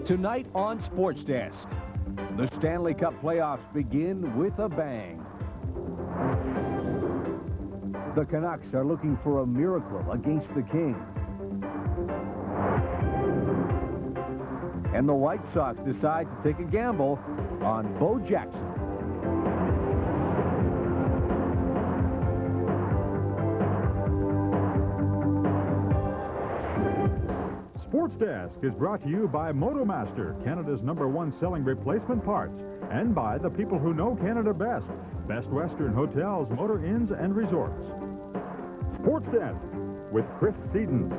Tonight on Sports Desk, the Stanley Cup playoffs begin with a bang. The Canucks are looking for a miracle against the Kings. And the White Sox decide to take a gamble on Bo Jackson. Sports Desk is brought to you by Motomaster, Canada's #1 selling replacement parts, and by the people who know Canada best, Best Western Hotels, Motor Inns, and Resorts. Sports Desk with Chris Sedens.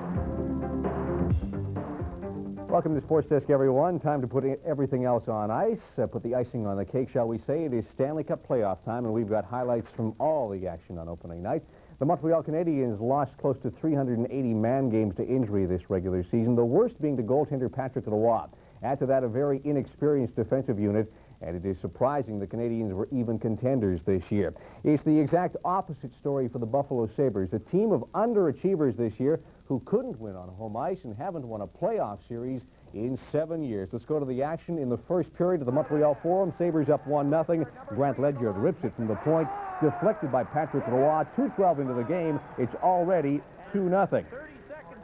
Welcome to Sports Desk, everyone. Time to put everything else on ice, put the icing on the cake, shall we say. It is Stanley Cup playoff time, and we've got highlights from all the action on opening night. The Montreal Canadiens lost close to 380 man games to injury this regular season, the worst being to goaltender Patrick Roy. Add to that a very inexperienced defensive unit, and it is surprising the Canadiens were even contenders this year. It's the exact opposite story for the Buffalo Sabres, a team of underachievers this year who couldn't win on home ice and haven't won a playoff series in 7 years. Let's go to the action in the first period of the Montreal Forum. Sabres up 1-0. Grant Ledyard rips it from the point, deflected by Patrick Roy. 2:12 into the game. It's already 2-0.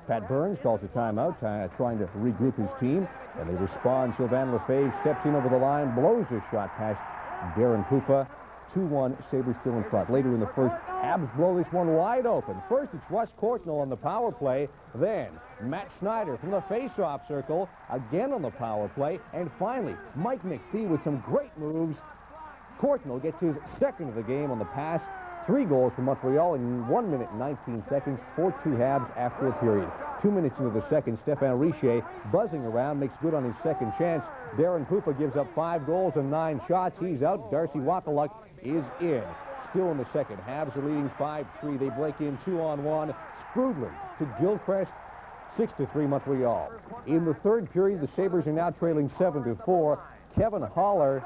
Pat Burns calls a timeout, trying to regroup his team, and they respond. Sylvain Lefebvre steps in over the line, blows a shot past Darren Pupa. 2-1, Sabres still in front. Later in the first, Habs blow this one wide open. First, it's Russ Courtnall on the power play. Then, Matt Schneider from the face-off circle, again on the power play. And finally, Mike McPhee with some great moves. Courtnall gets his second of the game on the pass. 3 goals for Montreal in 1 minute and 19 seconds, 4-2 Habs after a period. 2 minutes into the second, Stéphane Richer buzzing around, makes good on his second chance. Darren Pupa gives up 5 goals and 9 shots. He's out. Darcy Wakaluk is in. Still in the second. Habs are leading 5-3. They break in 2-on-1. Sprudlin to Gilchrist. 6-3 Montreal. In the third period, the Sabres are now trailing 7-4. Kevin Haller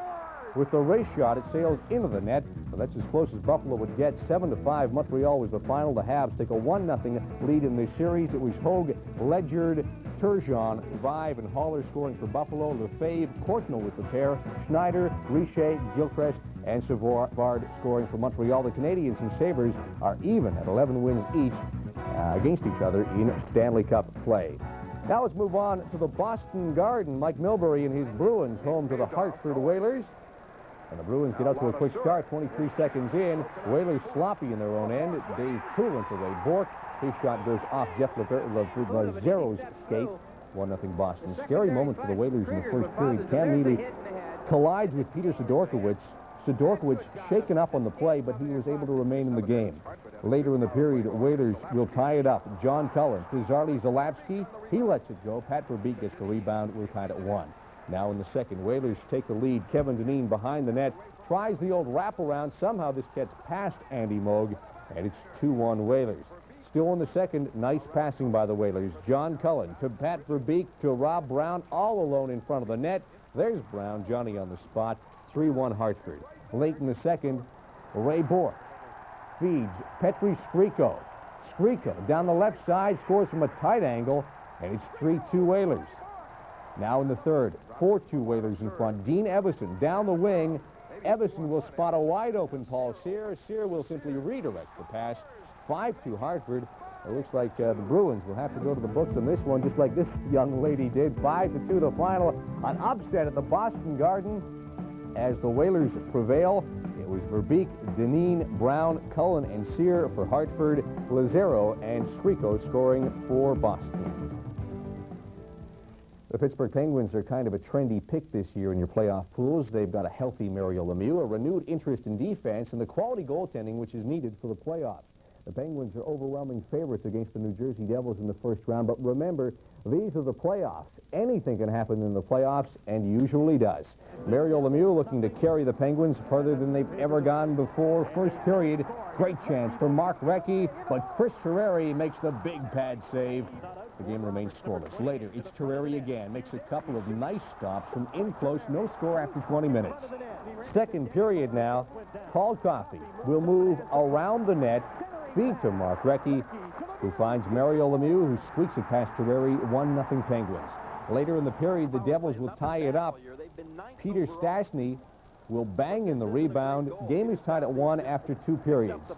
with the race shot, it sails into the net. Well, that's as close as Buffalo would get. 7-5. Montreal was the final. The Habs take a 1-0 lead in this series. It was Hogue, Ledyard, Turgeon, Vive, and Haller scoring for Buffalo. Lefebvre, Courtnall with the pair. Schneider, Richer, Gilchrist, and Savard scoring for Montreal. The Canadiens and Sabres are even at 11 wins each against each other in Stanley Cup play. Now let's move on to the Boston Garden. Mike Milbury and his Bruins home to the Hartford Whalers. And the Bruins get out to a quick start, 23 seconds in. Whalers sloppy in their own end. Dave Poulin to Ray Bourque. His shot goes off Jeff Lazero's skate. 1-0 Boston. Scary moment for the Whalers in the first period. Cam Neely collides with Peter Sidorkiewicz. Sidorkiewicz shaken up on the play, but he was able to remain in the game. Later in the period, Whalers will tie it up. John Cullen to Zarli Zalapski. He lets it go. Pat Verbeek gets the rebound. We're tied at 1. Now in the second, Whalers take the lead. Kevin Dineen behind the net tries the old wraparound. Somehow this gets past Andy Moog, and it's 2-1 Whalers. Still in the second, nice passing by the Whalers. John Cullen to Pat Verbeek to Rob Brown, all alone in front of the net. There's Brown, Johnny on the spot. 3-1 Hartford. Late in the second, Ray Bourque feeds Petri Skriko. Skriko down the left side, scores from a tight angle, and it's 3-2 Whalers. Now in the third, 4-2 Whalers in front. Dean Evison down the wing. Evison will spot a wide-open Paul Cyr. Cyr will simply redirect the pass. 5-2 Hartford. It looks like the Bruins will have to go to the books on this one, just like this young lady did. 5-2 the final. An upset at the Boston Garden as the Whalers prevail. It was Verbeek, Dineen, Brown, Cullen, and Cyr for Hartford. Lazero and Skriko scoring for Boston. The Pittsburgh Penguins are kind of a trendy pick this year in your playoff pools. They've got a healthy Mario Lemieux, a renewed interest in defense, and the quality goaltending which is needed for the playoffs. The Penguins are overwhelming favorites against the New Jersey Devils in the first round, but remember, these are the playoffs. Anything can happen in the playoffs, and usually does. Mario Lemieux looking to carry the Penguins further than they've ever gone before. First period, great chance for Mark Recchi, but Chris Tereri makes the big pad save. The game remains scoreless. Later, it's Tereri again. Makes a couple of nice stops from in close. No score after 20 minutes. Second period now. Paul Coffey will move around the net. Feed to Mark Recchi, who finds Mario Lemieux, who squeaks it past Tereri. 1-0 Penguins. Later in the period, the Devils will tie it up. Peter Stastny will bang in the rebound. Game is tied at 1 after 2 periods.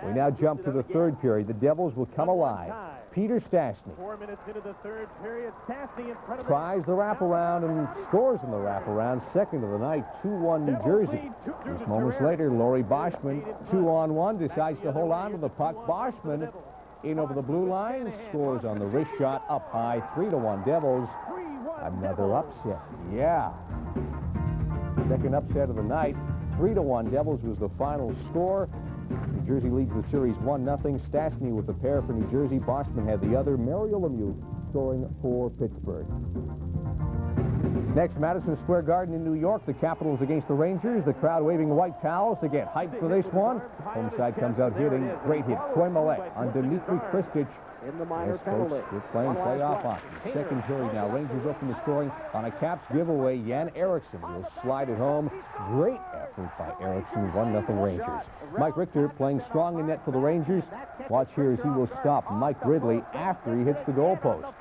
We now jump to the third period. The Devils will come alive. Peter Stastny 4 minutes into the third period. Stastny in front of tries the wraparound and scores in the wraparound. Second of the night, 2-1 New Jersey. Just moments later, Laurie Boschman, 2-on-1, decides to hold on to the puck. Boschman in over the blue line, scores on the wrist shot, up high, 3-1 Devils. Another upset, yeah. Second upset of the night, 3-1 Devils was the final score. New Jersey leads the series 1-0. Stastny with the pair for New Jersey. Boschman had the other. Mario Lemieux scoring for Pittsburgh. Next, Madison Square Garden in New York. The Capitals against the Rangers. The crowd waving white towels. Again, hyped for this one. Home side comes out hitting. Great hit. Troy Millet on Dmitry Kristich. in the minor penalty. We're playing playoff hockey. Second period now. Rangers open the scoring on a Caps giveaway. Jan Eriksson will slide it home. Great effort by Eriksson. 1-0 Rangers. Mike Richter playing strong in net for the Rangers. Watch here as he will stop Mike Ridley after he hits the goalpost.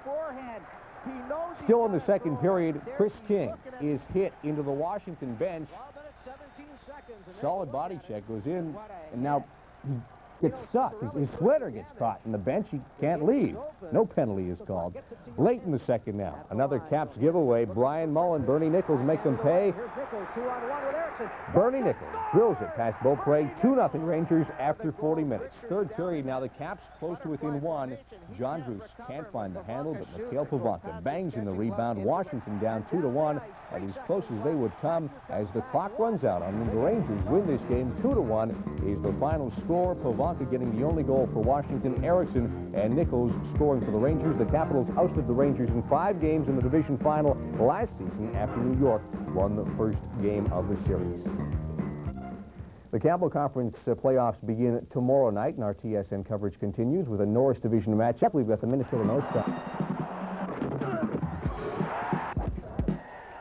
Still in the second period, Chris King is hit into the Washington bench. Solid body check goes in, and now he gets stuck. His sweater gets caught in the bench. He can't leave. No penalty is called. Late in the second now, another Caps giveaway. Brian Mullen, Bernie Nichols make them pay. Bernie Nichols drills it past Beaupre. 2-0 Rangers after 40 minutes. Third period now, the Caps close to within one. John Bruce can't find the handle, but Mikhail Pavanka bangs in the rebound. Washington down 2-1, and as close as they would come as the clock runs out. I mean, the Rangers win this game 2-1 is the final score. Pavanka getting the only goal for Washington. Eriksson and Nichols scoring for the Rangers. The Capitals ousted the Rangers in 5 games in the division final last season after New York won the first game of the series. The Campbell Conference playoffs begin tomorrow night, and our TSN coverage continues with a Norris Division matchup. We've got the Minnesota North Stars.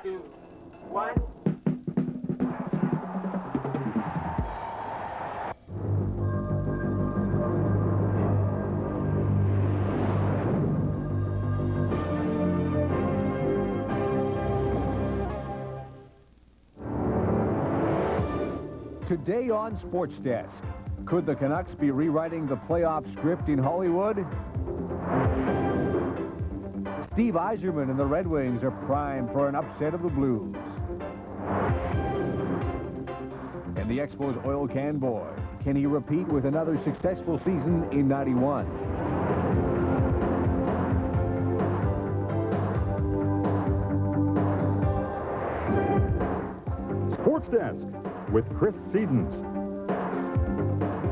2, 1. Today on Sports Desk, could the Canucks be rewriting the playoff script in Hollywood? Steve Yzerman and the Red Wings are primed for an upset of the Blues. And the Expos oil can boy, can he repeat with another successful season in '91? Sports Desk with Chris Sedens.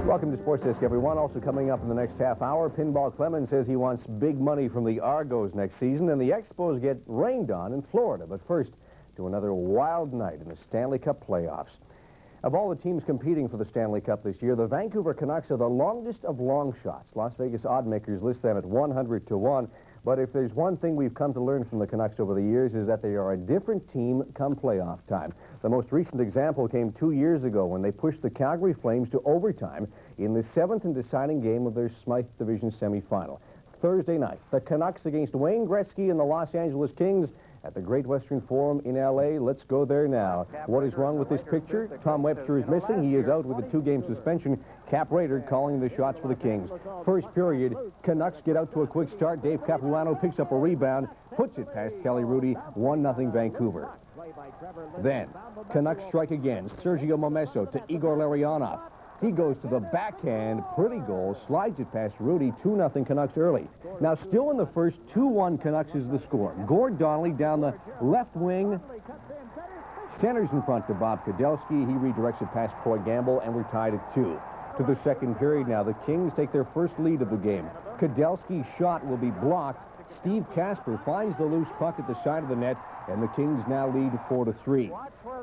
Welcome to Sports Desk, everyone. Also coming up in the next half hour, Pinball Clemens says he wants big money from the Argos next season, and the Expos get rained on in Florida. But first, to another wild night in the Stanley Cup playoffs. Of all the teams competing for the Stanley Cup this year, the Vancouver Canucks are the longest of long shots. Las Vegas oddmakers list them at 100-1. But if there's one thing we've come to learn from the Canucks over the years is that they are a different team come playoff time. The most recent example came 2 years ago when they pushed the Calgary Flames to overtime in the 7th and deciding game of their Smythe Division semifinal. Thursday night, the Canucks against Wayne Gretzky and the Los Angeles Kings at the Great Western Forum in L.A. Let's go there now. What is wrong with this picture? Tom Webster is missing. He is out with a 2-game suspension. Cap Raider calling the shots for the Kings. First period, Canucks get out to a quick start. Dave Capuano picks up a rebound, puts it past Kelly Rudy. 1-0 Vancouver. Then, Canucks strike again. Sergio Momesso to Igor Larionov. He goes to the backhand, pretty goal, slides it past Rudy, 2-0 Canucks early. Now, still in the first, 2-1 Canucks is the score. Gord Donnelly down the left wing, centers in front to Bob Kudelski. He redirects it past Troy Gamble, and we're tied at 2. To the second period now, the Kings take their first lead of the game. Kudelski's shot will be blocked. Steve Kasper finds the loose puck at the side of the net, and the Kings now lead 4-3.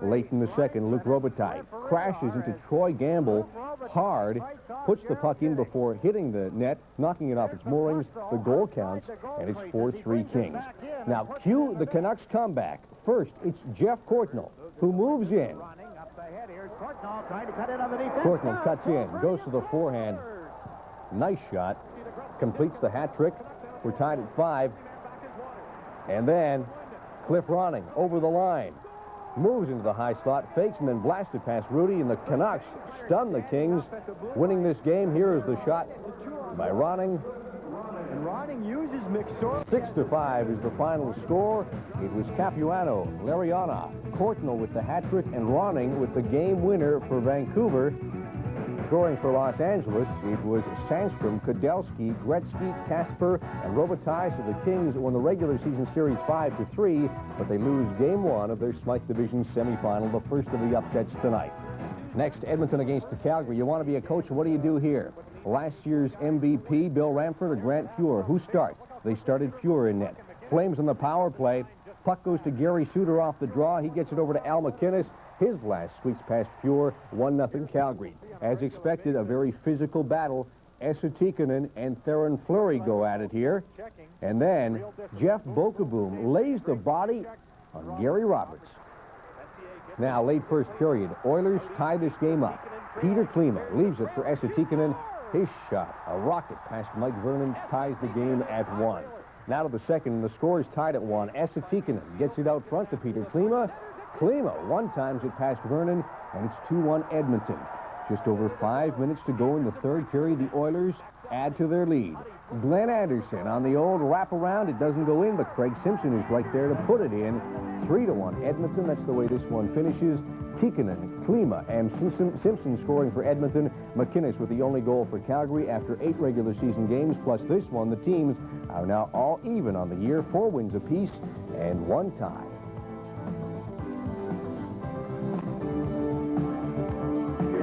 Late in the second, Luc Robitaille crashes into Troy Gamble hard, puts the puck in before hitting the net, knocking it off its moorings. The goal counts, and it's 4-3 Kings. Now, cue the Canucks comeback. First, it's Jeff Courtnall, who moves in. Courtnall cuts in, goes to the forehand. Nice shot. Completes the hat trick. We're tied at 5. And then Cliff Ronning over the line. Moves into the high slot, fakes, and then blasted past Rudy, and the Canucks stun the Kings, winning this game. Here is the shot by Ronning. And Ronning uses McSorley. 6-5 is the final score. It was Capuano, Lariana, Courtnall with the hat trick, and Ronning with the game winner for Vancouver. Scoring for Los Angeles, it was Sandstrom, Kudelski, Gretzky, Kasper, and Robitaille. So the Kings won the regular season series 5-3, but they lose game 1 of their Smythe Division semifinal, the first of the upsets tonight. Next, Edmonton against the Calgary. You want to be a coach, what do you do here? Last year's MVP, Bill Ranford or Grant Fuhr? Who starts? They started Fuhr in net. Flames on the power play. Puck goes to Gary Suter off the draw. He gets it over to Al McInnes. His blast squeaks past Fuhr, 1-0 Calgary. As expected, a very physical battle. Esa Tikkanen and Theron Fleury go at it here. And then Jeff Bokaboom lays the body on Gary Roberts. Now, late first period, Oilers tie this game up. Peter Klima leaves it for Esa Tikkanen. His shot, a rocket past Mike Vernon, ties the game at 1. Now to the second, and the score is tied at 1. Esa Tikkanen gets it out front to Peter Klima. Klima one-times it past Vernon, and it's 2-1 Edmonton. Just over 5 minutes to go in the third period. The Oilers add to their lead. Glenn Anderson on the old wraparound. It doesn't go in, but Craig Simpson is right there to put it in. 3-1 Edmonton. That's the way this one finishes. Tikkanen, Klima, and Simpson scoring for Edmonton. McInnes with the only goal for Calgary after 8 regular season games, plus this one. The teams are now all even on the year, 4 wins apiece and 1 tie.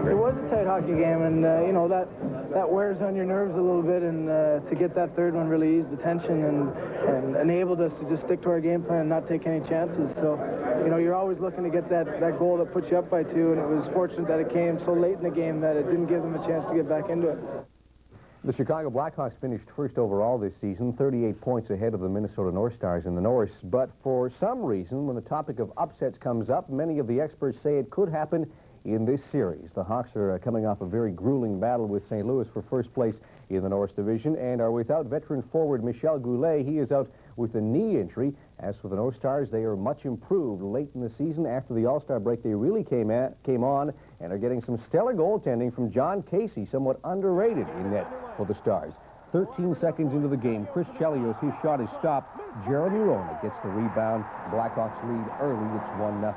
It was a tight hockey game, and you know, that wears on your nerves a little bit, and to get that third one really eased the tension and enabled us to just stick to our game plan and not take any chances. So, you know, you're always looking to get that goal that puts you up by 2, and it was fortunate that it came so late in the game that it didn't give them a chance to get back into it. The Chicago Blackhawks finished first overall this season, 38 points ahead of the Minnesota North Stars in the North. But for some reason, when the topic of upsets comes up, many of the experts say it could happen in this series. The Hawks are coming off a very grueling battle with St. Louis for first place in the North Division and are without veteran forward Michel Goulet. He is out with a knee injury. As for the North Stars, they are much improved late in the season. After the All-Star break, they really came on and are getting some stellar goaltending from John Casey, somewhat underrated in net for the Stars. 13 seconds into the game, Chris Chelios, his shot is stopped. Jeremy Roenick gets the rebound. Blackhawks lead early. It's 1-0.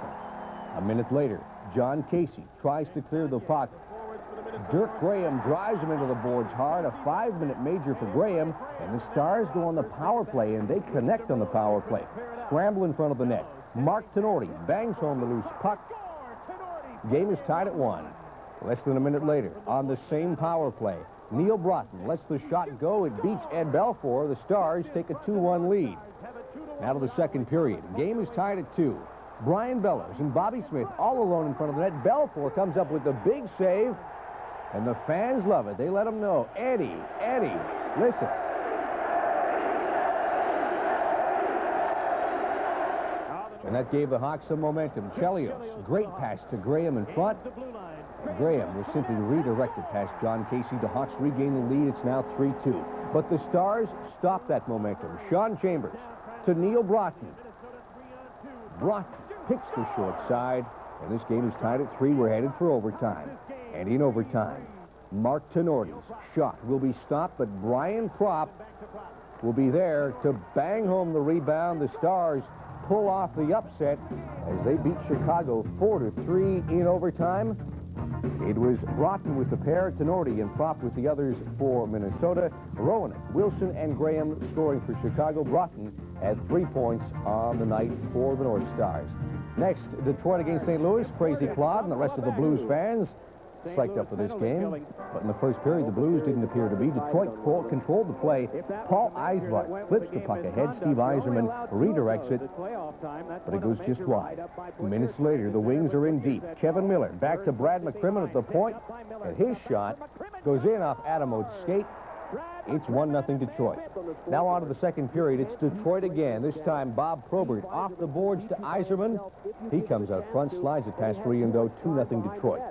A minute later, John Casey tries to clear the puck. Dirk Graham drives him into the boards hard. A 5-minute major for Graham, and the Stars go on the power play, and they connect on the power play. Scramble in front of the net. Mark Tenorti bangs home the loose puck. Game is tied at 1. Less than a minute later, on the same power play, Neil Broughton lets the shot go. It beats Ed Belfour. The Stars take a 2-1 lead. Now to the second period. Game is tied at 2. Brian Bellows and Bobby Smith all alone in front of the net. Belfour comes up with the big save, and the fans love it. They let him know, Eddie, listen. And that gave the Hawks some momentum. Chelios, great pass to Graham in front. Graham was simply redirected past John Casey. The Hawks regain the lead. It's now 3-2. But the Stars stop that momentum. Sean Chambers to Neil Broughton. Broughton picks the short side, and this game is tied at 3. We're headed for overtime. And in overtime, Mark Tenorti's shot will be stopped, but Brian Propp will be there to bang home the rebound. The Stars pull off the upset as they beat Chicago 4-3 in overtime. It was Broughton with the pair, Tenorti and Propp with the others for Minnesota. Rowanuk, Wilson, and Graham scoring for Chicago. Broughton had 3 points on the night for the North Stars. Next, Detroit against St. Louis. Crazy Claude and the rest of the Blues fans psyched up for this game. But in the first period, the Blues didn't appear to be. Detroit controlled the play. Paul Eisbart flips the puck ahead. Steve Yzerman redirects it, but it goes just wide. Minutes later, the Wings are in deep. Kevin Miller back to Brad McCrimmon at the point, and his shot goes in off Adam Oates' skate. It's 1-0 Detroit. Now on to the second period. It's Detroit again. This time, Bob Probert off the boards to Yzerman. He comes out front, slides it past Riendo, 2-0 Detroit.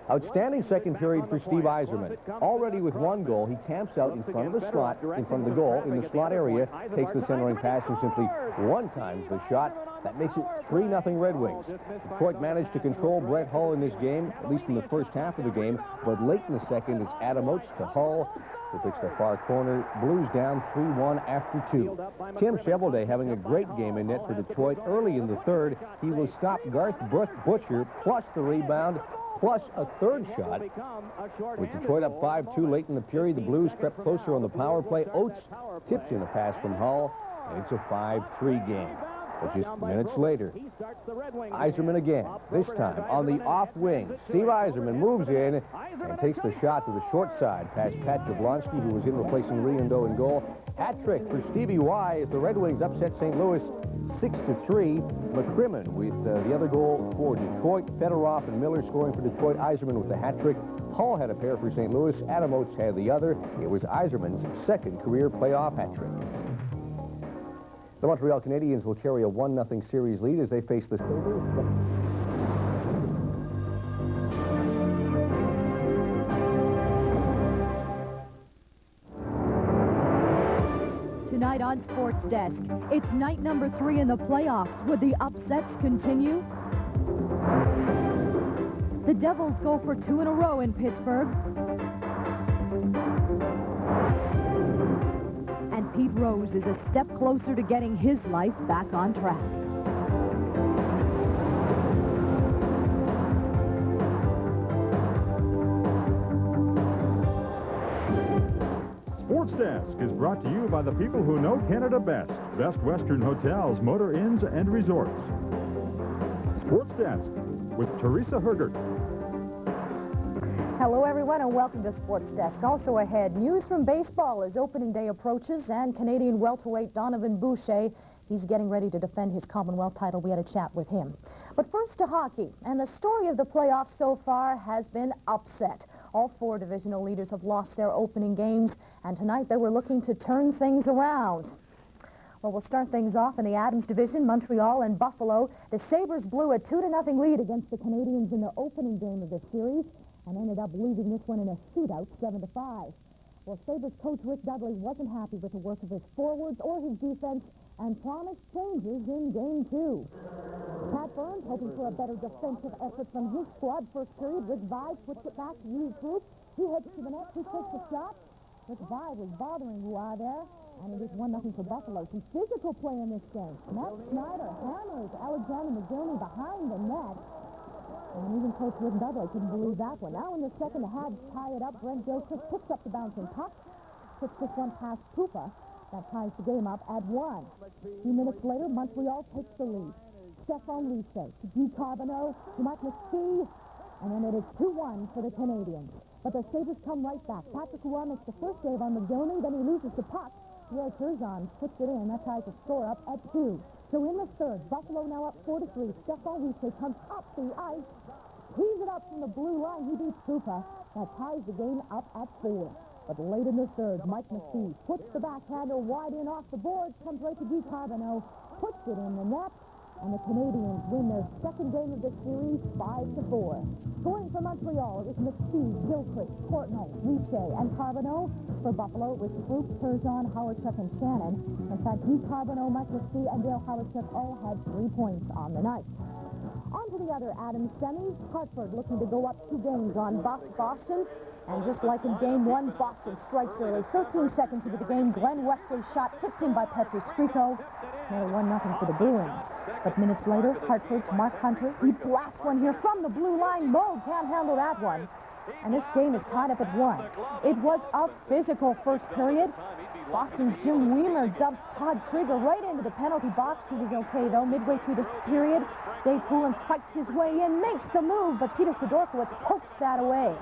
Outstanding second period for Steve Yzerman. Already with one goal, he camps out in front of the slot, in front of the goal, in the slot area, takes the centering pass and simply one-times the shot. That makes it 3-0 Red Wings. Detroit managed to control Brett Hull in this game, at least in the first half of the game, but late in the second, it's Adam Oates to Hull, who picks the far corner. Blues down 3-1 after 2. Tim Cheveldae having a great game in net for Detroit. Early in the third, he will stop Garth Butcher, plus the rebound, plus a third shot. With Detroit up 5-2 late in the period, the Blues crept closer on the power play. Oates tips in a pass from Hull, and it's a 5-3 game. But just minutes later, Yzerman again, this time on the off wing. Steve Yzerman moves in and takes the shot to the short side past Pat Jablonski, who was in replacing Riendeau in goal. Hat trick for Stevie Y as the Red Wings upset St. Louis 6-3. McCrimmon with the other goal for Detroit. Fedorov and Miller scoring for Detroit. Yzerman with the hat trick. Hull had a pair for St. Louis. Adam Oates had the other. It was Yzerman's second career playoff hat trick. The Montreal Canadiens will carry a 1-0 series lead as they face the Sabres. Tonight on Sports Desk, it's night number 3 in the playoffs. Would the upsets continue? The Devils go for 2 in a row in Pittsburgh. And Pete Rose is a step closer to getting his life back on track. Sports Desk is brought to you by the people who know Canada best. Best Western Hotels, Motor Inns, and Resorts. Sports Desk with Teresa Hergert. Hello, everyone, and welcome to Sports Desk. Also ahead, news from baseball as opening day approaches, and Canadian welterweight Donovan Boucher. He's getting ready to defend his Commonwealth title. We had a chat with him. But first to hockey, and the story of the playoffs so far has been upset. All 4 divisional leaders have lost their opening games, and tonight they were looking to turn things around. Well, we'll start things off in the Adams division. Montreal and Buffalo. The Sabres blew a 2-0 lead against the Canadiens in the opening game of the series, and ended up losing this one in a shootout, 7-5. Well, Sabres coach Rick Dudley wasn't happy with the work of his forwards or his defense and promised changes in Game 2. Pat Burns, hoping for a better defensive effort from his squad. First period, Rick Vide puts it back to his group. He heads to the net. He takes a shot. Rick Vide was bothering Roy there, and it is 1-0 for Buffalo. Some physical play in this game. Matt Snyder hammers Alexander McGillney behind the net. And even coach Rick Dudley couldn't believe that one. Now in the second, the Habs tie it up. Brent Joseph picks up the bouncing puck, puts this one past Pupa. That ties the game up at 1. A few minutes later, Montreal takes the lead. Stephane Riche to Guy Carbonneau, to Mark McPhee, and then it is 2-1 for the Canadiens. But the Sabres come right back. Patrick Roy makes the first save on McGillney, then he loses the puck. Pierre Turgeon puts it in. That ties the score up at 2. So in the third, Buffalo now up 4-3. Stephane Riche comes up the ice, tees it up from the blue line. He beats Pupa. That ties the game up at 4. But late in the third, Mike McPhee puts the backhander wide in off the boards, comes right to Guy Carbonneau, puts it in the net, and the Canadiens win their second game of the series 5-4. Scoring for Montreal, it was McPhee, Gilchrist, Courtnall, Riche, and Carbonneau. For Buffalo, it was Fruit, Turgeon, Howardchuk, and Shannon. In fact, Guy Carbonneau, Mike McPhee, and Dale Howardchuk all had 3 points on the night. On to the other Adams semis. Hartford looking to go up 2 games on Boston. And just like in Game 1, Boston strikes early. 13 seconds into the game, Glenn Wesley's shot tipped in by Petru Skriko. Now 1-0 for the Bruins. But minutes later, Hartford's Mark Hunter, he blasts one here from the blue line. Mo can't handle that one. And this game is tied up at 1. It was a physical first period. Boston's Jim Weimer dumped Todd Krieger right into the penalty box. He was okay, though. Midway through the period, Dave Poulin fights his way in, makes the move, but Peter Sidorkiewicz pokes that away.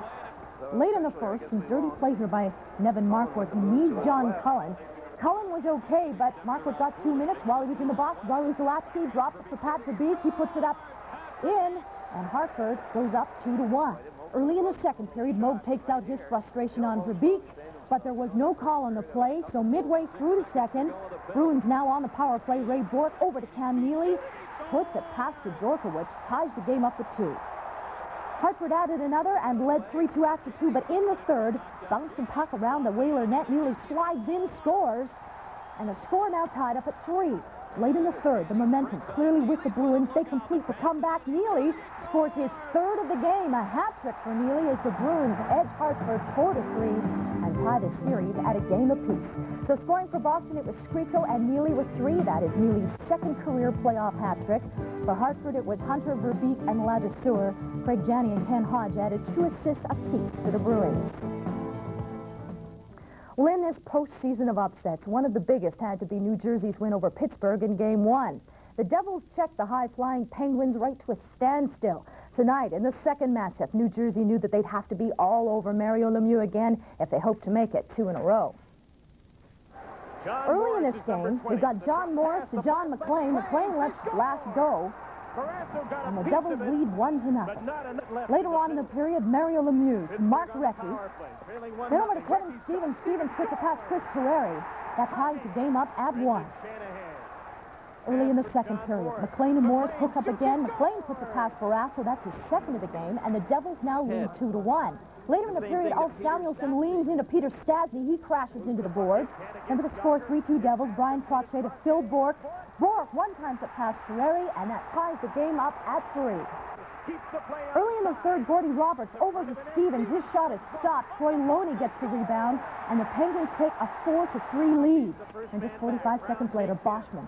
Late in the first, some dirty play here by Nevin Marquardt, who knees John Cullen. Cullen was okay, but Marquardt got 2 minutes while he was in the box. Riley Zalapsky dropped it for Pat Verbeek. He puts it up in, and Hartford goes up 2-1. Early in the second period, Moog takes out his frustration on Verbeek, but there was no call on the play, so midway through the second, Bruins now on the power play. Ray Bourque over to Cam Neely, puts it past Sidorkiewicz, ties the game up at 2. Hartford added another and led 3-2 after 2, but in the third, bouncing puck around the Whaler net, Neely slides in, scores, and the score now tied up at 3. Late in the third, the momentum clearly with the Bruins. They complete the comeback. Neely scores his third of the game. A hat trick for Neely as the Bruins edge Hartford 4-3 and tie the series at a game apiece. So scoring for Boston, it was Skriko and Neely with 3. That is Neely's second career playoff hat trick. For Hartford, it was Hunter, Verbeek, and Ladouceur. Craig Janney and Ken Hodge added 2 assists apiece for the Bruins. Well, in this postseason of upsets, one of the biggest had to be New Jersey's win over Pittsburgh in Game 1. The Devils checked the high-flying Penguins right to a standstill. Tonight, in the second matchup, New Jersey knew that they'd have to be all over Mario Lemieux again if they hoped to make it 2 in a row. Early in this game, we've got John Morris to John McLean. McLean lets last go, and the Devils lead 1-0. Later on in the period, Mario Lemieux to Mark Recchi. Then over to Kevin Stevens. Stevens puts it past Chris Terreri. That ties the game up at 1. Early in the second period, McLean and Morris hook up again. McLean puts it past Barrasso. That's his second of the game, and the Devils now lead 2-1. Later in the period, Ulf Samuelsson leans into Peter Stastny. He crashes into the boards. And for the score, 3-2 Devils. Brian Trottier to Phil Bourque. Bourque one-times it past Terreri, and that ties the game up at 3. Early in the third, Gordy Roberts over to Stevens. His shot is stopped. Troy Loney gets the rebound, and the Penguins take a 4-3 lead. And just 45 seconds later, Boschman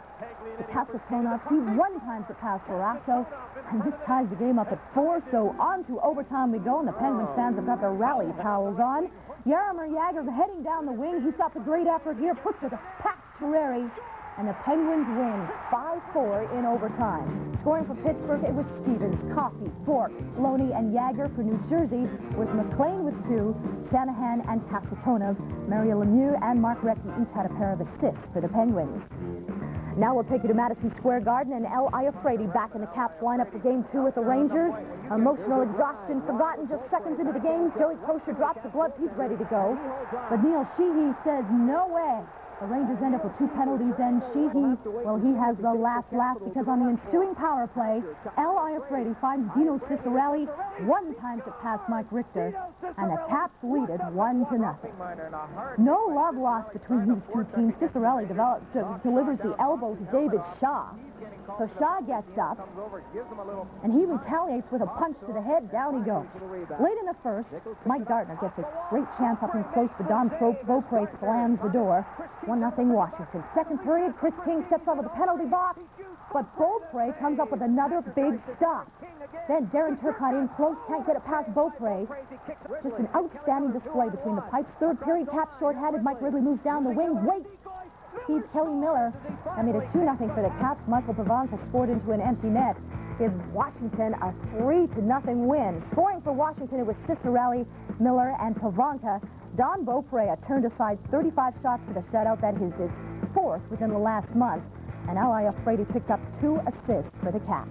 to Kasatonov. He one-times it past Barrasso, and this ties the game up at 4. So on to overtime we go, and the Penguins fans have got their rally towels on. Jaromir Jagr heading down the wing. He's got the great effort here, puts it past Terreri, and the Penguins win 5-4 in overtime. Scoring for Pittsburgh, it was Stevens, Coffey, Bourque, Loney, and Jagr. For New Jersey was McLean with 2, Shanahan and Kasatonov. Mario Lemieux and Mark Recchi each had a pair of assists for the Penguins. Now we'll take you to Madison Square Garden, and L. Iafrate back in the Caps lineup for Game 2 with the Rangers. Emotional exhaustion forgotten just seconds into the game. Joey Kosher drops the gloves. He's ready to go. But Neil Sheehy says, no way. The Rangers end up with 2 penalties, and Sheehy, well, he has the last laugh because on the ensuing power play, L. Iafrate finds Dino Ciccarelli, one-times it past Mike Richter, and the Caps lead it 1-0. No love lost between these two teams. Ciccarelli delivers the elbow to David Shaw. So Shaw gets up, and he retaliates with a punch to the head. Down he goes. Late in the first, Mike Gartner gets a great chance up and close, but Don Beaupre slams the door. 1-0 Washington. Second period, Chris King steps out of the penalty box, but Beaupre comes up with another big stop. Then Darren Turcotte in close, can't get it past Beaupre. Just an outstanding display between the pipes. Third period, Caps short-handed. Mike Ridley moves down the wing, waits. Feeds Kelly Miller. That made it 2-0 for the Caps. Michael Pivonka scored into an empty net. Gives Washington a 3-0 win. Scoring for Washington, it was Ciccarelli, Miller, and Pivonka. Don Beaupre turned aside 35 shots for the shutout. That is his 4th within the last month. And Al Iafrate picked up 2 assists for the Caps.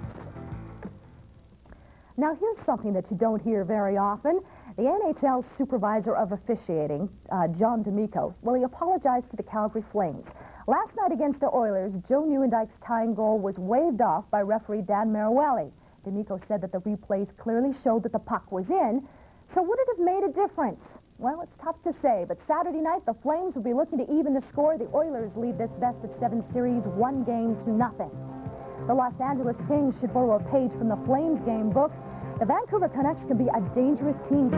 Now here's something that you don't hear very often. The NHL supervisor of officiating, John D'Amico, well, he apologized to the Calgary Flames. Last night against the Oilers, Joe Nieuwendyke's tying goal was waved off by referee Dan Maruelli. D'Amico said that the replays clearly showed that the puck was in. So would it have made a difference? Well, it's tough to say, but Saturday night, the Flames will be looking to even the score. The Oilers lead this best-of-7 series 1-0. The Los Angeles Kings should borrow a page from the Flames game book. The Vancouver Canucks can be a dangerous team.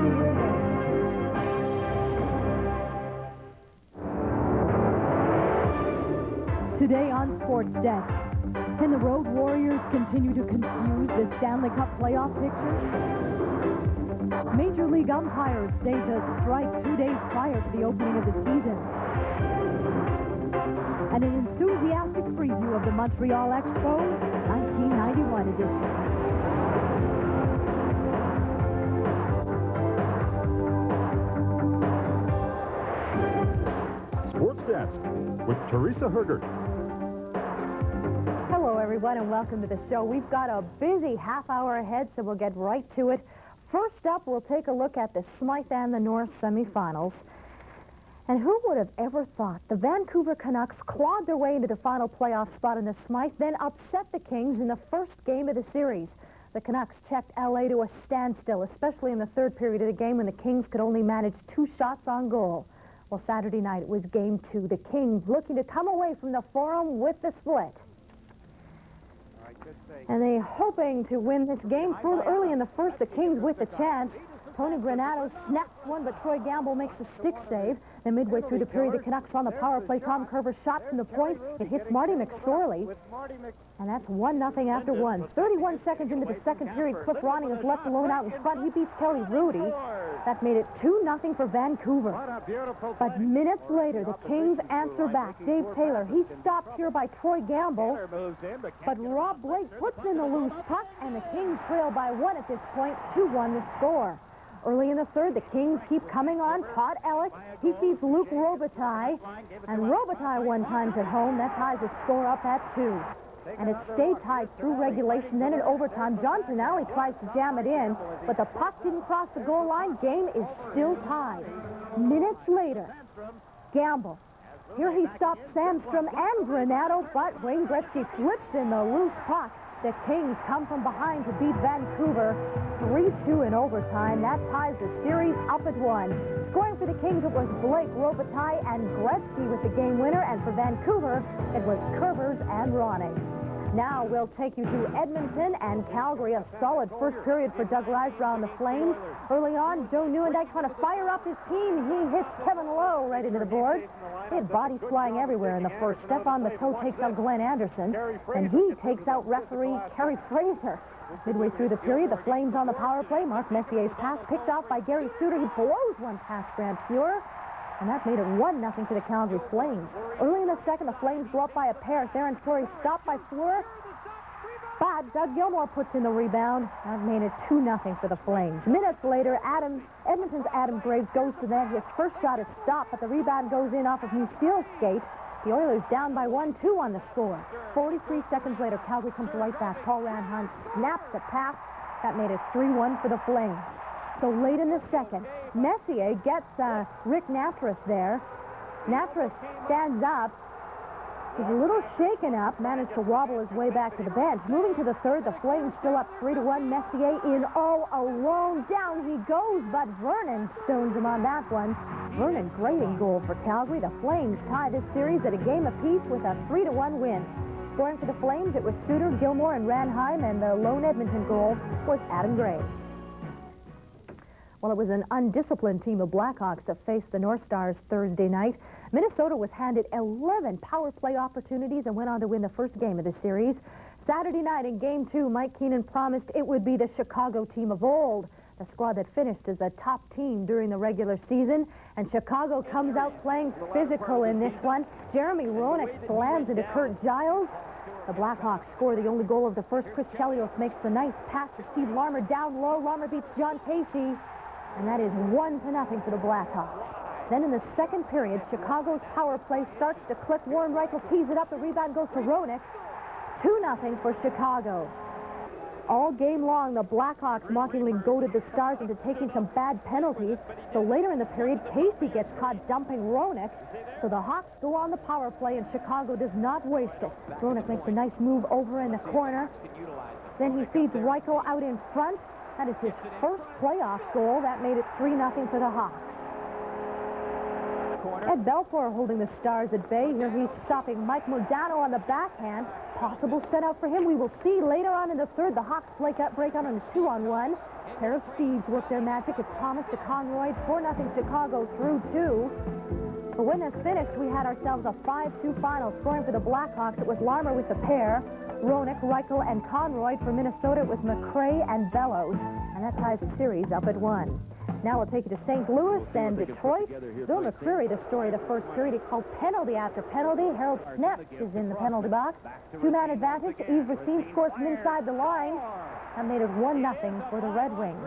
Today on Sports Desk, can the Road Warriors continue to confuse the Stanley Cup playoff picture? Major League umpires stage a strike 2 days prior to the opening of the season. And an enthusiastic preview of the Montreal Expos 1991 edition. Sports Desk with Teresa Hergert. Hello, everyone, and welcome to the show. We've got a busy half hour ahead, so we'll get right to it. First up, we'll take a look at the Smythe and the North semifinals. And who would have ever thought the Vancouver Canucks clawed their way into the final playoff spot in the Smythe, then upset the Kings in the first game of the series. The Canucks checked L.A. to a standstill, especially in the third period of the game when the Kings could only manage 2 shots on goal. Well, Saturday night it was Game 2. The Kings looking to come away from the Forum with the split. And they hoping to win this game. Early in the first, the Kings with a chance. Tony Granato snaps one, but Troy Gamble makes a stick save. Then midway through the period, the Canucks on the power play. Tom Kerber's shot from the point. It hits Marty McSorley. And that's 1-0 after 1. 31 seconds into the second period, Cliff Ronning is left alone out in front. He beats Kelly Rudy. That made it 2-0 for Vancouver. But minutes later, the Kings answer back. Dave Taylor, he's stopped here by Troy Gamble. But Rob Blake puts in the loose puck, and the Kings trail by 1 at this point. 2-1 the score. Early in the third, the Kings keep coming on. Todd Ellick, he feeds Luke Robitaille. And Robitaille one times at home. That ties the score up at 2. And it stayed tied through regulation. Then in overtime, John Tonali tries to jam it in, but the puck didn't cross the goal line. Game is still tied. Minutes later, Gamble. Here he stops Sandstrom and Granato, but Wayne Gretzky flips in the loose puck. The Kings come from behind to beat Vancouver 3-2 in overtime. That ties the series up at 1. Scoring for the Kings, it was Blake, Robitaille, and Gretzky with the game winner. And for Vancouver, it was Kerbers and Ronning. Now we'll take you to Edmonton and Calgary. A solid first period for Doug Risebrough and the Flames. Early on, Joe Nieuwendyk trying to fire up his team. He hits Kevin Lowe right into the boards. They had bodies flying everywhere in the first. Stefan Matteau takes out Glenn Anderson, and he takes out referee Kerry Fraser. Midway through the period, the Flames on the power play. Mark Messier's pass picked off by Gary Suter. He blows one past Grant Fuhrer. And that made it 1-0 for the Calgary Flames. Early in the second, the Flames go up by a pair. Theron Fleury stopped by Fleur. But Doug Gilmour puts in the rebound. That made it 2-0 for the Flames. Minutes later, Edmonton's Adam Graves goes to net. His first shot is stopped, but the rebound goes in off of Museel's skate. The Oilers down by 1-2 on the score. 43 seconds later, Calgary comes right back. Paul Ranhan snaps a pass. That made it 3-1 for the Flames. So late in the second, Messier gets Rick Natras there. Natras stands up. He's a little shaken up, managed to wobble his way back to the bench. Moving to the third, the Flames still up 3-1. Messier in all alone. Down he goes, but Vernon stones him on that one. Vernon, great in goal for Calgary. The Flames tie this series at a game apiece with a 3-1 win. Scoring for the Flames, it was Suter, Gilmour, and Ranheim, and the lone Edmonton goal was Adam Graves. Well, it was an undisciplined team of Blackhawks that faced the North Stars Thursday night. Minnesota was handed 11 power play opportunities and went on to win the first game of the series. Saturday night in Game 2, Mike Keenan promised it would be the Chicago team of old, the squad that finished as a top team during the regular season. And Chicago comes out playing physical in this one. Jeremy Roenick slams into Kurt Giles. The Blackhawks score the only goal of the first. Chris Chelios makes the nice pass to Steve Larmer down low. Larmer beats John Casey. And that is 1-0 for the Blackhawks. Then in the second period, Chicago's power play starts to click. Warren Reichel tees it up. The rebound goes to Roenick. 2-0 for Chicago. All game long, the Blackhawks mockingly goaded the Stars into taking some bad penalties. So later in the period, Casey gets caught dumping Roenick. So the Hawks go on the power play, and Chicago does not waste it. Roenick makes a nice move over in the corner. Then he feeds Reichel out in front. That is his first playoff goal. That made it 3-0 for the Hawks. Ed Belfour holding the Stars at bay. Here he's stopping Mike Modano on the backhand. Possible set out for him. We will see later on in the third. The Hawks break out on a 2-on-1. A pair of Steves work their magic. It's Thomas to Conroy. 4-0 Chicago through 2. But when this finished, we had ourselves a 5-2 final. Scoring for the Blackhawks, it was Larmer with the pair. Roenick, Reichel, and Conroy. For Minnesota, it was McRae and Bellows. And that ties the series up at 1. Now we'll take you to St. Louis and Detroit. Bill McCreary, the story of the first period. He called penalty after penalty. Harold Snepps is in the penalty box. 2-man advantage. Yves Racine scores from inside the line. That made it 1-0 for the Red Wings.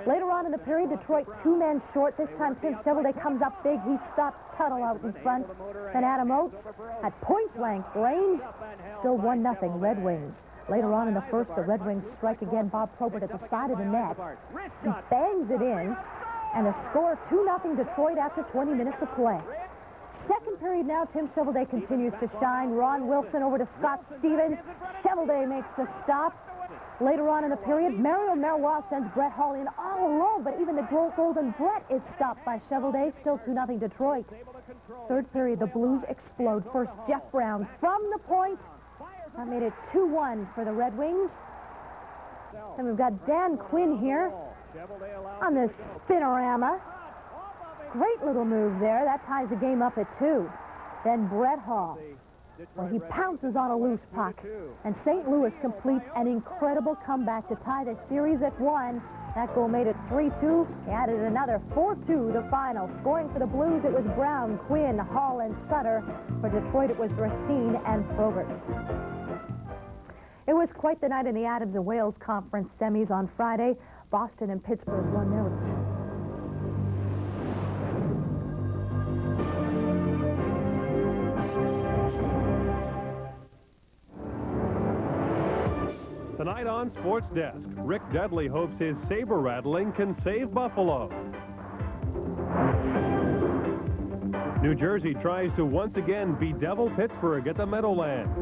Later on in the period, Detroit 2 men short. This time Tim Chevrolet comes up big. He stops Tuttle out in front. Then Adam Oates at point-blank range. Still 1-0 Red Wings. Later on in the first, the Red Wings strike again. Bob Probert at the side of the net. He bangs it in. And the score 2-0 Detroit after 20 minutes of play. Second period now, Tim Chevrolet continues to shine. Ron Wilson over to Scott Stevens. Chevrolet makes the stop. Later on in the period, Mario Marois sends Brett Hall in all alone, but even the golden Brett is stopped by Cheveldae. Still 2-0 Detroit. Third period, the Blues explode. First, Jeff Brown from the point. That made it 2-1 for the Red Wings. Then we've got Dan Quinn here on this spinorama. Great little move there. That ties the game up at 2. Then Brett Hall. Well, he pounces on a loose puck, and St. Louis completes an incredible comeback to tie the series at 1. That goal made it 3-2. He added another 4-2 to final. Scoring for the Blues, it was Brown, Quinn, Hall, and Sutter. For Detroit, it was Racine and Frogert. It was quite the night in the Adams and Wales Conference semis on Friday. Boston and Pittsburgh 1-0. Tonight on Sports Desk, Rick Dudley hopes his saber rattling can save Buffalo. New Jersey tries to once again bedevil Pittsburgh at the Meadowlands.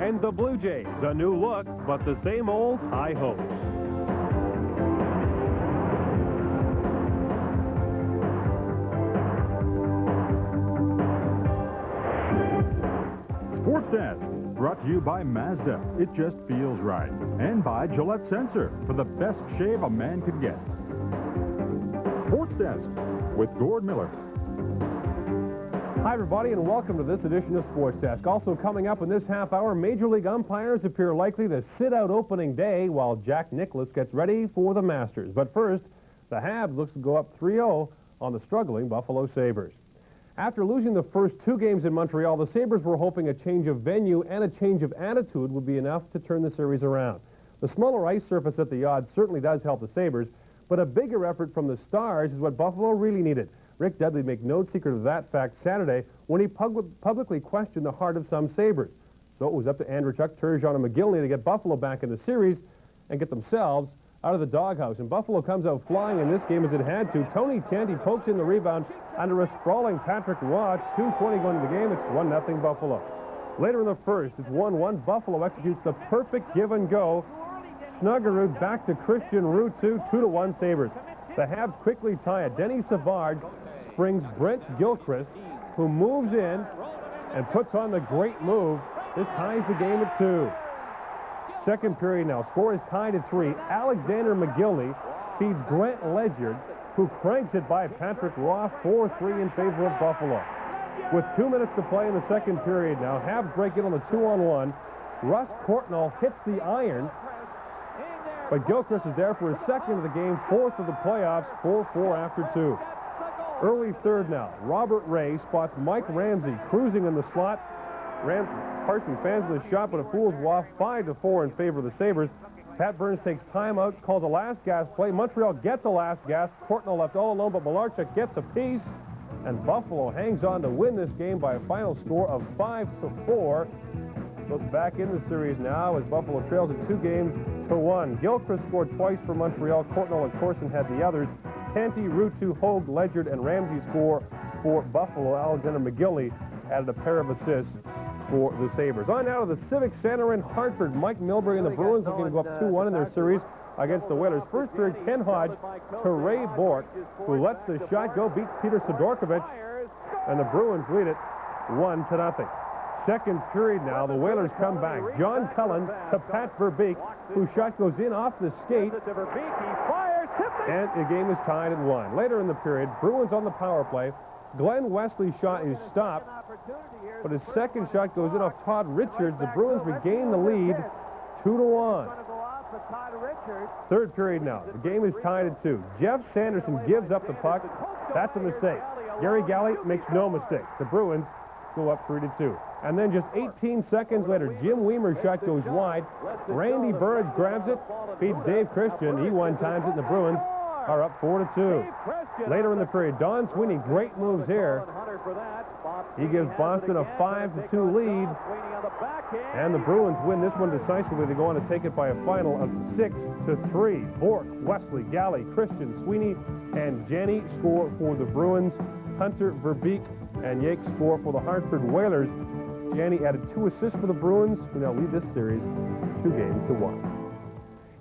And the Blue Jays, a new look, but the same old high hopes. Sports Desk, brought to you by Mazda. It just feels right. And by Gillette Sensor, for the best shave a man could get. Sports Desk with Gord Miller. Hi, everybody, and welcome to this edition of Sports Desk. Also coming up in this half hour, Major League umpires appear likely to sit out opening day while Jack Nicklaus gets ready for the Masters. But first, the Habs looks to go up 3-0 on the struggling Buffalo Sabres. After losing the first 2 games in Montreal, the Sabres were hoping a change of venue and a change of attitude would be enough to turn the series around. The smaller ice surface at the odds certainly does help the Sabres, but a bigger effort from the Stars is what Buffalo really needed. Rick Dudley made no secret of that fact Saturday when he publicly questioned the heart of some Sabres. So it was up to Andreychuk, Turgeon, and McGillney to get Buffalo back in the series and get themselves out of the doghouse. And Buffalo comes out flying in this game as it had to. Tony Tanti pokes in the rebound under a sprawling Patrick Roy. 2:20 going into the game. It's 1-0 Buffalo. Later in the first, it's 1-1. Buffalo executes the perfect give and go. Snuggerud back to Christian Roux 2-1 Sabres. The Habs quickly tie it. Denny Savard springs Brent Gilchrist, who moves in and puts on the great move. This ties the game at 2. Second period now. Score is tied at 3. Alexander McGillney feeds Grant Ledyard, who cranks it by Patrick Roy. 4-3 in favor of Buffalo. With 2 minutes to play in the second period now, Habs break in on the 2-on-1. Russ Courtnall hits the iron, but Gilchrist is there for his second of the game, 4th of the playoffs, 4-4 after 2. Early third now. Robert Ray spots Mike Ramsey cruising in the slot. Carson fans the shot, but a fool's waft. 5-4 in favor of the Sabres. Pat Burns takes time out, calls a last gas play. Montreal gets the last gas. Courtnall left all alone, but Malarchuk gets a piece. And Buffalo hangs on to win this game by a final score of 5-4. Goes back in the series now as Buffalo trails at 2-1. Gilchrist scored twice for Montreal. Courtnall and Corson had the others. Tanti, Ruutu, Hogue, Ledyard, and Ramsey score for Buffalo. Alexander McGillney added a pair of assists for the Sabres. On now to the Civic Center in Hartford. Mike Milbury and the Bruins looking to go up 2-1 in their series against the Whalers. First period, Ken Hodge to Ray Bourque, who lets the shot go, beats Peter Sidorkovich, and the Bruins lead it 1-0. Second period now, the Whalers come back. John Cullen to Pat Verbeek, whose shot goes in off the skate, and the game is tied at 1. Later in the period, Bruins on the power play. Glenn Wesley's shot is stopped, but his second shot goes in off Todd Richards. The Bruins regain the lead, 2-1. Third period now. The game is tied at 2. Jeff Sanderson gives up the puck. That's a mistake. Gary Galley makes no mistake. The Bruins go up 3-2. And then just 18 seconds later, Jim Weimer's shot goes wide. Randy Burridge grabs it, feeds Dave Christian. He one-times it, and the Bruins are up 4-2. Later in the period, Don Sweeney, great moves here. He gives Boston a 5-2 lead. And the Bruins win this one decisively. They go on to take it by a final of 6-3. Bourque, Wesley, Galley, Christian, Sweeney, and Janney score for the Bruins. Hunter, Verbeek, and Yates score for the Hartford Whalers. Janney added 2 assists for the Bruins, who now lead this series 2-1.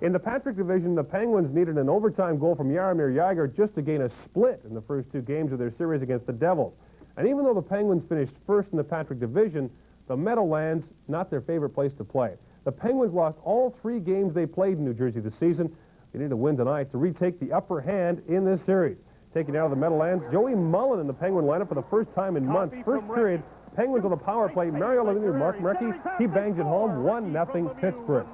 In the Patrick division, the Penguins needed an overtime goal from Jaromir Jagr just to gain a split in the first 2 games of their series against the Devils. And even though the Penguins finished first in the Patrick division, the Meadowlands, not their favorite place to play. The Penguins lost all 3 games they played in New Jersey this season. They need a win tonight to retake the upper hand in this series. Taking out of the Meadowlands, Joey Mullen in the Penguin lineup for the first time in months. First period, Penguins on the power play. Mario Lemieux, Mark Murphy, he bangs it home, 1-0 Pittsburgh.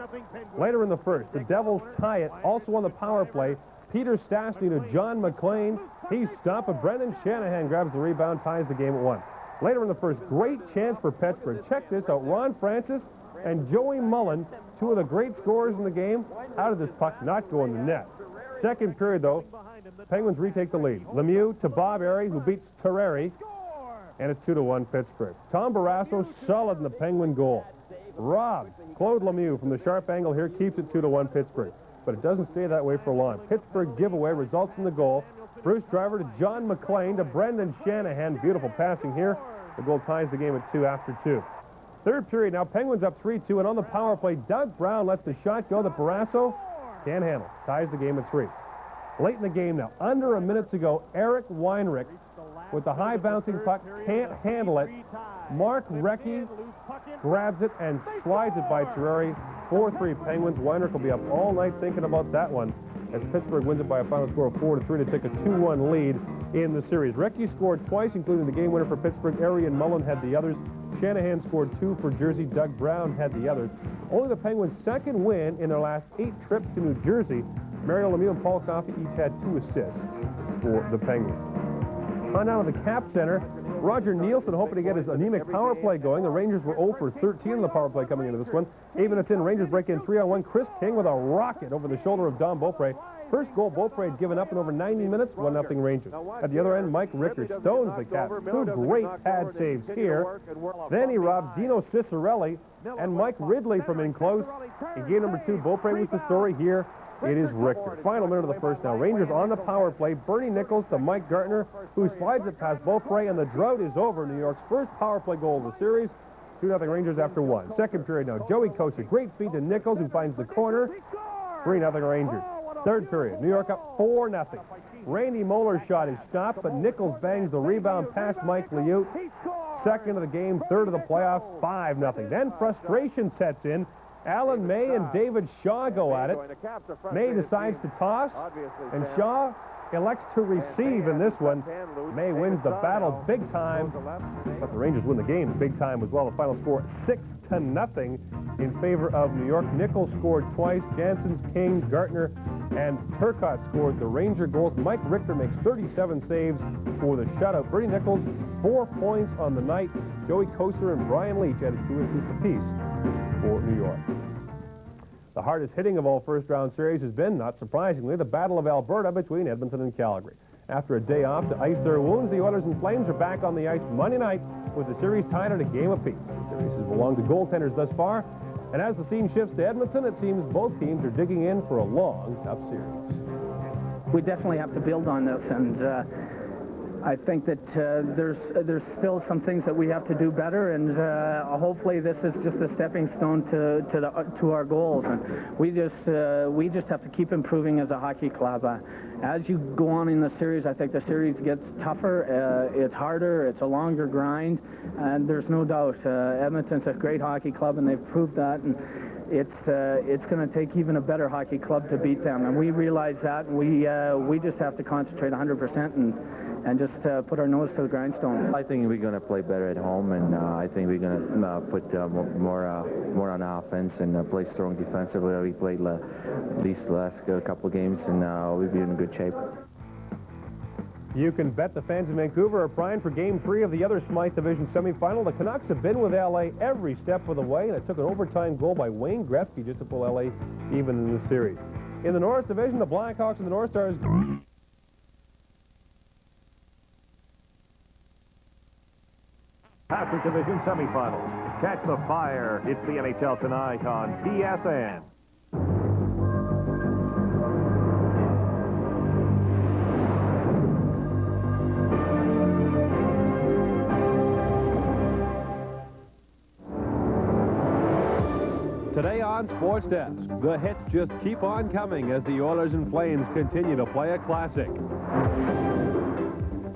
Later in the first, the Devils tie it, also on the power play. Peter Stastny to John McLean. He's stopped, but Brendan Shanahan grabs the rebound, ties the game at 1. Later in the first, great chance for Pittsburgh. Check this out, Ron Francis and Joey Mullen, 2 of the great scorers in the game. How did this puck not go in the net? Second period, though, Penguins retake the lead. Lemieux to Bob Airy, who beats Tereri, and it's 2-1 Pittsburgh. Tom Barrasso solid in the Penguin goal. Robs Claude Lemieux from the sharp angle here, keeps it 2-1 Pittsburgh. But it doesn't stay that way for long. Pittsburgh giveaway results in the goal. Bruce Driver to John McLean to Brendan Shanahan. Beautiful passing here. The goal ties the game at 2 after 2. Third period now, Penguins up 3-2, and on the power play, Doug Brown lets the shot go that Barrasso can't handle. Ties the game at 3. Late in the game now, under a minute to go, Eric Weinrich with the high bouncing puck, can't handle it. Mark Recchi grabs it and slides it by Tereri. 4-3 Penguins. Weinrich will be up all night thinking about that one as Pittsburgh wins it by a final score of 4-3 to take a 2-1 lead in the series. Recchi scored twice, including the game winner for Pittsburgh. Airy and Mullen had the others. Shanahan scored 2 for Jersey. Doug Brown had the others. Only the Penguins' second win in their last 8 trips to New Jersey. Mario Lemieux and Paul Coffey each had 2 assists for the Penguins. On down to the Cap Center, Roger Nielsen hoping to get his anemic power play going. The Rangers were 0 for 13 in the power play coming into this one. Even it's in, Rangers break in 3-on-1. Chris King with a rocket over the shoulder of Dom Beaupre. First goal Beaupre had given up in over 90 minutes, 1-0 Rangers. At the other end, Mike Richter stones the Caps. 2 great pad saves here. Then he robbed Dino Cicerelli and Mike Ridley from in close. In game number 2, Beaupre was the story. Here it is Richter. Final minute of the first now. Rangers on the power play. Bernie Nichols to Mike Gartner, who slides it past Beaupre, and the drought is over. New York's first power play goal of the series. 2-0 Rangers after 1. Second period now. Joey Kocur, great feed to Nichols, who finds the corner. 3-0 Rangers. Third period. New York up 4-0. Randy Moeller's shot is stopped, but Nichols bangs the rebound past Mike Liut. Second of the game, third of the playoffs, 5-0. Then frustration sets in. Alan May and David Shaw go at it. May decides to toss, and Shaw elects to receive in this one. May wins the battle big time, but the Rangers win the game big time as well. The final score 6-0 in favor of New York. Nichols scored twice. Jansen's, King, Gartner, and Turcotte scored the Ranger goals. Mike Richter makes 37 saves for the shutout. Bernie Nichols, 4 points on the night. Joey Kocur and Brian Leach added 2 assists apiece for New York. The hardest hitting of all first-round series has been, not surprisingly, the Battle of Alberta between Edmonton and Calgary. After a day off to ice their wounds, the Oilers and Flames are back on the ice Monday night with the series tied at a game apiece. The series has belonged to goaltenders thus far, and as the scene shifts to Edmonton, it seems both teams are digging in for a long, tough series. We definitely have to build on this, and I think that there's still some things that we have to do better, and hopefully this is just a stepping stone to our goals. And we just have to keep improving as a hockey club. As you go on in the series, I think the series gets tougher. It's harder. It's a longer grind, and there's no doubt Edmonton's a great hockey club, and they've proved that. And it's going to take even a better hockey club to beat them, and we realize that. And we just have to concentrate 100% and just put our nose to the grindstone. I think we're going to play better at home, and I think we're going to put more on offense and play strong defensively. We played these last couple of games, and we'll be in good shape. You can bet the fans in Vancouver are primed for Game 3 of the other Smythe Division semifinal. The Canucks have been with L.A. every step of the way, and it took an overtime goal by Wayne Gretzky just to pull L.A. even in the series. In the North Division, the Blackhawks and the North Stars... Patrick Division semifinals. Catch the fire. It's the NHL tonight on TSN. Today, odds on Sports Desk. The hits just keep on coming as the Oilers and Flames continue to play a classic.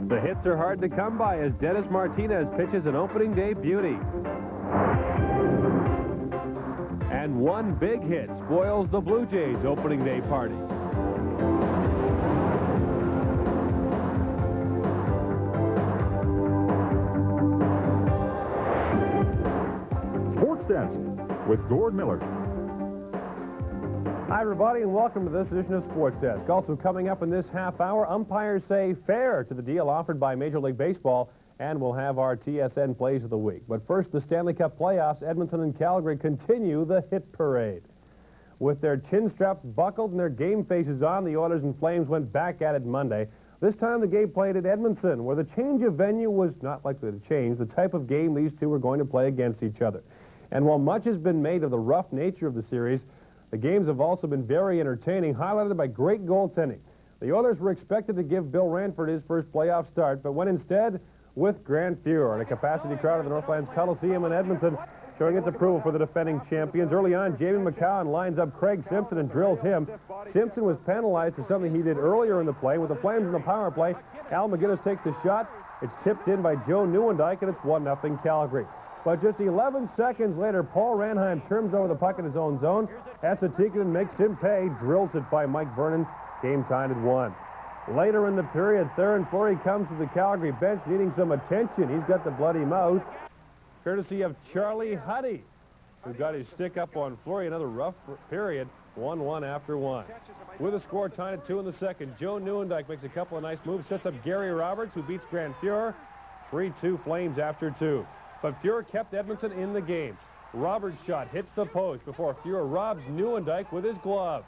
The hits are hard to come by as Dennis Martinez pitches an opening day beauty. And one big hit spoils the Blue Jays' opening day party. Sports Desk with Gord Miller. Hi, everybody, and welcome to this edition of Sports Desk. Also coming up in this half hour, umpires say fair to the deal offered by Major League Baseball, and we'll have our TSN Plays of the Week. But first, the Stanley Cup playoffs. Edmonton and Calgary continue the hit parade. With their chin straps buckled and their game faces on, the Oilers and Flames went back at it Monday. This time the game played at Edmonton, where the change of venue was not likely to change the type of game these two were going to play against each other. And while much has been made of the rough nature of the series, the games have also been very entertaining, highlighted by great goaltending. The Oilers were expected to give Bill Ranford his first playoff start, but went instead with Grant Fuhr and a capacity crowd of the Northlands Coliseum in Edmonton, showing its approval for the defending champions. Early on, Jamie McCown lines up Craig Simpson and drills him. Simpson was penalized for something he did earlier in the play. With the Flames in the power play, Al McGinnis takes the shot. It's tipped in by Joe Nieuwendyk, and it's 1-0 Calgary. But just 11 seconds later, Paul Ranheim turns over the puck in his own zone. Esa makes him pay, drills it by Mike Vernon. Game tied at 1. Later in the period, Theoren Fleury comes to the Calgary bench needing some attention. He's got the bloody mouth, courtesy of Charlie Huddy, who got his stick up on Fleury. Another rough period, 1-1 after 1. With a score tied at 2 in the second, Joe Nieuwendyk makes a couple of nice moves, sets up Gary Roberts, who beats Grant Fuhr. 3-2 Flames after 2. But Fuhr kept Edmonton in the game. Roberts' shot hits the post before Fuhr robs Nieuwendyk with his glove.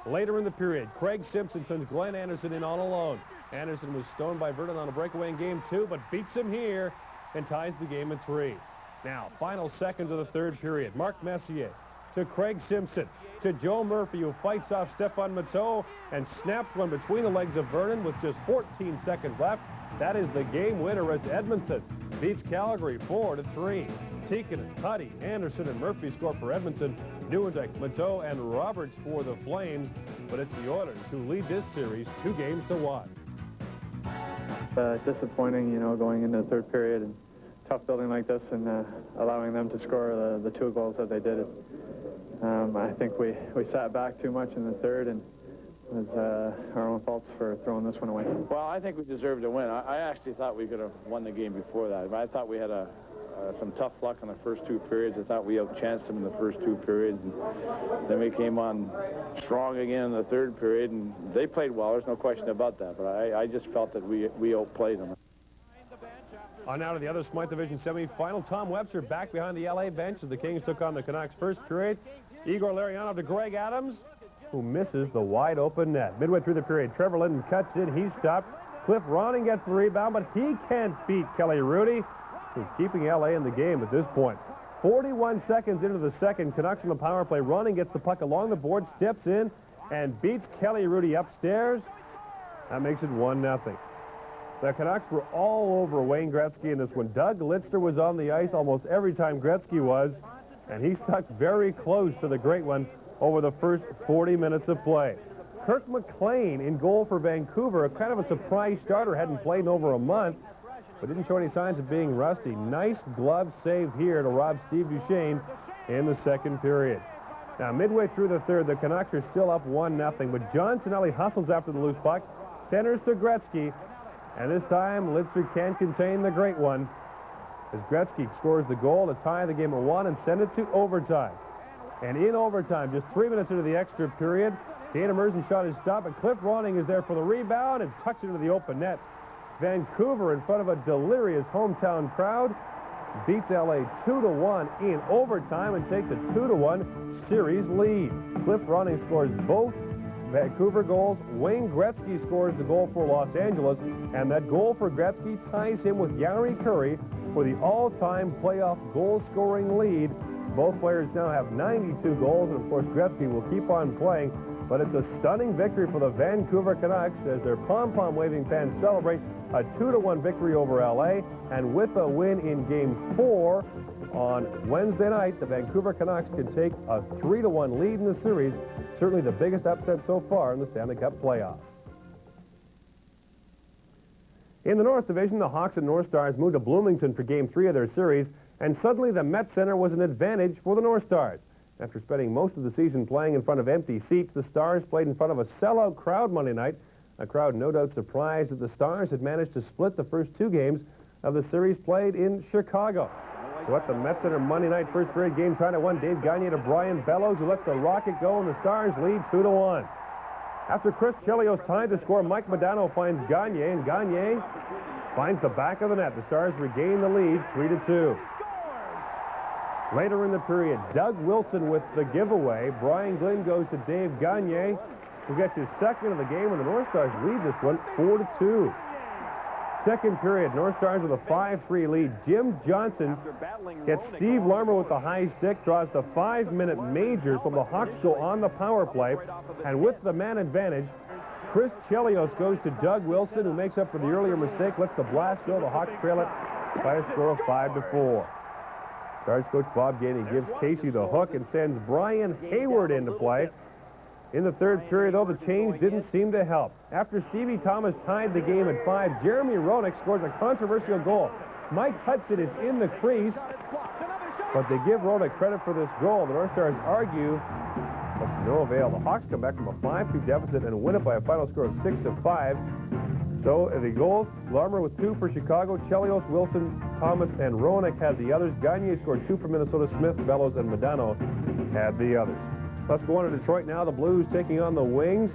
Later in the period, Craig Simpson sends Glenn Anderson in all alone. Anderson was stoned by Vernon on a breakaway in Game 2, but beats him here and ties the game at 3. Now, final seconds of the third period. Mark Messier to Craig Simpson to Joe Murphy, who fights off Stefan Matteau and snaps one between the legs of Vernon with just 14 seconds left. That is the game winner as Edmonton beats Calgary 4-3. Tikkanen, Huddy, Anderson, and Murphy score for Edmonton. Nieuwendyk, Matteau, and Roberts for the Flames. But it's the Oilers who lead this series 2-1. Disappointing, you know, going into the third period and tough building like this and allowing them to score the 2 goals that they did. I think we sat back too much in the third, and it was our own faults for throwing this one away. Well, I think we deserved to win. I actually thought we could have won the game before that. I thought we had some tough luck in the first 2 periods. I thought we outchanced them in the first 2 periods. And then we came on strong again in the third period, and they played well. There's no question about that. But I just felt that we outplayed them. On now to the other Smythe Division semifinal. Tom Webster back behind the LA bench as the Kings took on the Canucks. First period, Igor Larionov to Greg Adams, who misses the wide-open net. Midway through the period, Trevor Linden cuts in. He's stopped. Cliff Ronning gets the rebound, but he can't beat Kelly Rudy, who's keeping LA in the game at this point. 41 seconds into the second, Canucks on the power play. Ronning gets the puck along the board, steps in, and beats Kelly Rudy upstairs. That makes it 1-0. The Canucks were all over Wayne Gretzky in this one. Doug Lidster was on the ice almost every time Gretzky was, and he stuck very close to the great one over the first 40 minutes of play. Kirk McLean in goal for Vancouver, a kind of a surprise starter, hadn't played in over a month, but didn't show any signs of being rusty. Nice glove save here to rob Steve Duchesne in the second period. Now, midway through the third, the Canucks are still up 1-0, but John Tonelli hustles after the loose puck, centers to Gretzky, and this time Lidster can't contain the great one as Gretzky scores the goal to tie the game at 1 and send it to overtime. And in overtime, just 3 minutes into the extra period, Dana Merzen shot is stopped, but Cliff Ronning is there for the rebound and tucks it into the open net. Vancouver, in front of a delirious hometown crowd, beats LA 2-1 in overtime and takes a 2-1 series lead. Cliff Ronning scores both Vancouver goals. Wayne Gretzky scores the goal for Los Angeles, and that goal for Gretzky ties him with Yari Curry for the all-time playoff goal-scoring lead. Both players now have 92 goals, and of course Gretzky will keep on playing But it's a stunning victory for the Vancouver Canucks as their pom-pom waving fans celebrate a 2-1 victory over LA. And with a win in Game 4 on Wednesday night, the Vancouver Canucks can take a 3-1 lead in the series. Certainly the biggest upset so far in the Stanley Cup playoff. In the North Division, the Hawks and North Stars moved to Bloomington for Game 3 of their series, and suddenly the Met Center was an advantage for the North Stars. After spending most of the season playing in front of empty seats, the Stars played in front of a sellout crowd Monday night, a crowd no doubt surprised that the Stars had managed to split the first 2 games of the series played in Chicago. So at the Met Center Monday night first period game, trying to win Dave Gagne to Brian Bellows, who lets the rocket go, and the Stars lead 2-1. After Chris Chelios tied the score, Mike Modano finds Gagne, and Gagne finds the back of the net. The Stars regain the lead 3-2. Later in the period, Doug Wilson with the giveaway. Brian Glynn goes to Dave Gagne, who gets his second of the game, and the North Stars lead this one 4-2. Second period, North Stars with a 5-3 lead. Jim Johnson gets Steve Larmer with the high stick, draws the 5-minute major, so the Hawks go on the power play. And with the man advantage, Chris Chelios goes to Doug Wilson, who makes up for the earlier mistake, lets the blast go. The Hawks trail it by a score of 5-4. Stars coach Bob Gainey gives Casey the hook and sends Brian Hayward into play. In the third period, though, the change didn't seem to help. After Stevie Thomas tied the game at 5, Jeremy Romanuk scores a controversial goal. Mike Hudson is in the crease, but they give Romanuk credit for this goal. The North Stars argue, but to no avail. The Hawks come back from a 5-2 deficit and win it by a final score of 6-5. So the goals, Larmer with 2 for Chicago, Chelios, Wilson, Thomas, and Romanuk had the others. Gagne scored 2 for Minnesota. Smith, Bellows, and Modano had the others. Let's go on to Detroit now. The Blues taking on the Wings.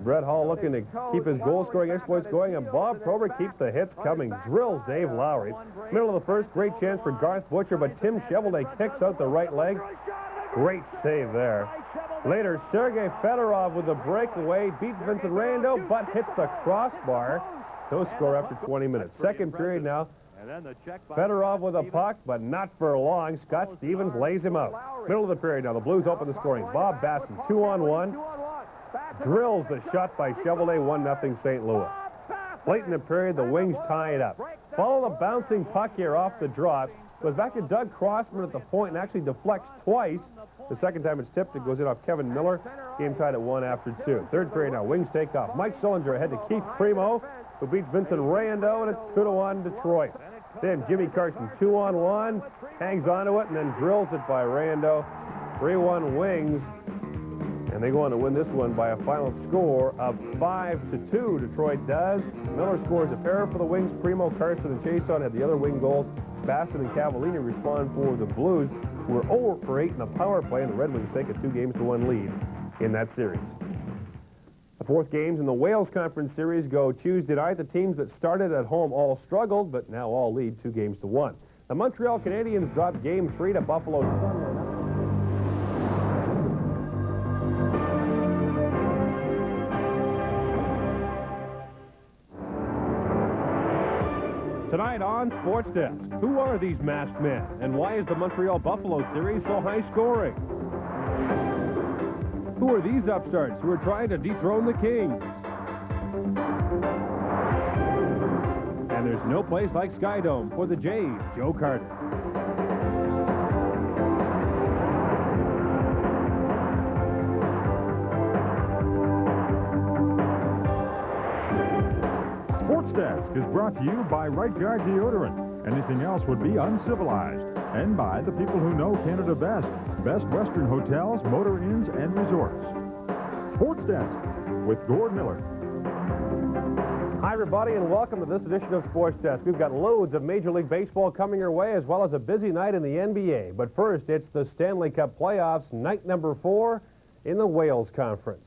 Brett Hall looking to keep his goal-scoring exploits going, and Bob Probert keeps the hits coming. Drills Dave Lowry. Middle of the first, great chance for Garth Butcher, but Tim Chevrolet kicks out the right leg. Great save there. Later, Sergei Fedorov with a breakaway, beats Vincent Rando, but hits the crossbar. No score after 20 minutes. Second period now. Fedorov with a puck, but not for long. Scott Stevens lays him out. Middle of the period now. The Blues open the scoring. Bob Basson, 2-on-1. Drills the shot by Chevrolet, 1-0 St. Louis. Late in the period, the Wings tie it up. Follow the bouncing puck here off the draw. Goes back to Doug Crossman at the point and actually deflects twice. The second time it's tipped, it goes in off Kevin Miller. Game tied at 1 after 2. Third period now. Wings take off. Mike Sullinger ahead to Keith Primo, who beats Vincent Rando, and it's 2-1 Detroit. Then Jimmy Carson, 2-on-1, hangs onto it, and then drills it by Rando. 3-1 Wings, and they go on to win this one by a final score of 5-2. Detroit does. Miller scores a pair for the Wings. Primo, Carson, and Chason had the other wing goals. Basson and Cavallini respond for the Blues, who were 0 for 8 in the power play, and the Red Wings take a 2-1 lead in that series. The fourth games in the Wales Conference Series go Tuesday night. The teams that started at home all struggled, but now all lead 2-1. The Montreal Canadiens dropped Game 3 to Buffalo Sunday night. Tonight on Sports Desk, who are these masked men, and why is the Montreal-Buffalo series so high-scoring? Who are these upstarts who are trying to dethrone the Kings? And there's no place like Skydome for the Jays, Joe Carter. Sports Desk is brought to you by Right Guard Deodorant. Anything else would be uncivilized. And by the people who know Canada best. Best Western Hotels, Motor Inns, and Resorts. Sports Desk with Gord Miller. Hi, everybody, and welcome to this edition of Sports Desk. We've got loads of Major League Baseball coming your way, as well as a busy night in the NBA. But first, it's the Stanley Cup Playoffs, night number 4 in the Wales Conference.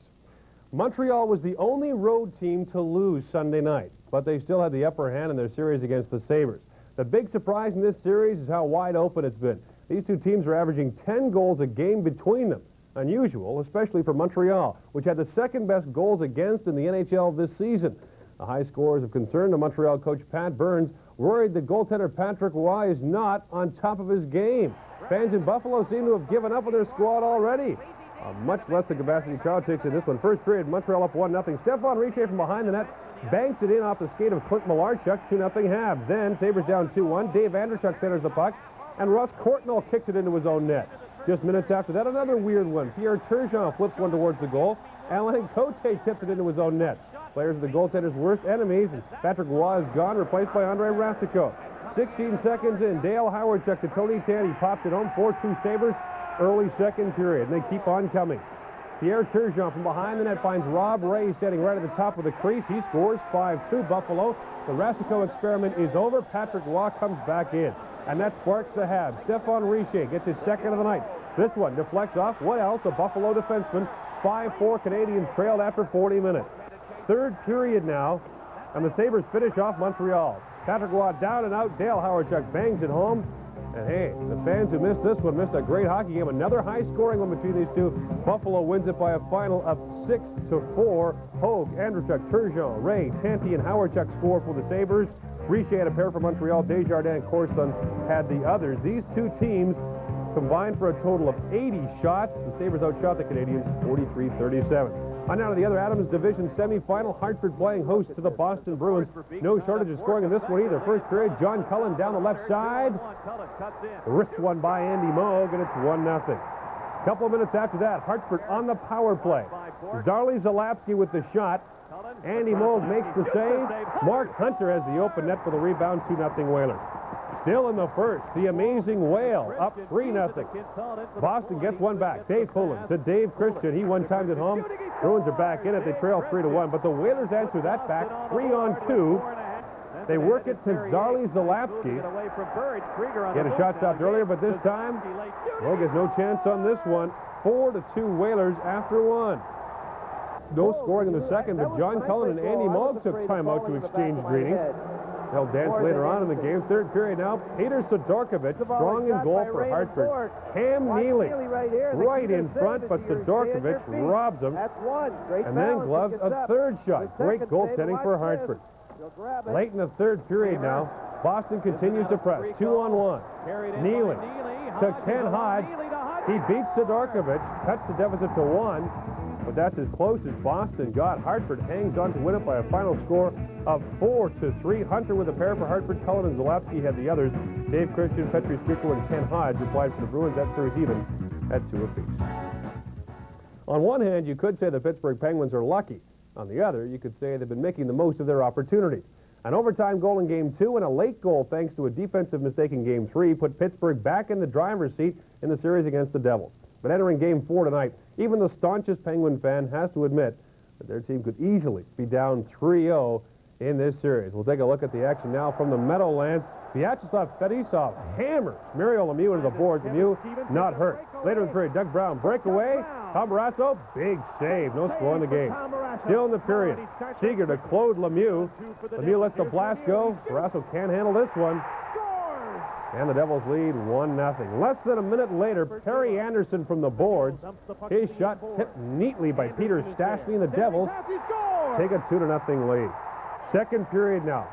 Montreal was the only road team to lose Sunday night, but they still had the upper hand in their series against the Sabres. The big surprise in this series is how wide open it's been. These two teams are averaging 10 goals a game between them. Unusual, especially for Montreal, which had the second-best goals against in the NHL this season. The high scores of concern to Montreal coach Pat Burns, worried that goaltender Patrick Roy is not on top of his game. Fans in Buffalo seem to have given up on their squad already. Much less the capacity crowd takes in this one. First period, Montreal up 1-0. Stefan Richer from behind the net banks it in off the skate of Clint Malarchuk, 2-0 Habs. Then Sabres down 2-1. Dave Andrechuk centers the puck, and Russ Courtnall kicks it into his own net. Just minutes after that, another weird one. Pierre Turgeon flips one towards the goal. Alain Cote tips it into his own net. Players are the goaltender's worst enemies, and Patrick Roy is gone, replaced by Andre Rasico. 16 seconds in, Dale Howardchuk to Tony Tan. He pops it home, 4-2 Sabres, early second period, and they keep on coming. Pierre Turgeon from behind the net finds Rob Ray standing right at the top of the crease. He scores 5-2 Buffalo. The Rasico experiment is over. Patrick Roy comes back in, and that sparks the Habs. Stefan Richer gets his second of the night. This one deflects off. What else? A Buffalo defenseman. 5-4 Canadiens trailed after 40 minutes. Third period now, and the Sabres finish off Montreal. Patrick Roy down and out. Dale Howardchuk bangs it home. And hey, the fans who missed this one missed a great hockey game. Another high-scoring one between these two. Buffalo wins it by a final of 6-4. Hogue, Andrechuk, Turgeon, Ray, Tanti, and Howardchuk score for the Sabres. Richer had a pair for Montreal. Desjardins and Corson had the others. These two teams combined for a total of 80 shots. The Sabres outshot the Canadiens 43-37. On now to the other Adams Division semifinal. Hartford playing host to the Boston Bruins. No shortage of scoring in this one either. First period, John Cullen down the left side. Wrist one by Andy Moog, and it's 1-0. Couple of minutes after that, Hartford on the power play. Zarley Zalapski with the shot. Andy Moog makes the save. Mark Hunter has the open net for the rebound. 2-0 Whalers. Still in the first, the amazing Whale up 3-0. Boston gets one back. Dave Pullen to Dave Christian. He one-timed it home. Bruins are back in it. They trail 3-1, but the Whalers answer that back 3-on-2. They work it to Zarley Zalapski. He had a shot stopped earlier, but this time, Moog has no chance on this one. 4-2 Whalers after one. No scoring in the second, but John Cullen and Andy Moog took time out to exchange greetings. They'll dance later on in the game. Third period now. Peter Sidorkovich, strong in goal for Hartford. Cam Neely right in front, but Sidorkovich robs him. And then gloves a third shot. Great goaltending for Hartford. Late in the third period now. Boston continues to press. 2-on-1. Neely to Ken Hodge. He beats Sidorkovich, cuts the deficit to 1. But that's as close as Boston got. Hartford hangs on to win it by a final score of 4-3. Hunter with a pair for Hartford. Cullen and Zalapski had the others. Dave Christian, Petri Strickler, and Ken Hodge replied for the Bruins. That series even at 2 apiece. On one hand, you could say the Pittsburgh Penguins are lucky. On the other, you could say they've been making the most of their opportunities. An overtime goal in Game 2 and a late goal thanks to a defensive mistake in Game 3 put Pittsburgh back in the driver's seat in the series against the Devils. But entering Game 4 tonight, even the staunchest Penguin fan has to admit that their team could easily be down 3-0 in this series. We'll take a look at the action now from the Meadowlands. Vyacheslav Fedisov hammers Mario Lemieux into the boards. Lemieux not hurt. Later in the period, Doug Brown breakaway. Tom Barrasso, big save. No score in the game. Still in the period. Seeger to Claude Lemieux. Lemieux lets the blast go. Barrasso can't handle this one. And the Devils lead 1-0. Less than a minute later, Perry Anderson from the boards. His shot tipped neatly by Peter Stastny, and the Devils take a 2-0 lead. Second period now.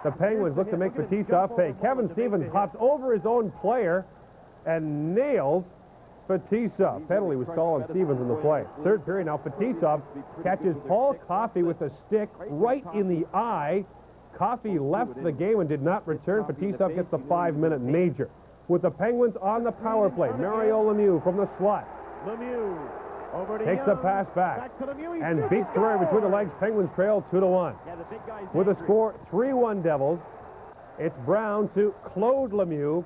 The Penguins look to make Fetisov pay. Kevin Stevens hops over his own player and nails Fetisov. Penalty was called on Stevens in the play. Third period now. Fetisov catches Paul Coffey with a stick right in the eye. Coffey left the game and did not return. Fetisov gets the 5-minute major. With the Penguins on the power play, Mario Lemieux from the slot. Takes the pass back and beats Terrell between the legs. Penguins trail 2-1. With a score 3-1 Devils, it's Brown to Claude Lemieux,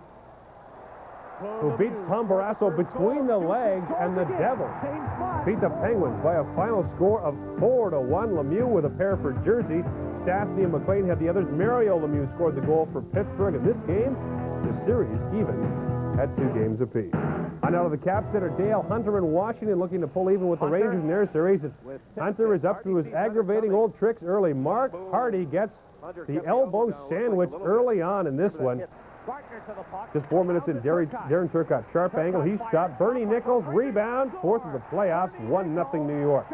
who beats Tom Barrasso between the legs, and the Devils beat the Penguins by a final score of 4-1. Lemieux with a pair for Jersey. Stastny and McLean had the others. Mario Lemieux scored the goal for Pittsburgh. In this game, the series even at 2 games apiece. On out of the cap center, Dale Hunter in Washington looking to pull even with the Rangers in their series. Hunter is up to his aggravating old tricks early. Mark Hardy gets the elbow sandwich early on in this one. Just 4 minutes in, Darren Turcotte, sharp angle. He stopped. Bernie Nichols, rebound. Fourth of the playoffs, 1-0 New York.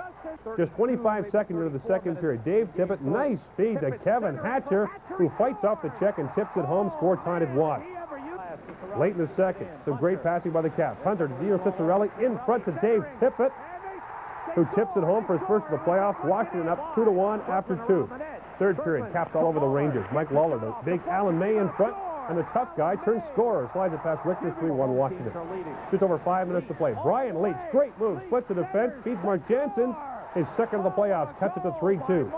Just 25 seconds into the second period. Dave Tippett, nice feed to Kevin Hatcher, who fights off the check and tips it home. Score tied at 1. Late in the second, some great passing by the Caps. Hunter to Dino Ciccarelli, in front to Dave Tippett, who tips it home for his first of the playoffs. Washington up 2-1 after 2. Third period, Caps all over the Rangers. Mike Lawler, the big Alan May in front, and the tough guy turns scorer, slides it past Richter, 3-1 Washington. Just over 5 minutes to play. Brian Leach, great move, splits the defense, feeds Mark Jansen, his second of the playoffs, cuts it to 3-2.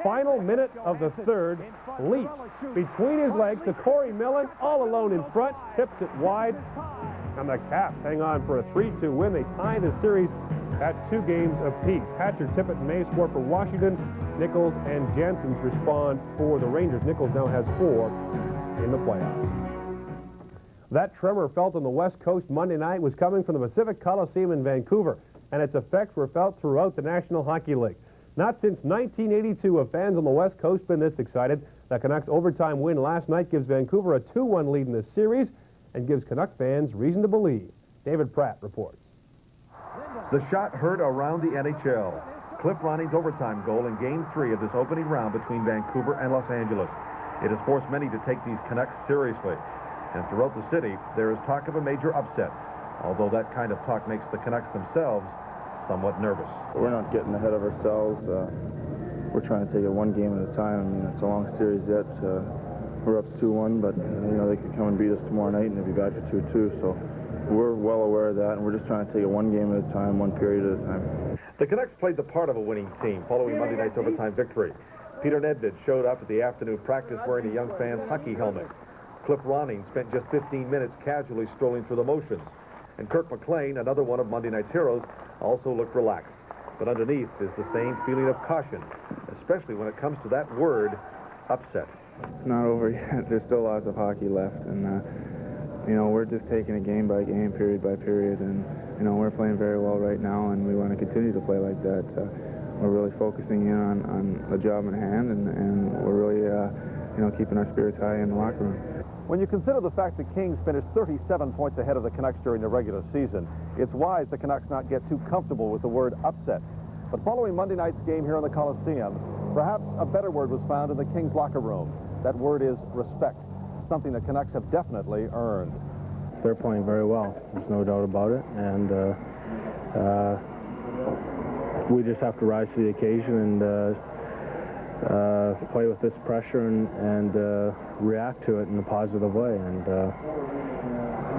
Final minute of the third, Leach between his legs to Corey Millen, all alone in front, tips it wide, and the Caps hang on for a 3-2 win. They tie the series at 2 games apiece. Hatcher, Tippett, and May score for Washington. Nichols and Jansen respond for the Rangers. Nichols now has 4 in the playoffs. That tremor felt on the West Coast Monday night was coming from the Pacific Coliseum in Vancouver, and its effects were felt throughout the National Hockey League. Not since 1982 have fans on the West Coast been this excited. The Canucks' overtime win last night gives Vancouver a 2-1 lead in this series and gives Canuck fans reason to believe. David Pratt reports. The shot heard around the NHL. Cliff Roning's overtime goal in Game 3 of this opening round between Vancouver and Los Angeles. It has forced many to take these Canucks seriously. And throughout the city, there is talk of a major upset, although that kind of talk makes the Canucks themselves somewhat nervous. We're not getting ahead of ourselves. We're trying to take it one game at a time. I mean, it's a long series yet. We're up 2-1, but you know, they could come and beat us tomorrow night and they'll be back at 2-2. So we're well aware of that, and we're just trying to take it one game at a time, one period at a time. The Canucks played the part of a winning team following Monday night's overtime victory. Peter Nedved showed up at the afternoon practice wearing a young fan's hockey helmet. Cliff Ronning spent just 15 minutes casually strolling through the motions. And Kirk McLean, another one of Monday night's heroes, also looked relaxed. But underneath is the same feeling of caution, especially when it comes to that word, upset. It's not over yet. There's still lots of hockey left, and you know, we're just taking it game by game, period by period, and you know, we're playing very well right now, and we want to continue to play like that. We're really focusing in on the job in hand, and we're really, you know, keeping our spirits high in the locker room. When you consider the fact the Kings finished 37 points ahead of the Canucks during the regular season, it's wise the Canucks not get too comfortable with the word upset. But following Monday night's game here in the Coliseum, perhaps a better word was found in the Kings locker room. That word is respect, something the Canucks have definitely earned. They're playing very well, there's no doubt about it, and we just have to rise to the occasion and play with this pressure and react to it in a positive way. And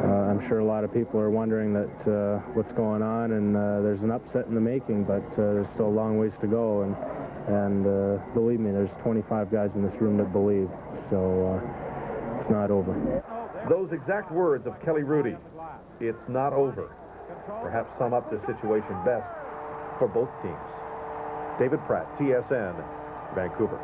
I'm sure a lot of people are wondering that what's going on, and there's an upset in the making, but there's still a long ways to go. And believe me, there's 25 guys in this room that believe, so it's not over. Those exact words of Kelly Rudy, it's not over, perhaps sum up the situation best for both teams. David Pratt, TSN, Vancouver.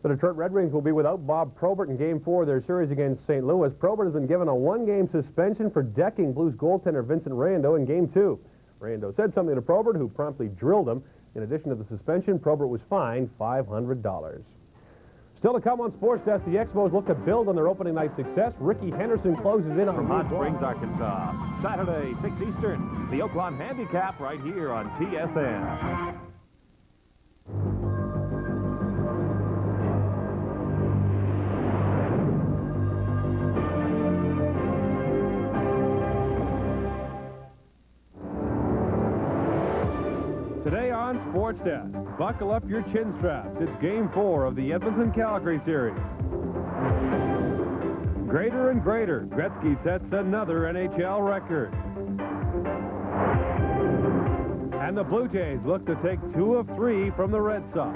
The Detroit Red Wings will be without Bob Probert in Game 4 of their series against St. Louis. Probert has been given a 1-game suspension for decking Blues goaltender Vincent Rando in Game 2. Rando said something to Probert, who promptly drilled him. In addition to the suspension, Probert was fined $500. Still to come on Sports Desk, the Expos look to build on their opening night success. Ricky Henderson closes in on Hot Springs, Arkansas. Saturday, 6 Eastern. The Oakland Handicap right here on TSN. Today on Sports Desk, buckle up your chin straps. It's Game 4 of the Edmonton-Calgary series. Greater and greater, Gretzky sets another NHL record. And the Blue Jays look to take 2 of 3 from the Red Sox.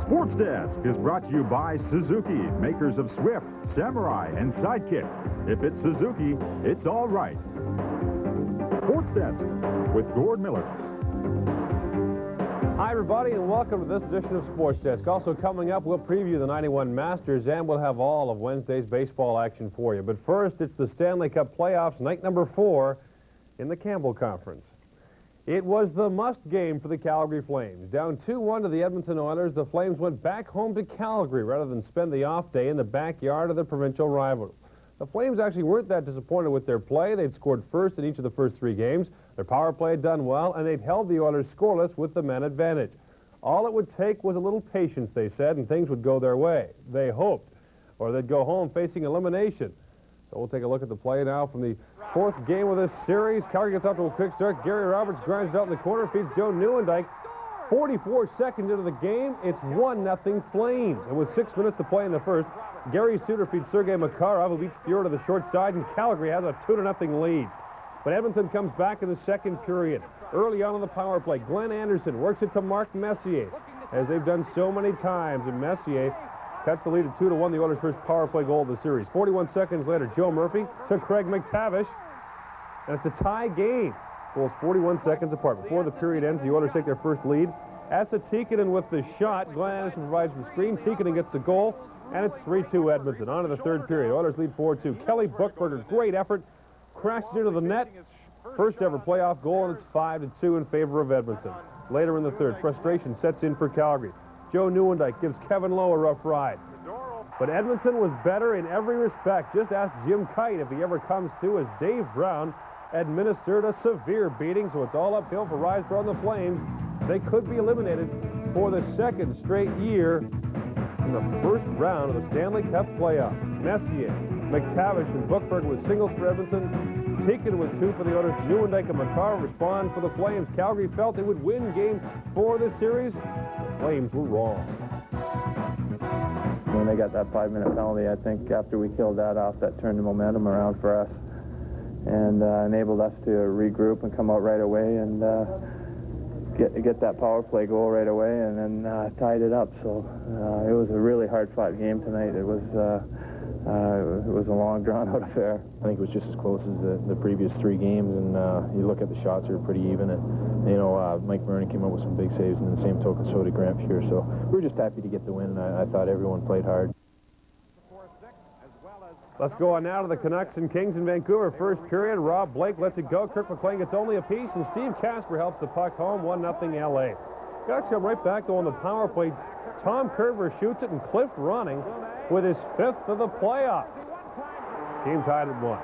Sports Desk is brought to you by Suzuki, makers of Swift, Samurai, and Sidekick. If it's Suzuki, it's all right. Sports Desk with Gord Miller. Hi, everybody, and welcome to this edition of Sports Desk. Also coming up, we'll preview the 91 Masters, and we'll have all of Wednesday's baseball action for you. But first, it's the Stanley Cup Playoffs, night number 4 in the Campbell Conference. It was the must game for the Calgary Flames. Down 2-1 to the Edmonton Oilers, the Flames went back home to Calgary rather than spend the off day in the backyard of the provincial rival. The Flames actually weren't that disappointed with their play. They'd scored first in each of the first 3 games. Their power play had done well, and they'd held the Oilers scoreless with the man advantage. All it would take was a little patience, they said, and things would go their way. They hoped, or they'd go home facing elimination. So we'll take a look at the play now from the 4th game of this series. Calgary gets off to a quick start. Gary Roberts grinds it out in the corner, feeds Joe Nieuwendyk. 44 seconds into the game, it's 1-0 Flames. And with 6 minutes to play in the first, Gary Suter feeds Sergei Makarov, who beats Fiora to the short side, and Calgary has a 2-0 lead. But Edmonton comes back in the second period. Early on in the power play, Glenn Anderson works it to Mark Messier, as they've done so many times, and Messier cuts the lead at 2-1, the Oilers' first power play goal of the series. 41 seconds later, Joe Murphy to Craig McTavish, and it's a tie game. Goals 41 seconds apart. Before the period ends, the Oilers take their first lead. That's a Tikkanen with the shot. Glenn Anderson provides the screen. Tikkanen gets the goal, and it's 3-2 Edmonton. On to the third period. Oilers lead 4-2. Kelly Buchberger, great effort, crashes into the net. First ever playoff goal, and it's 5-2 in favor of Edmonton. Later in the third, frustration sets in for Calgary. Joe Nieuwendyk gives Kevin Lowe a rough ride. But Edmonton was better in every respect. Just ask Jim Kite if he ever comes to, as Dave Brown administered a severe beating, so it's all uphill for Riseborough and the Flames. They could be eliminated for the 2nd straight year in the first round of the Stanley Cup playoff. Messier, McTavish, and Buchberger with singles for Edmonton. Tikkanen with 2 for the Oilers. Nieuwendyk and Makarov respond for the Flames. Calgary felt they would win Game 4 of this series. Flames were wrong. When they got that 5-minute penalty, I think after we killed that off, that turned the momentum around for us and enabled us to regroup and come out right away and get that power play goal right away, and then tied it up. So it was a really hard-fought game tonight. It was a long, drawn-out affair. I think it was just as close as the previous 3 games, and you look at the shots, they were pretty even. And you know, Mike Murray came up with some big saves, and the same token, so did Grant Fuhr. So we were just happy to get the win, and I thought everyone played hard. Let's go on now to the Canucks and Kings in Vancouver. First period, Rob Blake lets it go. Kirk McLean gets only a piece, and Steve Casper helps the puck home. 1-0 LA. Canucks come right back, though, on the power play. Tom Kerver shoots it, and Cliff Ronning with his 5th of the playoffs. Game tied at 1.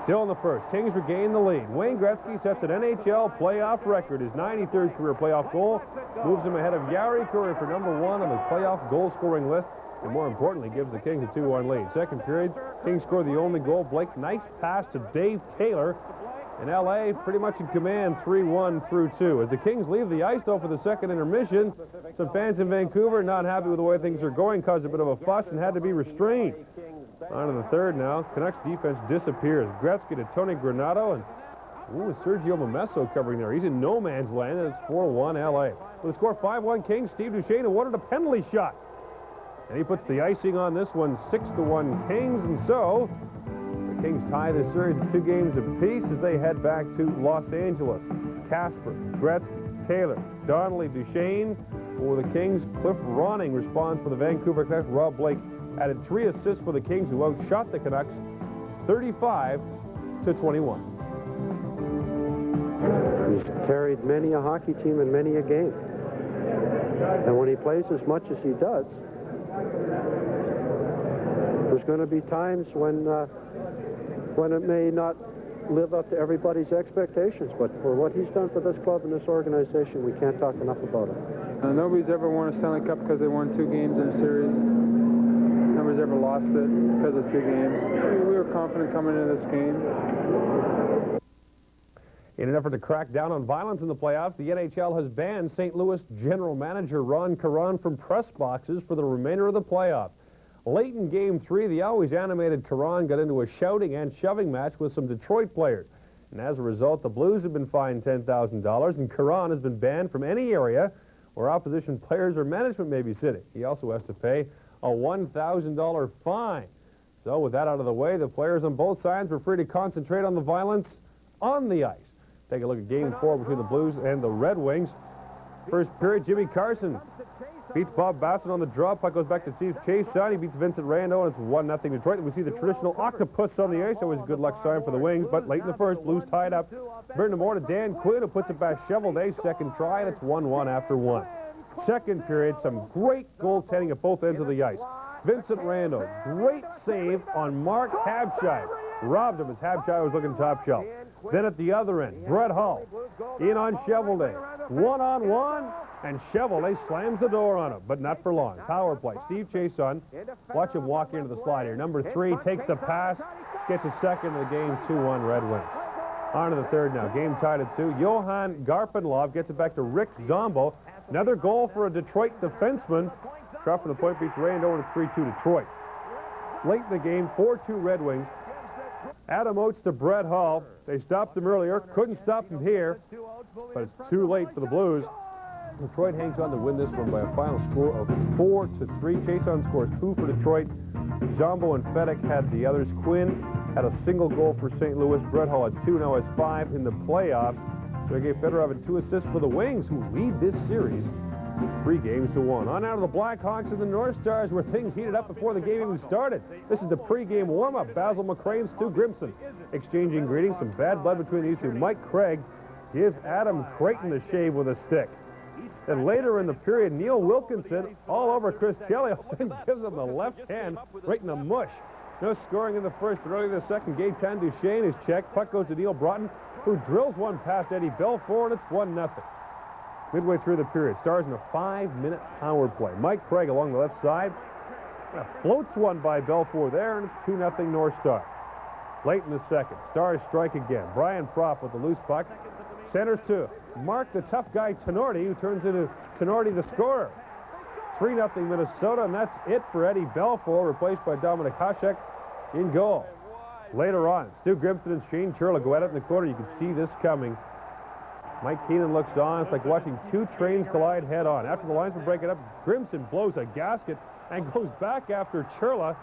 Still in the first, Kings regain the lead. Wayne Gretzky sets an NHL playoff record. His 93rd career playoff goal moves him ahead of Yari Curry for #1 on the playoff goal-scoring list, and more importantly, gives the Kings a 2-1 lead. Second period, Kings score the only goal. Blake, nice pass to Dave Taylor. And L.A. pretty much in command, 3-1 through 2. As the Kings leave the ice, though, for the second intermission, some fans in Vancouver not happy with the way things are going, caused a bit of a fuss and had to be restrained. On to the third now. Canucks defense disappears. Gretzky to Tony Granato, and Sergio Momesso covering there. He's in no man's land, and it's 4-1 L.A. With the score 5-1 Kings, Steve Duchesne awarded a penalty shot. And he puts the icing on this one, 6-1 Kings, and so the Kings tie this series at 2 games apiece as they head back to Los Angeles. Casper, Gretzky, Taylor, Donnelly, Duchesne for the Kings. Cliff Ronning responds for the Vancouver Canucks. Rob Blake added 3 assists for the Kings, who outshot the Canucks 35-21. He's carried many a hockey team in many a game. And when he plays as much as he does, there's going to be times when it may not live up to everybody's expectations, but for what he's done for this club and this organization, we can't talk enough about it. Nobody's ever won a Stanley Cup because they won 2 games in a series. Nobody's ever lost it because of 2 games. We were confident coming into this game. In an effort to crack down on violence in the playoffs, the NHL has banned St. Louis general manager Ron Caron from press boxes for the remainder of the playoffs. Late in Game 3, the always animated Caron got into a shouting and shoving match with some Detroit players. And as a result, the Blues have been fined $10,000, and Caron has been banned from any area where opposition players or management may be sitting. He also has to pay a $1,000 fine. So with that out of the way, the players on both sides were free to concentrate on the violence on the ice. Take a look at Game 4 between the Blues and the Red Wings. First period, Jimmy Carson beats Bob Bassett on the draw. Puck goes back to Steve Chasson. He beats Vincent Rando, and it's 1-0 Detroit. And we see the traditional octopus on the ice. Always a good luck sign for the Wings, but late in the first, Blues tied up. Brendan Moore to Dan Quinn, who puts it back shoveled a second try, and it's 1-1 after 1. Second period, some great goaltending at both ends of the ice. Vincent Randall, great save on Mark Habshire. Robbed him as Habshire was looking top shelf. Then at the other end, Brett Hull in on Chevrolet. One-on-one, and Chevrolet slams the door on him, but not for long. Power play. Steve Chason, watch him walk into the slide here. Number 3 takes the pass, gets a second of the game, 2-1 Red Wings. On to the third now. Game tied at 2. Johan Garpenlov gets it back to Rick Zombo. Another goal for a Detroit defenseman. Shot from the point beats Ray, and over to 3-2 Detroit. Late in the game, 4-2 Red Wings. Adam Oates to Brett Hull. They stopped him earlier. Couldn't stop him here, but it's too late for the Blues. Detroit hangs on to win this one by a final score of 4-3. Chason scores 2 for Detroit. Zombo and Fedek had the others. Quinn had a single goal for St. Louis. Brett Hull had 2, now has 5 in the playoffs. Sergei Fedorov had 2 assists for the Wings, who lead this series 3-1. On out of the Blackhawks and the North Stars, where things heated up before the game even started. This is the pregame warm-up. Basil McCray and Stu Grimson exchanging greetings. Some bad blood between these two. Mike Craig gives Adam Creighton the shave with a stick. And later in the period, Neil Wilkinson all over Chris Chelios and gives him the left hand right in the mush. No scoring in the first, but early in the second, Gaetan Duchesne is checked. Puck goes to Neil Broughton, who drills one past Eddie Belfour, and it's 1-0. Midway through the period, Stars in a 5-minute power play. Mike Craig along the left side floats one by Belfour there, and it's 2-0 North Star. Late in the second, Stars strike again. Brian Propp with the loose puck. Centers to Mark the tough guy Tenorti, who turns into Tenorti the scorer. 3-0 Minnesota, and that's it for Eddie Belfour, replaced by Dominic Hasek in goal. Later on, Stu Grimson and Shane Churla go at it in the corner. You can see this coming. Mike Keenan looks on. It's like watching 2 trains collide head-on. After the lines were breaking up, Grimson blows a gasket and goes back after Churla.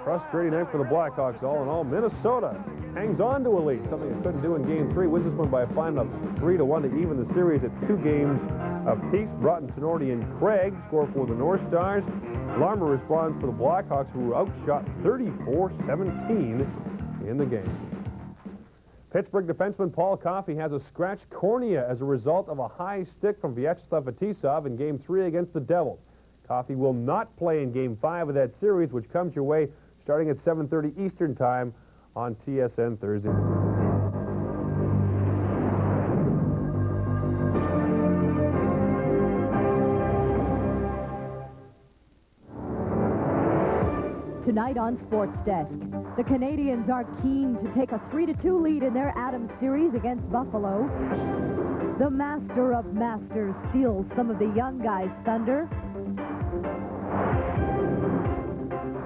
Frustrating night for the Blackhawks. All in all, Minnesota hangs on to a lead, something it couldn't do in Game 3. Wins this one by a final of 3-1 to even the series at 2 games apiece. Broughton, Tenorti, and Craig score for the North Stars. Larmer responds for the Blackhawks, who were outshot 34-17 in the game. Pittsburgh defenseman Paul Coffey has a scratched cornea as a result of a high stick from Vyacheslav Fetisov in Game 3 against the Devils. Coffey will not play in Game 5 of that series, which comes your way starting at 7:30 Eastern Time on TSN Thursday. Tonight on Sports Desk, the Canadiens are keen to take a 3-2 lead in their Adams series against Buffalo. The master of masters steals some of the young guys' thunder.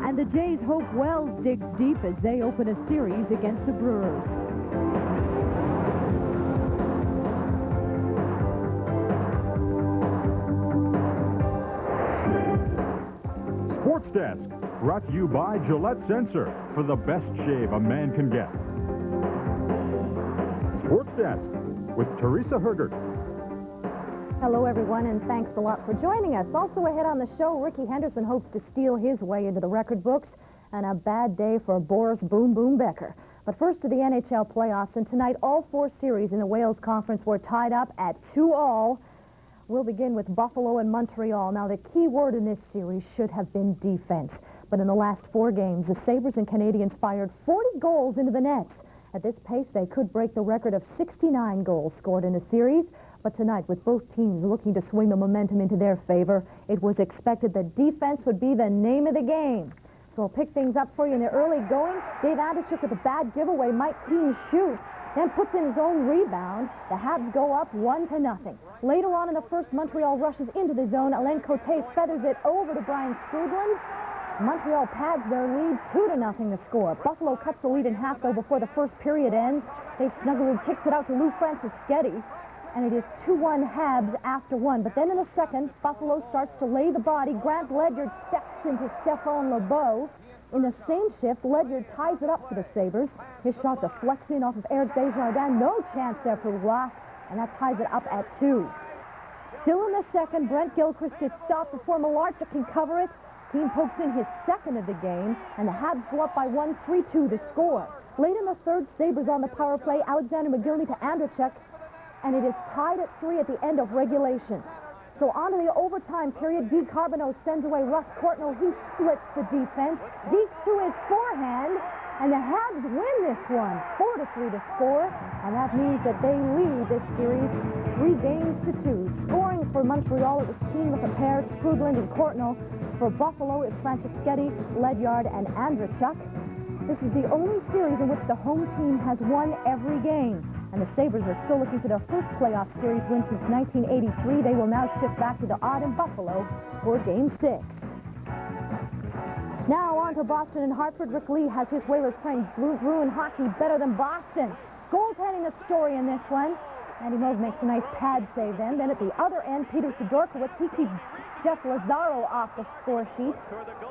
And the Jays' Hope Wells digs deep as they open a series against the Brewers. Sports Desk, brought to you by Gillette Sensor, for the best shave a man can get. Sports Desk with Teresa Hergert. Hello, everyone, and thanks a lot for joining us. Also ahead on the show, Ricky Henderson hopes to steal his way into the record books, and a bad day for Boris Boom Boom Becker. But first to the NHL playoffs, and tonight all 4 series in the Wales Conference were tied up at 2-2. We'll begin with Buffalo and Montreal. Now, the key word in this series should have been defense. But in the last 4 games, the Sabres and Canadiens fired 40 goals into the nets. At this pace, they could break the record of 69 goals scored in a series. But tonight, with both teams looking to swing the momentum into their favor, it was expected that defense would be the name of the game. So I'll pick things up for you in the early going. Dave Andrechuk with a bad giveaway. Mike Keane shoots, then puts in his own rebound. The Habs go up 1-0. Later on in the first, Montreal rushes into the zone. Alain Cote feathers it over to Brian Strudland. Montreal pads their lead 2-0 to score. Buffalo cuts the lead in half, though, before the first period ends. Dave Snuggerud kicks it out to Lou Francischetti, and it is 2-1 Habs after 1. But then in the second, Buffalo starts to lay the body. Grant Ledyard steps into Stéphane Lebeau. In the same shift, Ledyard ties it up for the Sabres. His shot deflects in off of Eric Desjardins. No chance there for Roy, and that ties it up at 2. Still in the second, Brent Gilchrist is stopped before Malarchuk can cover it. Keane pokes in his second of the game, and the Habs go up by 1, 3-2 to score. Late in the third, Sabres on the power play. Alexander McGillney to Andrechuk, and it is tied at 3 at the end of regulation. So on to the overtime period. Guy Carbonneau sends away Russ Courtnall. He splits the defense. Deeks to his forehand. And the Habs win this one, 4-3 to score. And that means that they lead this series 3-2. Scoring for Montreal, it was Keane with a pair, Sprudland and Courtnall. For Buffalo, it's Franceschetti, Ledyard, and Andrechuk. This is the only series in which the home team has won every game. And the Sabres are still looking for their first playoff series win since 1983. They will now shift back to the odd in Buffalo for Game 6. Now on to Boston and Hartford. Rick Lee has his Whalers playing Bruin hockey better than Boston. Goaltending a story in this one. Andy Move makes a nice pad save then. Then at the other end, Peter Sidorkiewicz, he keeps Jeff Lazaro off the score sheet.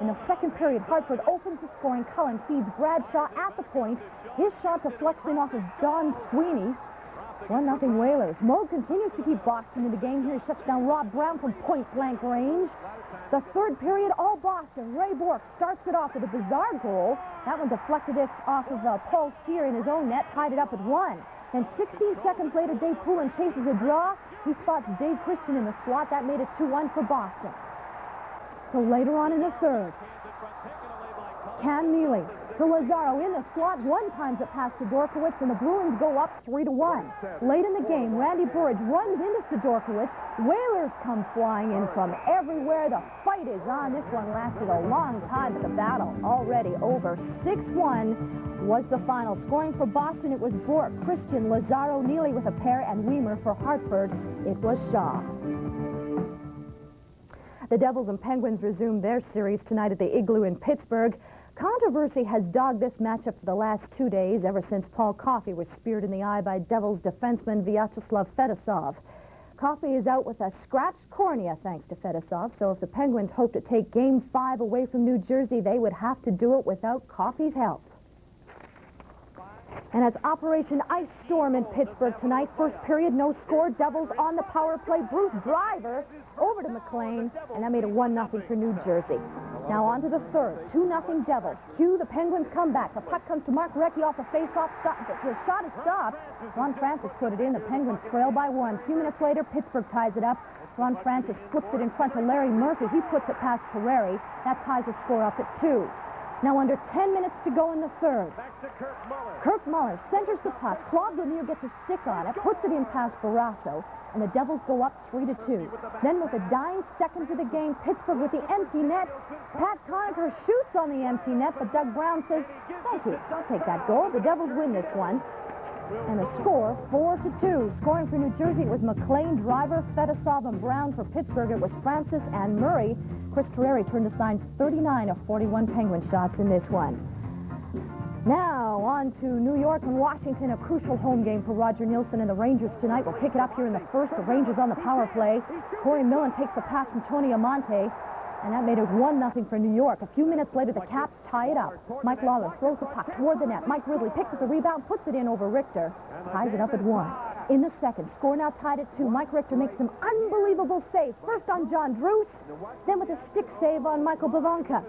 In the second period, Hartford opens the scoring. Cullen feeds Bradshaw at the point. His shot deflecting off of Don Sweeney. 1-0 Whalers. Moog continues to keep Boston in the game here. He shuts down Rob Brown from point-blank range. The third period, all Boston. Ray Bourque starts it off with a bizarre goal. That one deflected it off of Paul Sear in his own net, tied it up at 1. Then 16 seconds later, Dave Poulin chases a draw. He spots Dave Christian in the slot. That made it 2-1 for Boston. So later on in the third, Cam Neely to Lazaro in the slot. One times it past Sidorkiewicz, and the Bruins go up 3-1. Late in the game, Randy Burridge runs into Sidorkiewicz. Whalers come flying in from everywhere. The fight is on. This one lasted a long time, but the battle already over. 6-1 was the final. Scoring for Boston, it was Bourque, Christian, Lazaro, Neely with a pair, and Weimer for Hartford. It was Shaw. The Devils and Penguins resume their series tonight at the Igloo in Pittsburgh. Controversy has dogged this matchup for the last 2 days, ever since Paul Coffey was speared in the eye by Devils defenseman Vyacheslav Fedosov. Coffey is out with a scratched cornea, thanks to Fedosov, so if the Penguins hope to take Game 5 away from New Jersey, they would have to do it without Coffey's help. And it's Operation Ice Storm in Pittsburgh tonight. First period, no score. Devils on the power play. Bruce Driver over to McLean, and that made it 1-0 for New Jersey. Now on to the third. 2-0 Devils. Cue the Penguins come back. The puck comes to Mark Recchi off the face-off. The shot is stopped. Ron Francis put it in. The Penguins trail by 1. A few minutes later, Pittsburgh ties it up. Ron Francis flips it in front of Larry Murphy. He puts it past Tereri. That ties the score up at 2. Now under 10 minutes to go in the third. Kirk Muller centers the puck. Claude Lemieux gets a stick on it, puts it in past Barrasso, and the Devils go up 3-2. Then with the dying seconds of the game, Pittsburgh with the empty net. Pat Connaughton shoots on the empty net, but Doug Brown says, "Thank you, I'll take that goal." The Devils win this one. And the score, 4-2. Scoring for New Jersey, it was McLean, Driver, Fedosov, and Brown. For Pittsburgh, it was Francis and Murray. Chris Tereri turned aside 39 of 41 Penguin shots in this one. Now, on to New York and Washington, a crucial home game for Roger Nielsen and the Rangers tonight. We'll pick it up here in the first. The Rangers on the power play. Corey Millen takes the pass from Tony Amonte, and that made it 1-0 for New York. A few minutes later, the Caps tie it up. Mike Lawler throws the puck toward the net. Mike Ridley picks up the rebound, puts it in over Richter, ties it up at 1. In the second, score now tied at 2. Mike Richter makes some unbelievable saves. First on John Druce, then with a stick save on Michael Bavonka.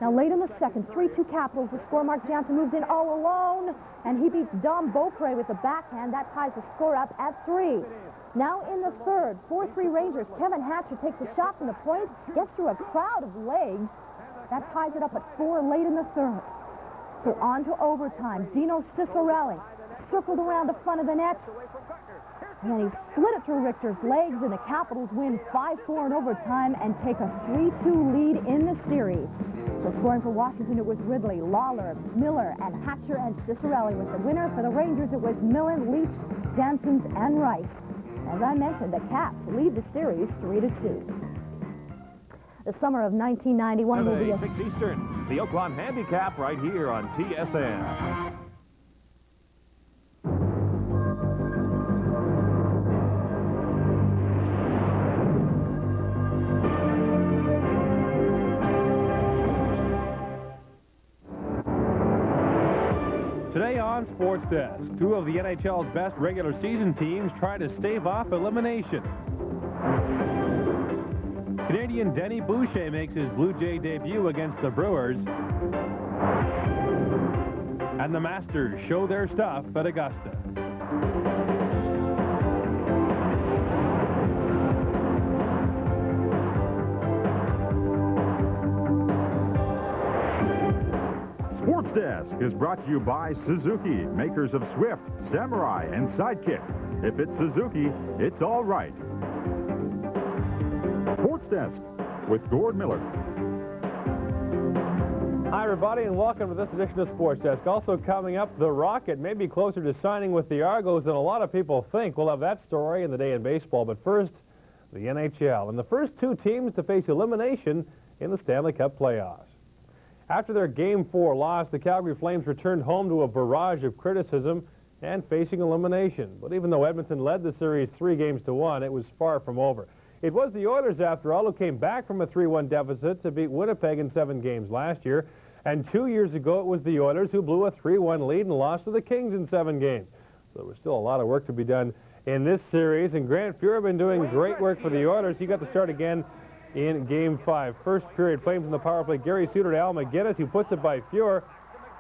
Now late in the second, 3-2 Capitals. The score, Mark Jansen moves in all alone, and he beats Dom Beaupre with the backhand. That ties the score up at 3. Now in the third, 4-3 Rangers. Kevin Hatcher takes a shot from the point, gets through a crowd of legs. That ties it up at 4 late in the third. So on to overtime. Dino Ciccarelli circled around the front of the net, and then he slid it through Richter's legs, and the Capitals win 5-4 in overtime and take a 3-2 lead in the series. So scoring for Washington, it was Ridley, Lawler, Miller, and Hatcher and Ciccarelli. With the winner for the Rangers, it was Millen, Leach, Janssens, and Rice. As I mentioned, the Caps lead the series 3-2. The summer of 1991 will be 6 Eastern, the Oaklawn Handicap right here on TSN. Today on Sports Desk, 2 of the NHL's best regular season teams try to stave off elimination. Canadian Denny Boucher makes his Blue Jay debut against the Brewers. And the Masters show their stuff at Augusta. Sports Desk is brought to you by Suzuki, makers of Swift, Samurai, and Sidekick. If it's Suzuki, it's all right. Sports Desk with Gord Miller. Hi, everybody, and welcome to this edition of Sports Desk. Also coming up, the Rocket may be closer to signing with the Argos than a lot of people think. We'll have that story in the day in baseball. But first, the NHL. And the first two teams to face elimination in the Stanley Cup playoffs. After their Game 4 loss, the Calgary Flames returned home to a barrage of criticism and facing elimination. But even though Edmonton led the series 3-1, it was far from over. It was the Oilers, after all, who came back from a 3-1 deficit to beat Winnipeg in 7 games last year. And 2 years ago, it was the Oilers who blew a 3-1 lead and lost to the Kings in 7 games. So there was still a lot of work to be done in this series. And Grant Fuhr been doing great work for the Oilers. He got the start again in Game 5. First period, Flames in the power play. Gary Suter to Al McGinnis, who puts it by Fuhr.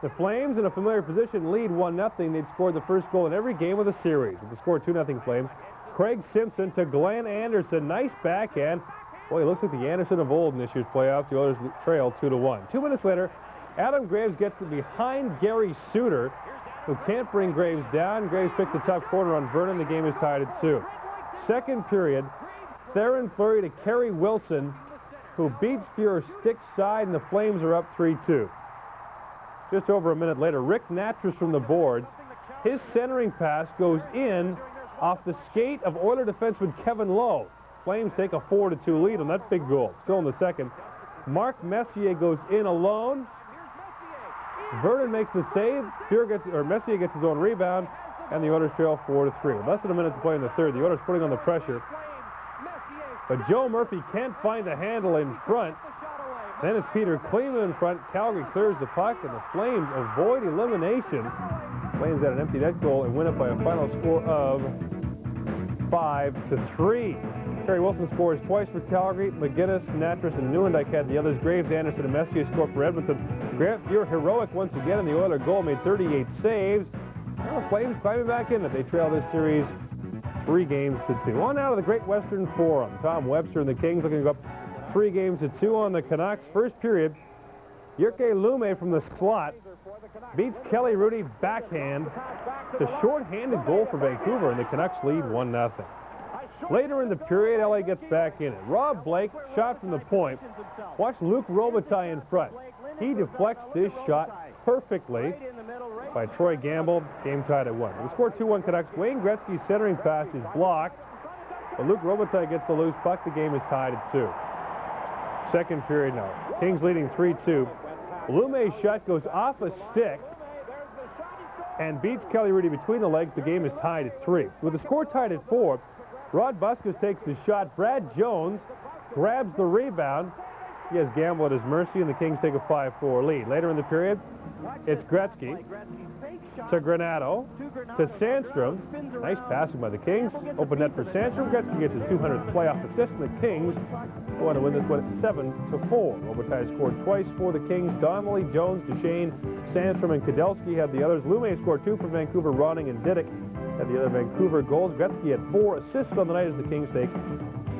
The Flames, in a familiar position, lead 1-0. They'd scored the first goal in every game of the series. With the score 2-0 Flames. Craig Simpson to Glenn Anderson. Nice backhand. Boy, it looks like the Anderson of old in this year's playoffs. The Oilers trail 2-1. 2 minutes later, Adam Graves gets behind Gary Suter, who can't bring Graves down. Graves picked the tough corner on Vernon. The game is tied at 2. Second period, Theron Fleury to Kerry Wilson, who beats Fuhr stick side, and the Flames are up 3-2. Just over a minute later, Rick Natras from the boards. His centering pass goes in off the skate of Oiler defenseman Kevin Lowe. Flames take a 4-2 lead on that big goal. Still in the second, Mark Messier goes in alone. Vernon makes the save. Messier gets his own rebound, and the Oilers trail 4-3. With less than a minute to play in the third, the Oilers putting on the pressure. But Joe Murphy can't find the handle in front. Then it's Peter Kleeman in front. Calgary clears the puck, and the Flames avoid elimination. Flames got an empty net goal and win it by a final score of 5-3. Kerry Wilson scores twice for Calgary. McGinnis, Natras, and Nieuwendyk had the others. Graves, Anderson, and Messier scored for Edmonton. Grant Fuhr heroic once again, and the Oiler goal made 38 saves. Well, the Flames climbing back in it. They trail this series 3-2. On out of the Great Western Forum. Tom Webster and the Kings looking to go up 3-2 on the Canucks. First period, Jyrke Lume from the slot beats Kelly Rudy backhand. It's a short-handed goal for Vancouver, and the Canucks lead 1-0. Later in the period, LA gets back in it. Rob Blake shot from the point. Watch Luc Robitaille in front. He deflects this shot perfectly by Troy Gamble. Game tied at 1. The score 2-1 Canucks. Wayne Gretzky's centering pass is blocked, but Luc Robitaille gets the loose puck. The game is tied at 2. Second period now. Kings leading 3-2. Lume's shot goes off a stick and beats Kelly Rudy between the legs. The game is tied at 3. With the score tied at 4, Rod Busquets takes the shot. Brad Jones grabs the rebound. He has Gamble at his mercy, and the Kings take a 5-4 lead. Later in the period, it's Gretzky to Granato to Sandstrom. Nice passing by the Kings. Open net for Sandstrom. Gretzky gets his 200th playoff assist, and the Kings go on to win this one at 7-4. Robitaille scored twice for the Kings. Donnelly, Jones, Duchesne, Sandstrom, and Kudelski had the others. Lume scored 2 for Vancouver. Ronning and Didick had the other Vancouver goals. Gretzky had 4 assists on the night as the Kings take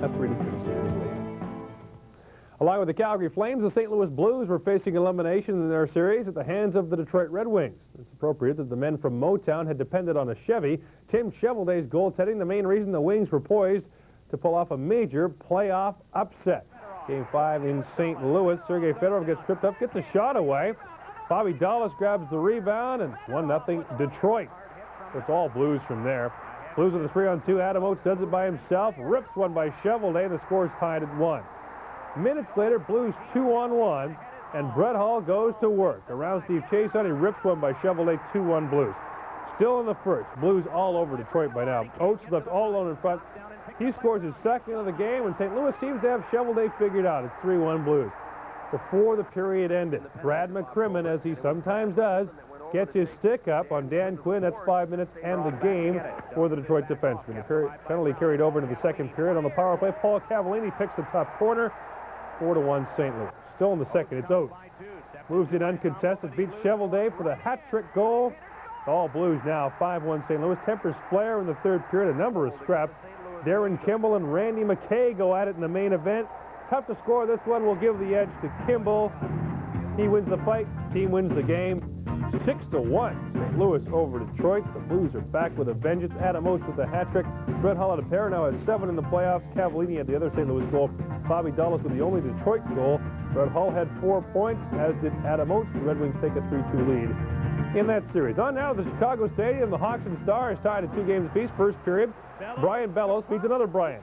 a 3-2 series lead. Along with the Calgary Flames, the St. Louis Blues were facing elimination in their series at the hands of the Detroit Red Wings. It's appropriate that the men from Motown had depended on a Chevy. Tim Chevelday's goaltending, the main reason the Wings were poised to pull off a major playoff upset. Game 5 in St. Louis. Sergei Fedorov gets tripped up, gets a shot away. Bobby Dallas grabs the rebound, and 1-0 Detroit. It's all Blues from there. Blues with a 3-on-2. Adam Oates does it by himself, rips one by Chevelday, and the score's tied at 1. Minutes later, Blues 2-on-1, and Brett Hall goes to work. Around Steve Chason, he rips one by Chevelday, 2-1 Blues. Still in the first, Blues all over Detroit by now. Oates left all alone in front. He scores his second of the game, and St. Louis seems to have Chevelday figured out. It's 3-1 Blues. Before the period ended, Brad McCrimmon, as he sometimes does, gets his stick up on Dan Quinn. That's 5 minutes and the game for the Detroit defenseman. The penalty carried over into the second period. On the power play, Paul Cavallini picks the top corner. 4-1 St. Louis. Still in the second, it's Oates. Moves in uncontested, beats Chevelday for the hat-trick goal. All Blues now, 5-1 St. Louis. Tempers flare in the third period, a number of scraps. Darren Kimball and Randy McKay go at it in the main event. Tough to score. This one will give the edge to Kimball. He wins the fight. Team wins the game. 6-1. St. Louis over Detroit. The Blues are back with a vengeance. Adam Oates with a hat trick. Brett Hull had a pair, now has 7 in the playoffs. Cavallini had the other St. Louis goal. Bobby Dulles with the only Detroit goal. Brett Hull had 4 points, as did Adam Oates. The Red Wings take a 3-2 lead in that series. On now to the Chicago Stadium. The Hawks and Stars tied at 2 games apiece. First period, Brian Bellows beats another Brian,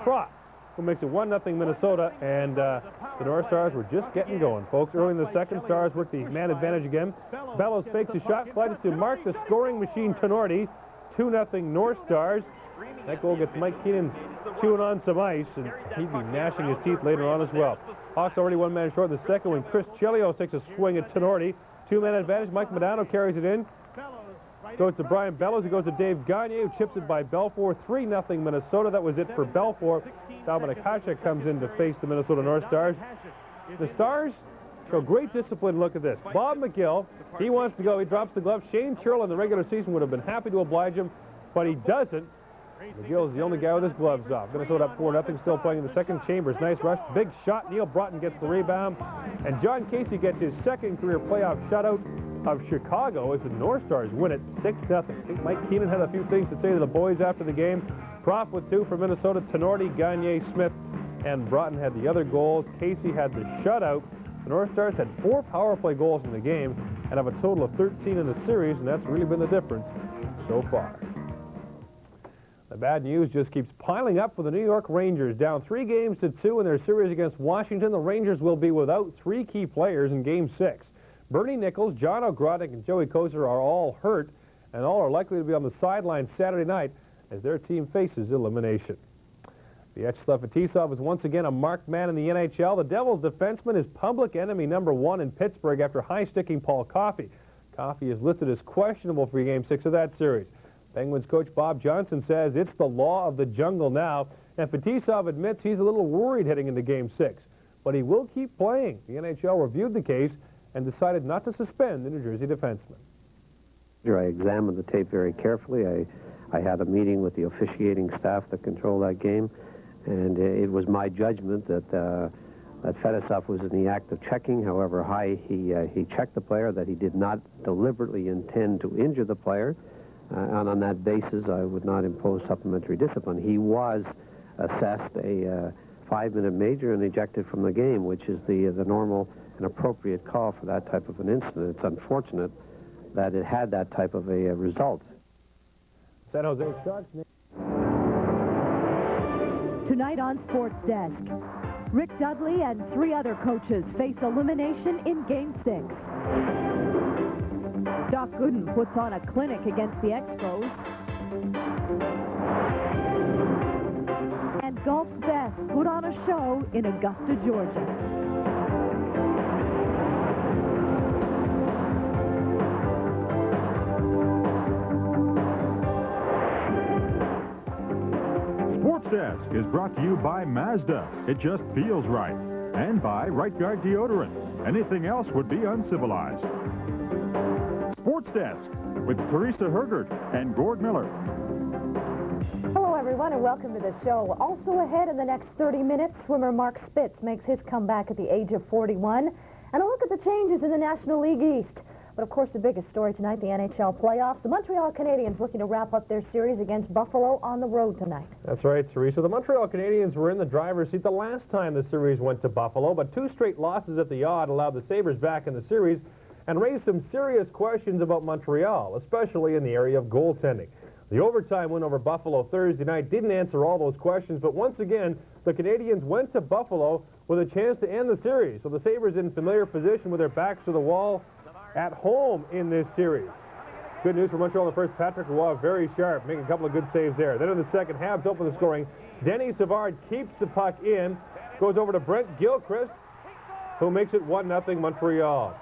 Trot, who makes it 1-0 Minnesota, and the North Stars were just getting going, folks. Early in the second, Stars worked the man advantage again. Bellows fakes a shot, slides to Mark the scoring machine Tenorti. 2-0 North Stars. That goal gets Mike Keenan chewing on some ice, and he'd be gnashing his teeth later on as well. Hawks already 1 man short in the second when Chris Chelios takes a swing at Tenorti. 2-man advantage. Mike Modano carries it in. Goes to Brian Bellows. He goes to Dave Gagne, who chips it by Belfour. 3-0 Minnesota. That was it for Belfour. Salman Akasha comes in to face the Minnesota North Stars. The Stars show great discipline. Look at this. Bob McGill, he wants to go. He drops the glove. Shane Churl in the regular season would have been happy to oblige him, but he doesn't. McGill is the only guy with his gloves off. Minnesota up 4-0, still playing in the second. Chambers, nice rush. Big shot. Neil Broughton gets the rebound. And John Casey gets his second career playoff shutout of Chicago as the North Stars win it 6-0. I think Mike Keenan had a few things to say to the boys after the game. Prof with 2 for Minnesota. Tenorti, Gagne, Smith, and Broughton had the other goals. Casey had the shutout. The North Stars had 4 power play goals in the game and have a total of 13 in the series, and that's really been the difference so far. The bad news just keeps piling up for the New York Rangers. Down 3-2 in their series against Washington. The Rangers will be without 3 key players in Game 6. Bernie Nichols, John Ogrodnik, and Joey Kozer are all hurt, and all are likely to be on the sideline Saturday night as their team faces elimination. Vyacheslav Fetisov is once again a marked man in the NHL. The Devils' defenseman is public enemy #1 in Pittsburgh after high-sticking Paul Coffey. Coffey is listed as questionable for Game 6 of that series. Penguins coach Bob Johnson says it's the law of the jungle now, and Fetisov admits he's a little worried heading into Game 6. But he will keep playing. The NHL reviewed the case and decided not to suspend the New Jersey defenseman. I examined the tape very carefully. I had a meeting with the officiating staff that controlled that game, and it was my judgment that Fetisov was in the act of checking, however high he checked the player, that he did not deliberately intend to injure the player. And on that basis, I would not impose supplementary discipline. He was assessed a 5-minute major and ejected from the game, which is the normal and appropriate call for that type of an incident. It's unfortunate that it had that type of a result. San Jose Sharks. Tonight on Sports Desk, Rick Dudley and 3 other coaches face elimination in Game 6. Doc Gooden puts on a clinic against the Expos. And golf's best put on a show in Augusta, Georgia. Sports Desk is brought to you by Mazda. It just feels right. And by Right Guard Deodorant. Anything else would be uncivilized. Sports Desk with Teresa Hergert and Gord Miller. Hello, everyone, and welcome to the show. Also ahead in the next 30 minutes, swimmer Mark Spitz makes his comeback at the age of 41. And a look at the changes in the National League East. But, of course, the biggest story tonight, the NHL Playoffs. The Montreal Canadiens looking to wrap up their series against Buffalo on the road tonight. That's right, Teresa. The Montreal Canadiens were in the driver's seat the last time the series went to Buffalo, but 2 straight losses at the odd allowed the Sabres back in the series and raised some serious questions about Montreal, especially in the area of goaltending. The overtime win over Buffalo Thursday night didn't answer all those questions, but once again, the Canadiens went to Buffalo with a chance to end the series. So the Sabres in familiar position with their backs to the wall at home in this series. Good news for Montreal in the first. Patrick Roy very sharp, making a couple of good saves there. Then in the second, Habs open the scoring. Denny Savard keeps the puck in, goes over to Brent Gilchrist, who makes it 1-0 Montreal.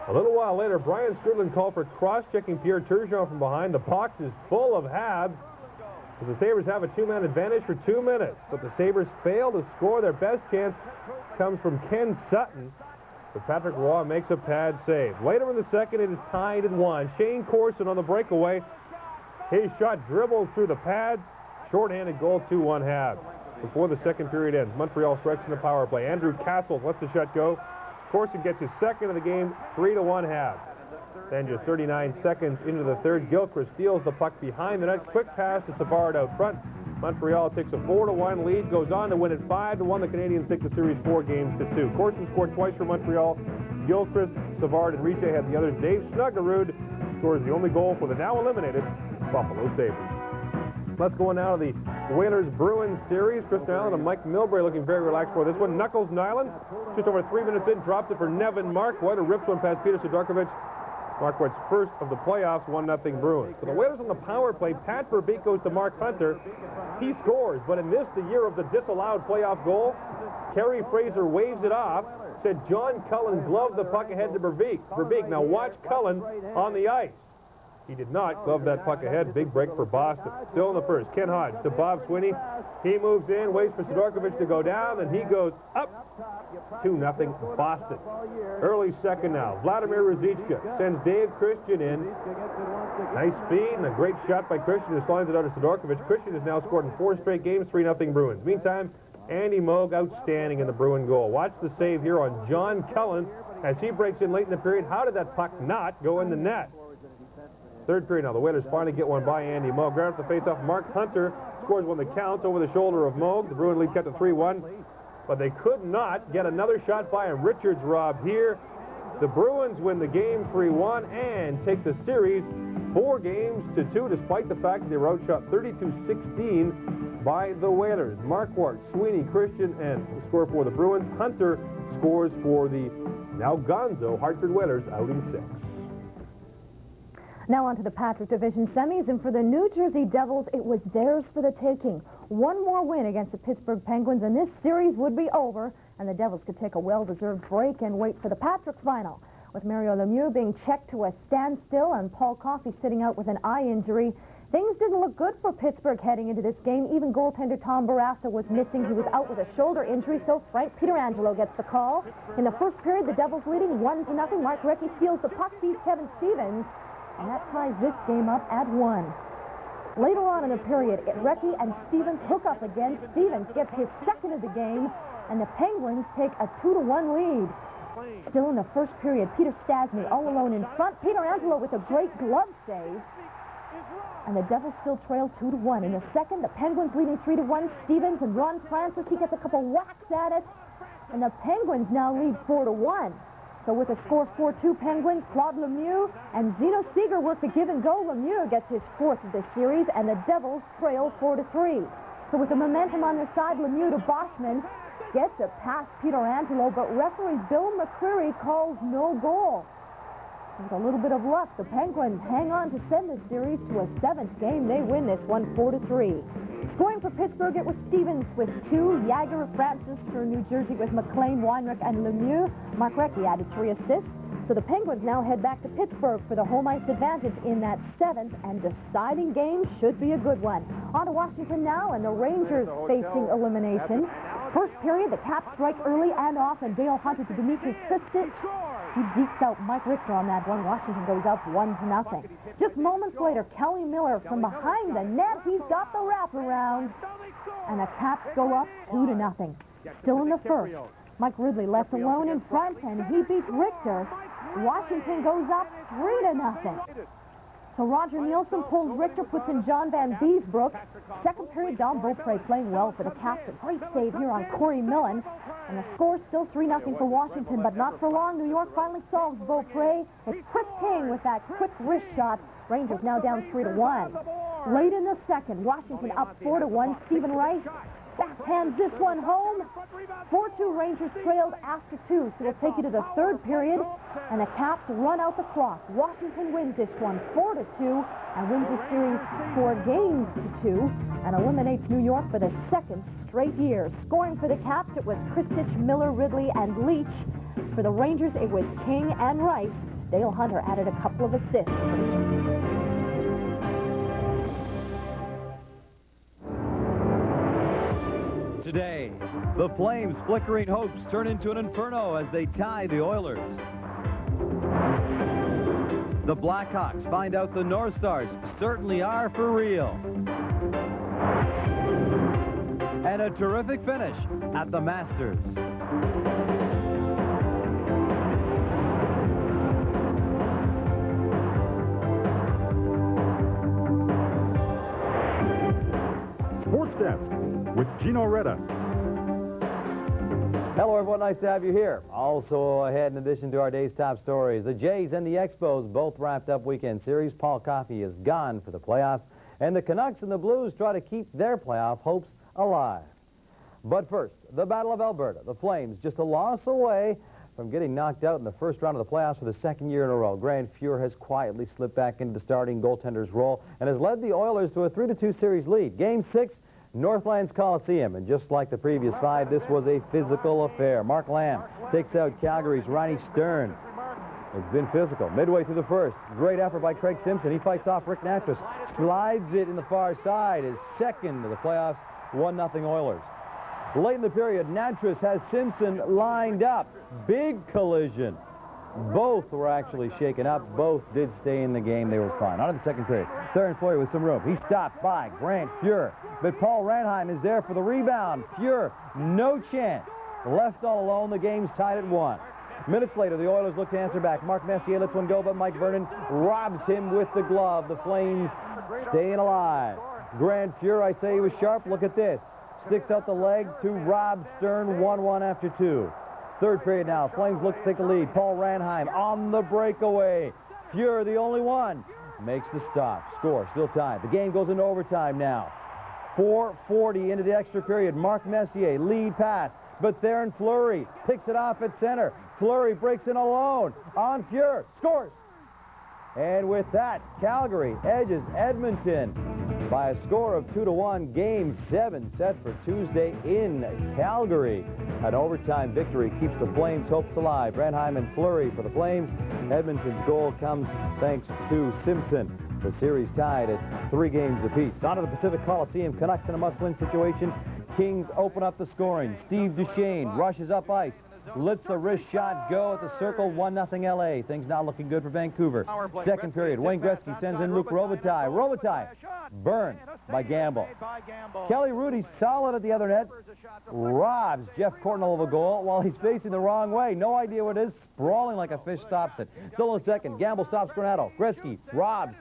A little while later, Brian Skrudland called for cross-checking Pierre Turgeon from behind. The box is full of Habs. The Sabres have a 2-man advantage for 2 minutes, but the Sabres fail to score. Their best chance comes from Ken Sutton, but Patrick Roy makes a pad save. Later in the second, it is tied at 1. Shane Corson on the breakaway. His shot dribbles through the pads. Short-handed goal, 2-1 Habs. Before the second period ends, Montreal strikes in the power play. Andrew Castles lets the shot go. Corson gets his second of the game, 3-1 Habs. Then just 39 seconds into the third, Gilchrist steals the puck behind the net. Quick pass to Savard out front. Montreal takes a 4-1 lead, goes on to win it 5-1. The Canadiens take the series 4-2. Corson scored twice for Montreal. Gilchrist, Savard, and Riche had the others. Dave Snuggerud scores the only goal for the now eliminated Buffalo Sabres. Let's go on now to the Whalers-Bruins series. Chris Nyland and Mike Milbury looking very relaxed for this one. Knuckles Nyland, just over 3 minutes in, drops it for Nevin Markwart, who rips one past Peter Sidorkovich. Markwart's first of the playoffs, 1-0 Bruins. For the Whalers on the power play, Pat Verbeek goes to Mark Hunter. He scores, but in this, the year of the disallowed playoff goal, Kerry Fraser waves it off, said John Cullen gloved the puck ahead to Verbeek. Now watch Cullen on the ice. He did not glove that puck ahead. Big break for Boston. Still in the first. Ken Hodge to Bob Swinney. He moves in, waits for Sidorkovich to go down, and he goes up. 2-0 Boston. Early second now. Vladimir Ruzicka sends Dave Christian in. Nice speed and a great shot by Christian, who slides it out to Sidorkovich. Christian has now scored in 4 straight games, 3-0 Bruins. Meantime, Andy Moog outstanding in the Bruin goal. Watch the save here on John Cullen as he breaks in late in the period. How did that puck not go in the net? Third period now. The Whalers finally get one by Andy Moog. Right off the faceoff, Mark Hunter scores one that counts over the shoulder of Moog. The Bruin lead kept it 3-1, but they could not get another shot by him. Richards robbed here. The Bruins win the game 3-1 and take the series 4-2, despite the fact that they were outshot 32-16 by the Whalers. Markwart, Sweeney, Christian, and score for the Bruins. Hunter scores for the now gonzo Hartford Whalers out in 6. Now on to the Patrick Division semis, and for the New Jersey Devils, it was theirs for the taking. One more win against the Pittsburgh Penguins, and this series would be over, and the Devils could take a well-deserved break and wait for the Patrick final. With Mario Lemieux being checked to a standstill and Paul Coffey sitting out with an eye injury, things didn't look good for Pittsburgh heading into this game. Even goaltender Tom Barrasso was missing. He was out with a shoulder injury, so Frank Pietrangelo gets the call. In the first period, the Devils leading 1-0. Mark Recchi steals the puck, beats Kevin Stevens, and that ties this game up at 1. Later on in the period, Recchi and Stevens hook up again. Stevens gets his second of the game, and the Penguins take a 2-1 lead. Still in the first period, Peter Stastny all alone in front. Pietrangelo with a great glove save. And the Devils still trail 2-1. In the second, the Penguins leading 3-1. Stevens and Ron Francis, he gets a couple whacks at it. And the Penguins now lead 4-1. So with a score 4-2 Penguins, Claude Lemieux and Zeno Seeger work the give and go. Lemieux gets his 4th of the series, and the Devils trail 4-3. So with the momentum on their side, Lemieux to Boschman gets it past Pietrangelo, but referee Bill McCreary calls no goal. With a little bit of luck, the Penguins hang on to send the series to a 7th game. They win this one 4-3. Scoring for Pittsburgh, it was Stevens with 2. Yager, Francis for New Jersey with McLean, Weinrich, and Lemieux. Mark Recchi added 3 assists. So the Penguins now head back to Pittsburgh for the home ice advantage in that 7th and deciding game. Should be a good one. On to Washington now, and the Rangers facing elimination. First period, the Caps strike early and often. Dale Hunter to Dmitry Tristich. He dekes out Mike Richter on that one. Washington goes up 1-0. Just moments later, Kelly Miller from behind the net. He's got the wraparound. And the Caps go up 2-0. Still in the first, Mike Ridley left alone in front, and he beats Richter. Washington goes up 3-0. So Roger Nielsen pulls Richter, puts in John Van Beesbrook. Second period, Don Beaupre playing well for the Caps. A great save here on Corey Millen. And the score's still 3-0 for Washington, but not for long. New York finally solves Beaupre. It's Chris King with that quick wrist shot. Rangers now down 3-1. Late in the second, Washington up 4-1. Stephen Rice backhands this one home. 4-2 Rangers trailed after 2, so we'll take you to the third period, and the Caps run out the clock. Washington wins this one 4-2 and wins the series 4-2 and eliminates New York for the 2nd straight year. Scoring for the Caps, it was Kristich, Miller, Ridley, and Leach. For the Rangers, it was King and Rice. Dale Hunter added a couple of assists. Today, the Flames' flickering hopes turn into an inferno as they tie the Oilers. The Blackhawks find out the North Stars certainly are for real. And a terrific finish at the Masters. Desk with Geno Reda. Hello, everyone. Nice to have you here. Also ahead, in addition to our day's top stories, the Jays and the Expos both wrapped up weekend series. Paul Coffey is gone for the playoffs, and the Canucks and the Blues try to keep their playoff hopes alive. But first, the Battle of Alberta. The Flames just a loss away from getting knocked out in the first round of the playoffs for the second year in a row. Grant Fuhr has quietly slipped back into the starting goaltender's role and has led the Oilers to a 3-2 series lead. Game 6, Northlands Coliseum, and just like the previous 5, this was a physical affair. Mark Lamb takes out Calgary's Ronnie Stern. It's been physical. Midway through the first, great effort by Craig Simpson. He fights off Rick Natras, slides it in the far side, his second to the playoffs, 1-0 Oilers. Late in the period, Natras has Simpson lined up. Big collision. Both were actually shaken up. Both did stay in the game. They were fine. On to the second period. Theron Fleury with some room. He's stopped by Grant Fuhr. But Paul Ranheim is there for the rebound. Fuhr, no chance. Left all alone. The game's tied at 1. Minutes later, the Oilers look to answer back. Mark Messier lets one go, but Mike Vernon robs him with the glove. The Flames staying alive. Grant Fuhr, I say he was sharp. Look at this. Sticks out the leg to Rob Stern, 1-1 after 2. Third period now. Flames look to take the lead. Paul Ranheim on the breakaway. Fuhr, the only one, makes the stop. Score still tied. The game goes into overtime now. 4:40 into the extra period. Mark Messier, lead pass. But Theron Fleury picks it off at center. Fleury breaks in alone. On Fuhr. Scores. And with that, Calgary edges Edmonton by a score of 2-1. Game 7 set for Tuesday in Calgary. An overtime victory keeps the Flames' hopes alive. Ranheim and Fleury for the Flames. Edmonton's goal comes thanks to Simpson. The series tied at 3 games apiece. On to the Pacific Coliseum. Canucks in a must-win situation. Kings open up the scoring. Steve Duchesne rushes up ice. Lets the wrist shot go at the circle. 1-0 L.A. Things not looking good for Vancouver. Second period, Wayne Gretzky sends in Luke Robitaille. Robitaille burned by Gamble. Kelly Rudy solid at the other net. Robs Jeff Courtnall of a goal while he's facing the wrong way. No idea what it is. Sprawling like a fish, stops it. Still in second. Gamble stops Granato. Gretzky robs.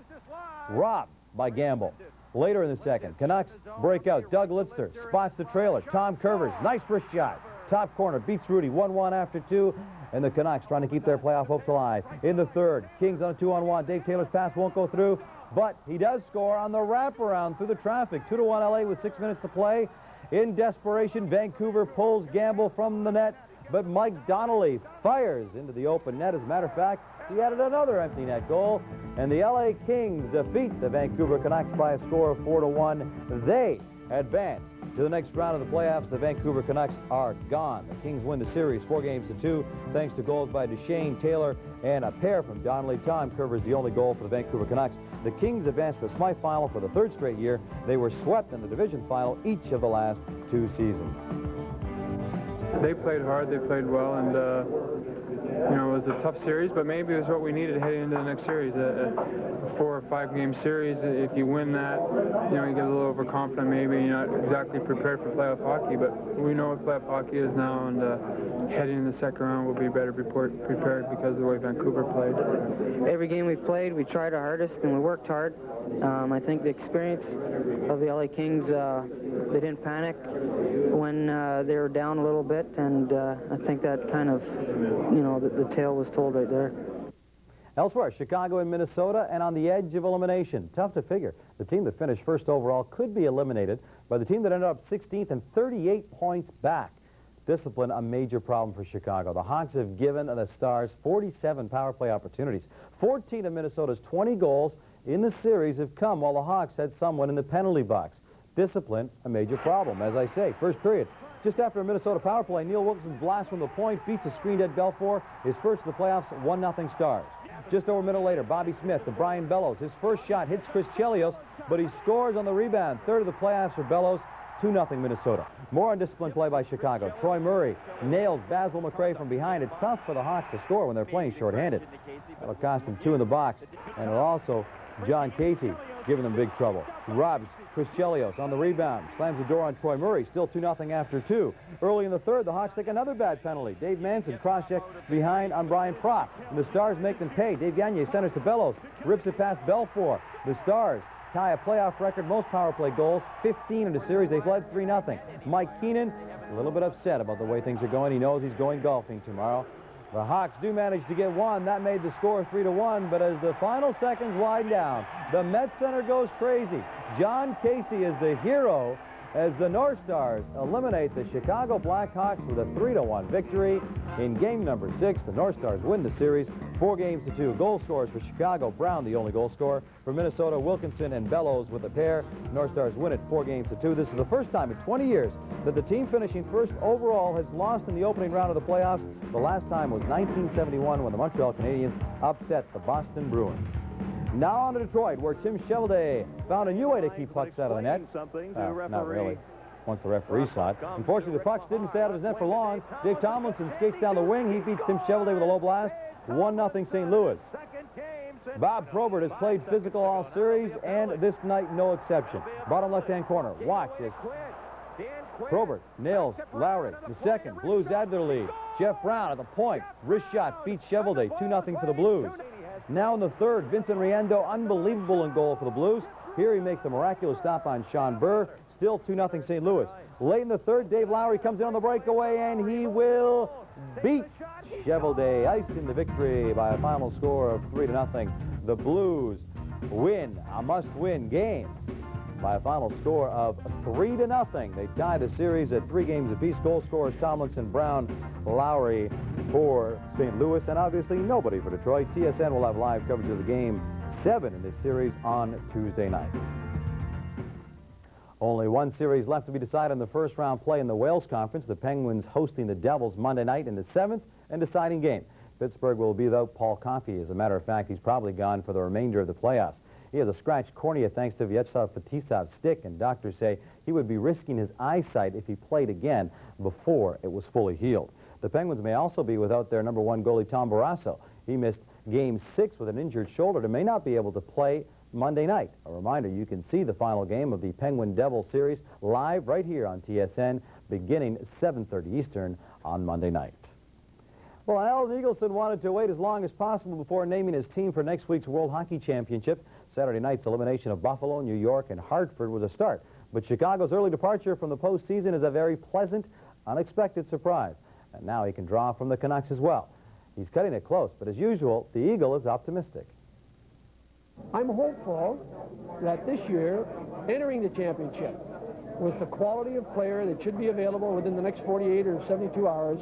Robbed by Gamble. Later in the second, Canucks break out. Doug Lister spots the trailer. Tom Curvers, nice wrist shot. Top corner, beats Rudy, 1-1 after 2, and the Canucks trying to keep their playoff hopes alive. In the third, Kings on a 2-on-1. Dave Taylor's pass won't go through, but he does score on the wraparound through the traffic. 2-1 L.A. with 6 minutes to play. In desperation, Vancouver pulls Gamble from the net, but Mike Donnelly fires into the open net. As a matter of fact, he added another empty net goal, and the L.A. Kings defeat the Vancouver Canucks by a score of 4-1. They advance to the next round of the playoffs. The Vancouver Canucks are gone. The Kings win the series 4-2, thanks to goals by Duchesne, Taylor, and a pair from Donnelly. Tom Curvers the only goal for the Vancouver Canucks. The Kings advance to the Smythe Final for the 3rd straight year. They were swept in the division final each of the last 2 seasons. They played hard, they played well, and you know, it was a tough series, but maybe it was what we needed heading into the next series. A 4 or 5 game series, if you win that, you know, you get a little overconfident maybe. You're not exactly prepared for playoff hockey, but we know what playoff hockey is now, and heading in the second round we'll be better prepared because of the way Vancouver played. Every game we played, we tried our hardest and we worked hard. I think the experience of the LA Kings, they didn't panic when they were down a little bit, and I think that kind of, you know, the tale was told right there. Elsewhere, Chicago and Minnesota, and on the edge of elimination. Tough to figure. The team that finished first overall could be eliminated by the team that ended up 16th and 38 points back. Discipline, a major problem for Chicago. The Hawks have given the Stars 47 power play opportunities. 14 of Minnesota's 20 goals in the series have come while the Hawks had someone in the penalty box. Discipline, a major problem. As I say, first period. Just after a Minnesota power play, Neil Wilkinson blasts from the point, beats a screened Ed Belfour. His first in the playoffs, 1-0 Stars. Just over a minute later, Bobby Smith to Brian Bellows. His first shot hits Chris Chelios, but he scores on the rebound. Third of the playoffs for Bellows, 2-0 Minnesota. More undisciplined play by Chicago. Troy Murray nails Basil McRae from behind. It's tough for the Hawks to score when they're playing shorthanded. That'll cost them 2 in the box, and it'll also John Casey giving them big trouble. Robs Chris Chelios on the rebound. Slams the door on Troy Murray. Still 2-0 after 2. Early in the third, the Hawks take another bad penalty. Dave Manson cross-check behind on Brian Propp. And the Stars make them pay. Dave Gagne centers to Bellows. Rips it past Belfour. The Stars tie a playoff record, most power play goals, 15 in the series. They've led 3-0. Mike Keenan, a little bit upset about the way things are going. He knows he's going golfing tomorrow. The Hawks do manage to get one. That made the score 3-1, but as the final seconds wind down, the Met Center goes crazy. John Casey is the hero as the North Stars eliminate the Chicago Blackhawks with a 3-1 victory. In game number 6, the North Stars win the series 4-2. Goal scorers for Chicago, Brown the only goal scorer. For Minnesota, Wilkinson and Bellows with a pair. North Stars win it 4-2. This is the first time in 20 years that the team finishing first overall has lost in the opening round of the playoffs. The last time was 1971 when the Montreal Canadiens upset the Boston Bruins. Now on to Detroit, where Tim Cheveldae found a new way to keep pucks out of the net. Not really, once the referee saw it. Unfortunately, the pucks didn't stay out of his net for long. Dave Tomlinson skates down the wing. He beats Tim Cheveldae with a low blast. 1-0 St. Louis. Bob Probert has played physical all series, and this night no exception. Bottom left-hand corner. Watch this. Probert nails Lowry. The second. Blues add to the lead. Jeff Brown at the point. Wrist shot beats Cheveldae. 2-0 for the Blues. Now in the third, Vincent Riendo, unbelievable in goal for the Blues. Here he makes the miraculous stop on Sean Burr. Still 2-0 St. Louis. Late in the third, Dave Lowry comes in on the breakaway, and he will beat Cheveldae, icing the victory by a final score of 3-0. The Blues win a must-win game by a final score of 3-0. They tie the series at 3 games apiece. Goal scorers Tomlinson, Brown, Lowry for St. Louis, and obviously nobody for Detroit. TSN will have live coverage of the game 7 in this series on Tuesday night. Only one series left to be decided in the first round play in the Wales Conference. The Penguins hosting the Devils Monday night in the 7th and deciding game. Pittsburgh will be without Paul Coffey. As a matter of fact, he's probably gone for the remainder of the playoffs. He has a scratched cornea thanks to Vyacheslav Fetisov's stick, and doctors say he would be risking his eyesight if he played again before it was fully healed. The Penguins may also be without their #1 goalie, Tom Barrasso. He missed Game 6 with an injured shoulder and may not be able to play Monday night. A reminder, you can see the final game of the Penguin-Devil series live right here on TSN beginning 7:30 Eastern on Monday night. Well, Alan Eagleson wanted to wait as long as possible before naming his team for next week's World Hockey Championship. Saturday night's elimination of Buffalo, New York, and Hartford was a start. But Chicago's early departure from the postseason is a very pleasant, unexpected surprise. And now he can draw from the Canucks as well. He's cutting it close, but as usual, the Eagle is optimistic. I'm hopeful that this year, entering the championship, with the quality of player that should be available within the next 48 or 72 hours,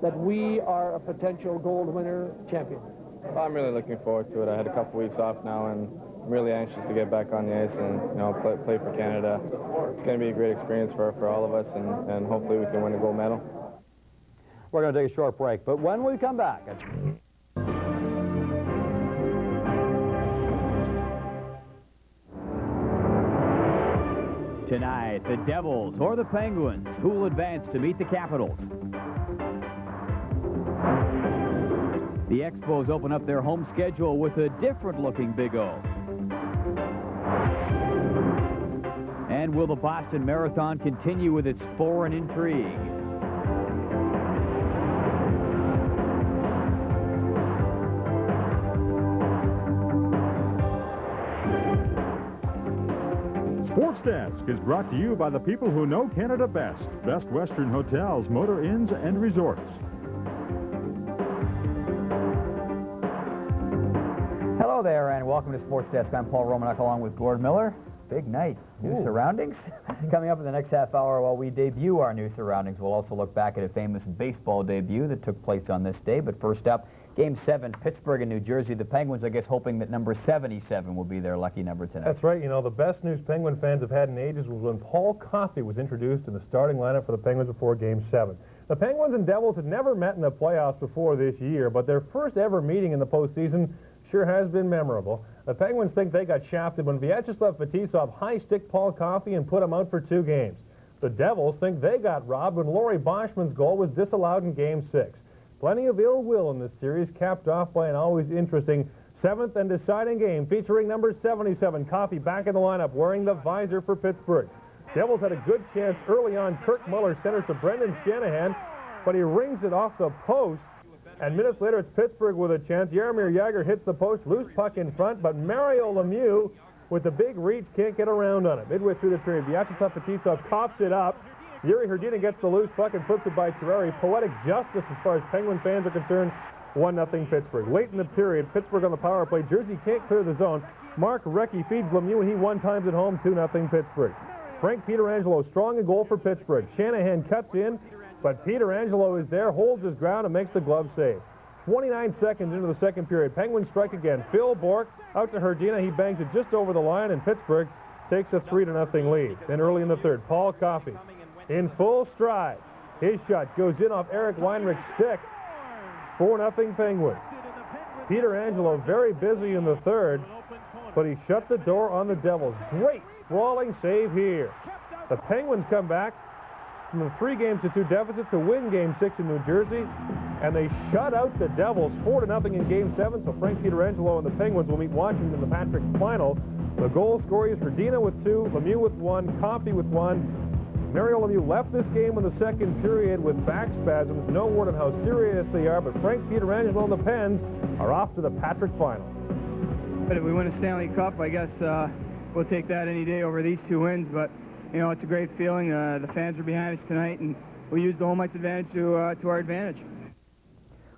that we are a potential gold winner champion. Well, I'm really looking forward to it. I had a couple weeks off now, and I'm really anxious to get back on the ice and play for Canada. It's going to be a great experience for all of us, and hopefully we can win a gold medal. We're going to take a short break, but when we come back... Tonight, the Devils or the Penguins, who will advance to meet the Capitals. The Expos open up their home schedule with a different-looking Big O. And will the Boston Marathon continue with its foreign intrigue? Sports Desk is brought to you by the people who know Canada best. Best Western Hotels, Motor Inns, and Resorts. Hello there, and welcome to Sports Desk. I'm Paul Romanuk along with Gord Miller. Big night. New surroundings. Coming up in the next half hour while we debut our new surroundings, we'll also look back at a famous baseball debut that took place on this day. But first up, Game 7, Pittsburgh and New Jersey. The Penguins, I guess, hoping that number 77 will be their lucky number tonight. That's right. You know, the best news Penguin fans have had in ages was when Paul Coffey was introduced in the starting lineup for the Penguins before Game 7. The Penguins and Devils had never met in the playoffs before this year, but their first ever meeting in the postseason sure has been memorable. The Penguins think they got shafted when Vyacheslav Fetisov high-sticked Paul Coffey and put him out for 2 games. The Devils think they got robbed when Laurie Boschman's goal was disallowed in Game 6. Plenty of ill will in this series, capped off by an always interesting 7th and deciding game featuring number 77, Coffey back in the lineup wearing the visor for Pittsburgh. Devils had a good chance early on. Kirk Muller centers to Brendan Shanahan, but he rings it off the post. And minutes later, it's Pittsburgh with a chance. Jaromir Jagr hits the post, loose puck in front, but Mario Lemieux with the big reach, can't get around on it. Midway through the period, Vyacheslav Fetisov pops it up. Yuri Herdina gets the loose puck and flips it by Tereri. Poetic justice as far as Penguin fans are concerned. 1-0 Pittsburgh. Late in the period, Pittsburgh on the power play. Jersey can't clear the zone. Mark Recchi feeds Lemieux, and he one times at home. 2-0 Pittsburgh. Frank Pietrangelo strong in goal for Pittsburgh. Shanahan cuts in, but Pietrangelo is there, holds his ground, and makes the glove save. 29 seconds into the second period. Penguins strike again. Phil Bourque out to Herdina. He bangs it just over the line, and Pittsburgh takes a 3-0 lead. Then early in the third, Paul Coffey in full stride. His shot goes in off Eric Weinrich's stick. 4-0 Penguins. Pietrangelo very busy in the third, but he shut the door on the Devils. Great sprawling save here. The Penguins come back from a 3-2 deficit to win Game 6 in New Jersey, and they shut out the Devils 4-0 in Game 7, so Frank Pietrangelo and the Penguins will meet Washington in the Patrick final. The goal scorers, Herdina with 2, Lemieux with 1, Coffey with 1. Mario Lemieux left this game in the second period with back spasms. No word on how serious they are, but Frank Pietrangelo and the Pens are off to the Patrick final. But if we win a Stanley Cup, I guess we'll take that any day over these 2 wins, but you know, it's a great feeling. The fans are behind us tonight, and we'll use the home ice advantage to our advantage.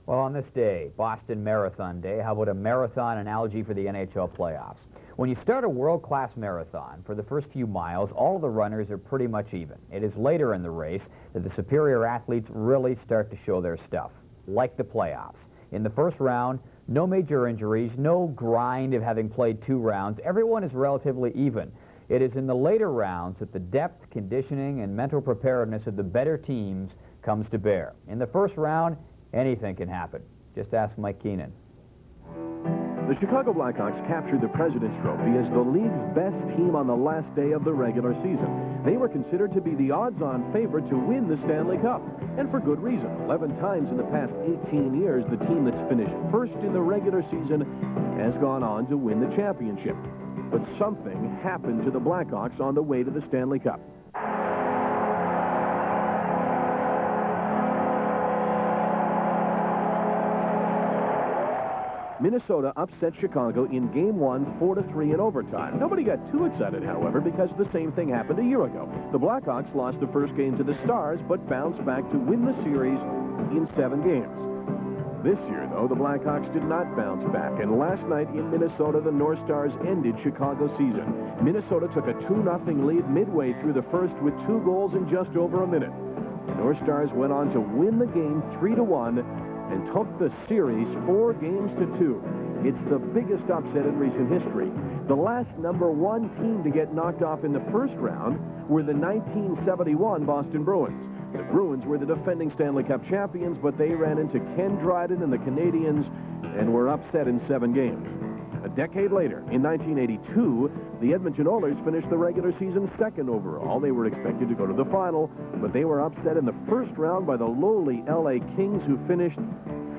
Well, on this day, Boston Marathon Day, how about a marathon analogy for the NHL playoffs? When you start a world-class marathon, for the first few miles, all of the runners are pretty much even. It is later in the race that the superior athletes really start to show their stuff, like the playoffs. In the first round, no major injuries, no grind of having played 2 rounds. Everyone is relatively even. It is in the later rounds that the depth, conditioning, and mental preparedness of the better teams comes to bear. In the first round, anything can happen. Just ask Mike Keenan. The Chicago Blackhawks captured the President's Trophy as the league's best team on the last day of the regular season. They were considered to be the odds-on favorite to win the Stanley Cup, and for good reason. 11 times in the past 18 years, the team that's finished first in the regular season has gone on to win the championship. But something happened to the Blackhawks on the way to the Stanley Cup. Minnesota upset Chicago in Game 1, 4-3 in overtime. Nobody got too excited, however, because the same thing happened a year ago. The Blackhawks lost the first game to the Stars, but bounced back to win the series in 7 games. This year, though, the Blackhawks did not bounce back, and last night in Minnesota, the North Stars ended Chicago's season. Minnesota took a 2-0 lead midway through the first with 2 goals in just over a minute. The North Stars went on to win the game 3-1, and took the series 4-2. It's the biggest upset in recent history. The last #1 team to get knocked off in the first round were the 1971 Boston Bruins. The Bruins were the defending Stanley Cup champions, but they ran into Ken Dryden and the Canadiens and were upset in 7 games. A decade later, in 1982, the Edmonton Oilers finished the regular season 2nd overall. They were expected to go to the final, but they were upset in the first round by the lowly LA Kings, who finished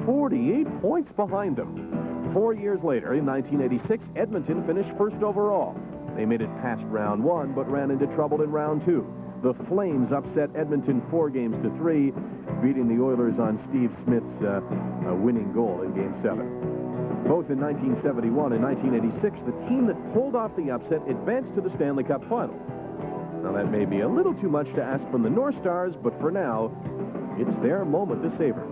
48 points behind them. 4 years later, in 1986, Edmonton finished 1st overall. They made it past round 1, but ran into trouble in round 2. The Flames upset Edmonton 4-3, beating the Oilers on Steve Smith's winning goal in Game 7. Both in 1971 and 1986, the team that pulled off the upset advanced to the Stanley Cup final. Now, that may be a little too much to ask from the North Stars, but for now, it's their moment to savor.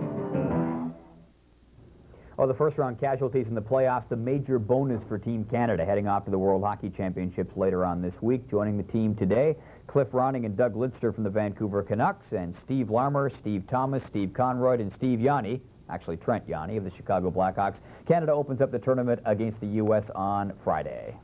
Well, the first-round casualties in the playoffs, the major bonus for Team Canada heading off to the World Hockey Championships later on this week. Joining the team today, Cliff Ronning and Doug Lidster from the Vancouver Canucks, and Steve Larmer, Steve Thomas, Steve Conroy, and Steve Yanni, actually Trent Yanni of the Chicago Blackhawks. Canada opens up the tournament against the U.S. on Friday.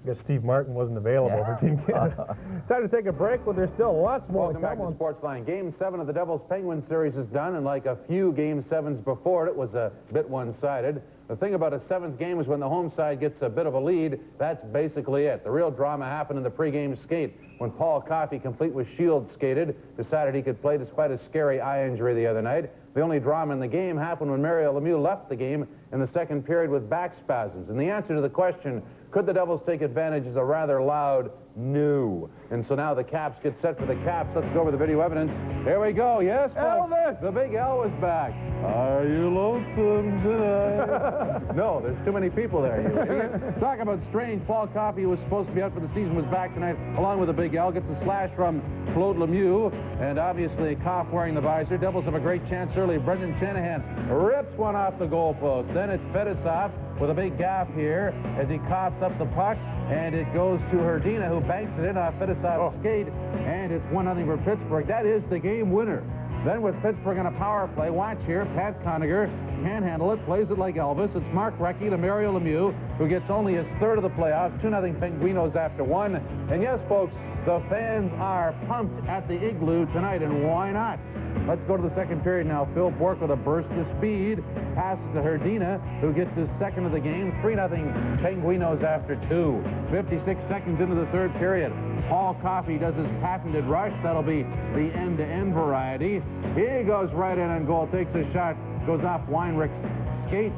I guess Steve Martin wasn't available for Team Canada. Time to take a break, but there's still lots more. Welcome back to Sportsline. Game 7 of the Devils-Penguins series is done, and like a few Game 7s before it was a bit one-sided. The thing about a 7th game is when the home side gets a bit of a lead, that's basically it. The real drama happened in the pregame skate when Paul Coffey, complete with shield skated, decided he could play despite a scary eye injury the other night. The only drama in the game happened when Mario Lemieux left the game in the second period with back spasms. And the answer to the question, could the Devils take advantage, is a rather loud no. And so now the Caps get set for the Caps. Let's go over the video evidence. Here we go. Yes, folks. Elvis! The big L is back. Are you lonesome tonight? No, there's too many people there, you idiot. Talk about strange. Paul Coffey, who was supposed to be out for the season, was back tonight, along with a big L. Gets a slash from Claude Lemieux, and obviously Koff wearing the visor. Devils have a great chance early. Brendan Shanahan rips one off the goalpost. Then it's Fedosov with a big gaff here as he coughs up the puck, and it goes to Herdina, who banks it in off Fedosov's skate, and it's 1-0 for Pittsburgh. That is the game winner. Then with Pittsburgh on a power play, watch here, Pat Conacher can't handle it, plays it like Elvis. It's Mark Recchi to Mario Lemieux, who gets only his third of the playoffs, 2-0 Penguinos after one. And yes, folks, the fans are pumped at the Igloo tonight, and why not? Let's go to the second period now. Phil Bourque with a burst of speed, passes to Herdina, who gets his second of the game, 3-0 Penguinos after two. 56 seconds into the third period. Paul Coffey does his patented rush. That'll be the end-to-end variety. He goes right in on goal, takes a shot, goes off Weinrich's skate,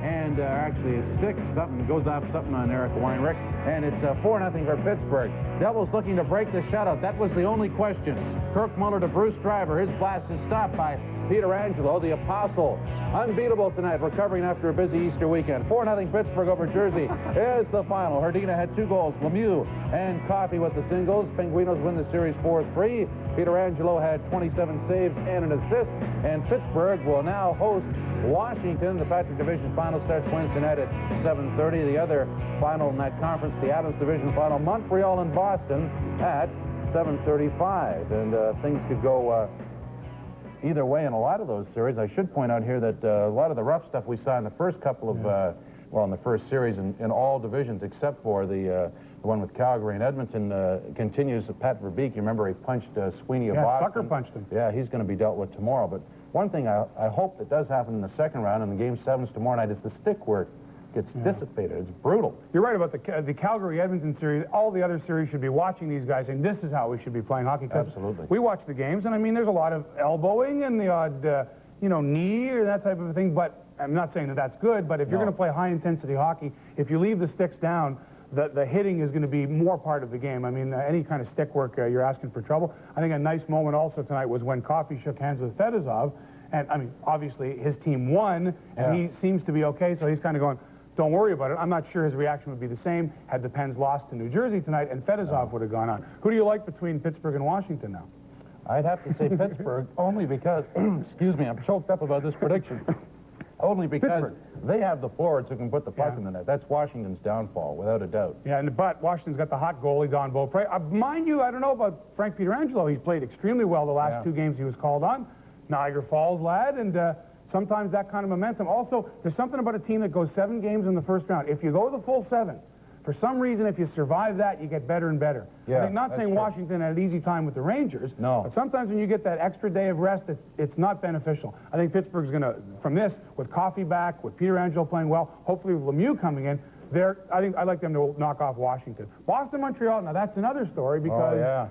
and actually his stick, something goes off something on Eric Weinrich, and it's 4-0 for Pittsburgh. Devils looking to break the shutout. That was the only question. Kirk Muller to Bruce Driver. His blast is stopped by Peter Angelo, the Apostle. Unbeatable tonight, recovering after a busy Easter weekend. 4-0 Pittsburgh over Jersey is the final. Herdina had 2 goals. Lemieux and Coffey with the singles. Penguinos win the series 4-3. Peter Angelo had 27 saves and an assist. And Pittsburgh will now host Washington. The Patrick Division final starts Wednesday night at 7:30. The other final in that conference, the Adams Division final, Montreal and Boston at 7:35. And things could go either way in a lot of those series. I should point out here that a lot of the rough stuff we saw in the first couple of, well, in the first series in all divisions except for the one with Calgary and Edmonton continues. Pat Verbeek, you remember he punched Sweeney of Boston. Sucker punched him. Yeah, he's going to be dealt with tomorrow. But one thing I hope that does happen in the second round and the Game 7s tomorrow night is the stick work gets dissipated. It's brutal. You're right about the Calgary-Edmonton series. All the other series should be watching these guys, and this is how we should be playing hockey. Absolutely. We watch the games, and I mean, there's a lot of elbowing and the odd, knee or that type of thing, but I'm not saying that that's good, but if you're going to play high-intensity hockey, if you leave the sticks down, the hitting is going to be more part of the game. I mean, any kind of stick work, you're asking for trouble. I think a nice moment also tonight was when Coffey shook hands with Fedosov, and, I mean, obviously his team won, and he seems to be okay, so he's kind of going, don't worry about it. I'm not sure his reaction would be the same had the Pens lost to New Jersey tonight and Fedosov would have gone on. Who do you like between Pittsburgh and Washington now? I'd have to say Pittsburgh, only because, excuse me, I'm choked up about this prediction. Only because they have the forwards who can put the puck in the net. That's Washington's downfall, without a doubt. Yeah, but Washington's got the hot goalie, Don Beaupre. Mind you, I don't know about Frank Pietrangelo. He's played extremely well the last 2 games he was called on. Niagara Falls lad, and sometimes that kind of momentum. Also, there's something about a team that goes 7 games in the first round. If you go the full 7, for some reason, if you survive that, you get better and better. Yeah, I think not saying Washington had an easy time with the Rangers, but sometimes when you get that extra day of rest, it's not beneficial. I think Pittsburgh's going to, from this, with Coffey back, with Peter Angelo playing well, hopefully with Lemieux coming in, I think I'd like them to knock off Washington. Boston, Montreal, now that's another story because...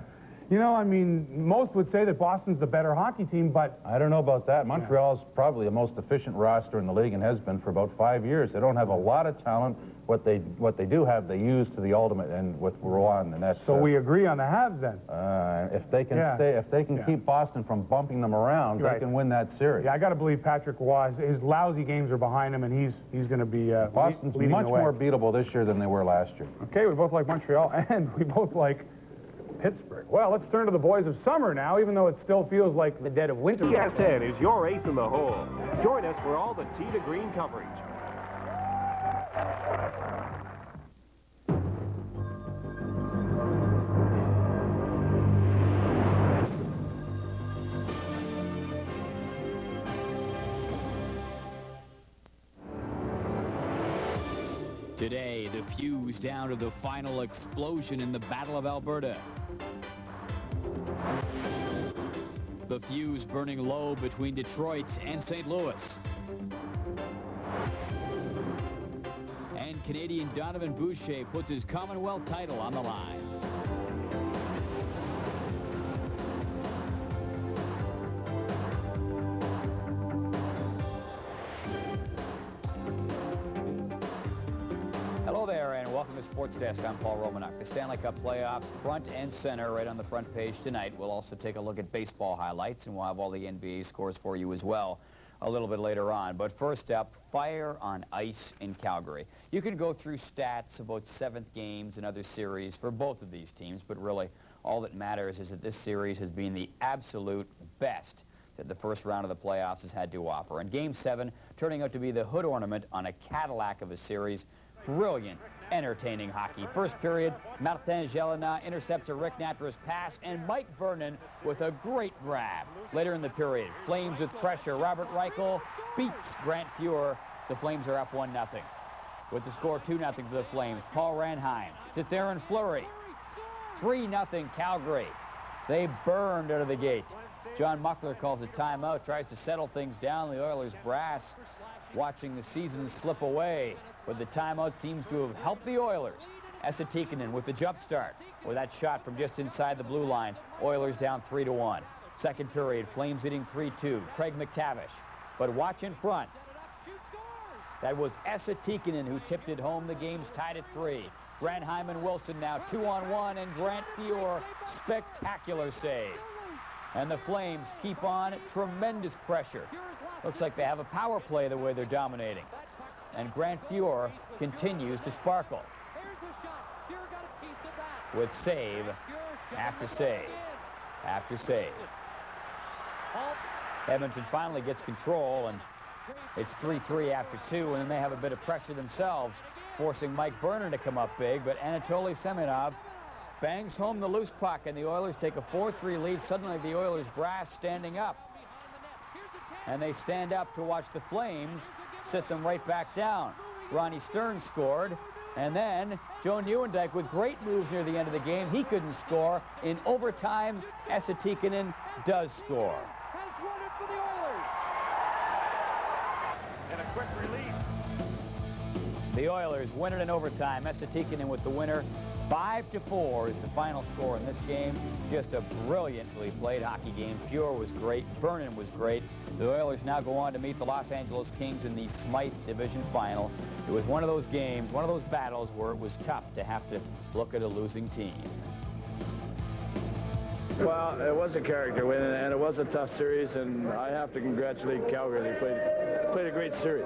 You know, I mean, most would say that Boston's the better hockey team, but... I don't know about that. Montreal's probably the most efficient roster in the league and has been for about 5 years. They don't have a lot of talent. What they do have, they use to the ultimate, and with Rouen, and that's... So we agree on the halves, then? If they can if they can keep Boston from bumping them around, they can win that series. Yeah, I got to believe Patrick Roy, his lousy games are behind him, and he's going to be Boston's much more beatable this year than they were last year. Okay, we both like Montreal, and we both like Pittsburgh. Well, let's turn to the boys of summer now, even though it still feels like the dead of winter. TSN is your ace in the hole. Join us for all the tee to green coverage. Today, the fuse down to the final explosion in the Battle of Alberta. The fuse burning low between Detroit and St. Louis. And Canadian Donovan Boucher puts his Commonwealth title on the line. Hello there, and welcome to Sports Desk. I'm Paul Romanuk. The Stanley Cup Playoffs, front and center, right on the front page tonight. We'll also take a look at baseball highlights, and we'll have all the NBA scores for you as well. a little bit later on. But first up, fire on ice in Calgary. You can go through stats about 7th games and other series for both of these teams, but really all that matters is that this series has been the absolute best that the first round of the playoffs has had to offer. And Game 7 turning out to be the hood ornament on a Cadillac of a series. Brilliant, entertaining hockey. First period, Martin Gélina intercepts a Rick Natras pass, and Mike Vernon with a great grab. Later in the period, Flames with pressure. Robert Reichel beats Grant Fuhr. The Flames are up 1-0. With the score 2-0 to the Flames, Paul Ranheim to Theron Fleury. 3-0 Calgary. They burned out of the gate. John Muckler calls a timeout, tries to settle things down. The Oilers brass watching the season slip away, but the timeout seems to have helped the Oilers. Esa Tikkanen with the jump start, with that shot from just inside the blue line. Oilers down 3-1. Second period, Flames leading 3-2. Craig McTavish, but watch in front. That was Esa Tikkanen who tipped it home. The game's tied at 3. Ranheim and Wilson now 2-on-1, and Grant Fuhr, spectacular save. And the Flames keep on. Tremendous pressure. Looks like they have a power play the way they're dominating. And Grant Fuhr continues to sparkle with save after save after save. Edmonton finally gets control, and it's 3-3 after 2, and then they have a bit of pressure themselves, forcing Mike Vernon to come up big, but Anatoly Semenov bangs home the loose puck, and the Oilers take a 4-3 lead. Suddenly the Oilers brass standing up, and they stand up to watch the Flames sit them right back down. Ronnie Stern scored, and then Joe Nieuwendyk with great moves near the end of the game. He couldn't score. In overtime, Esa Tikkanen does score. And a quick release. The Oilers win it in overtime. Esa Tikkanen with the winner. 5-4 is the final score in this game. Just a brilliantly played hockey game. Fuhr was great. Vernon was great. The Oilers now go on to meet the Los Angeles Kings in the Smythe Division Final. It was one of those games, one of those battles where it was tough to have to look at a losing team. Well, it was a character win, and it was a tough series, and I have to congratulate Calgary. They played a great series.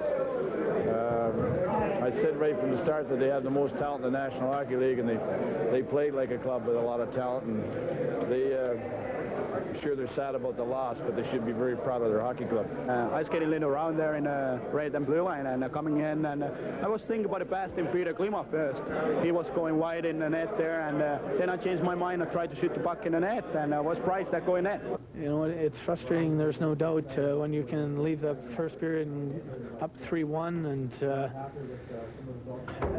I said right from the start that they had the most talent in the National Hockey League, and they played like a club with a lot of talent, and sure they're sad about the loss, but they should be very proud of their hockey club. I was getting little around there in red and blue line, and coming in, and I was thinking about the pass in Peter Klima first. He was going wide in the net there, and then I changed my mind. I tried to shoot the puck in the net, and I was surprised that going net. You know, it's frustrating, there's no doubt, when you can leave the first period and up 3-1 and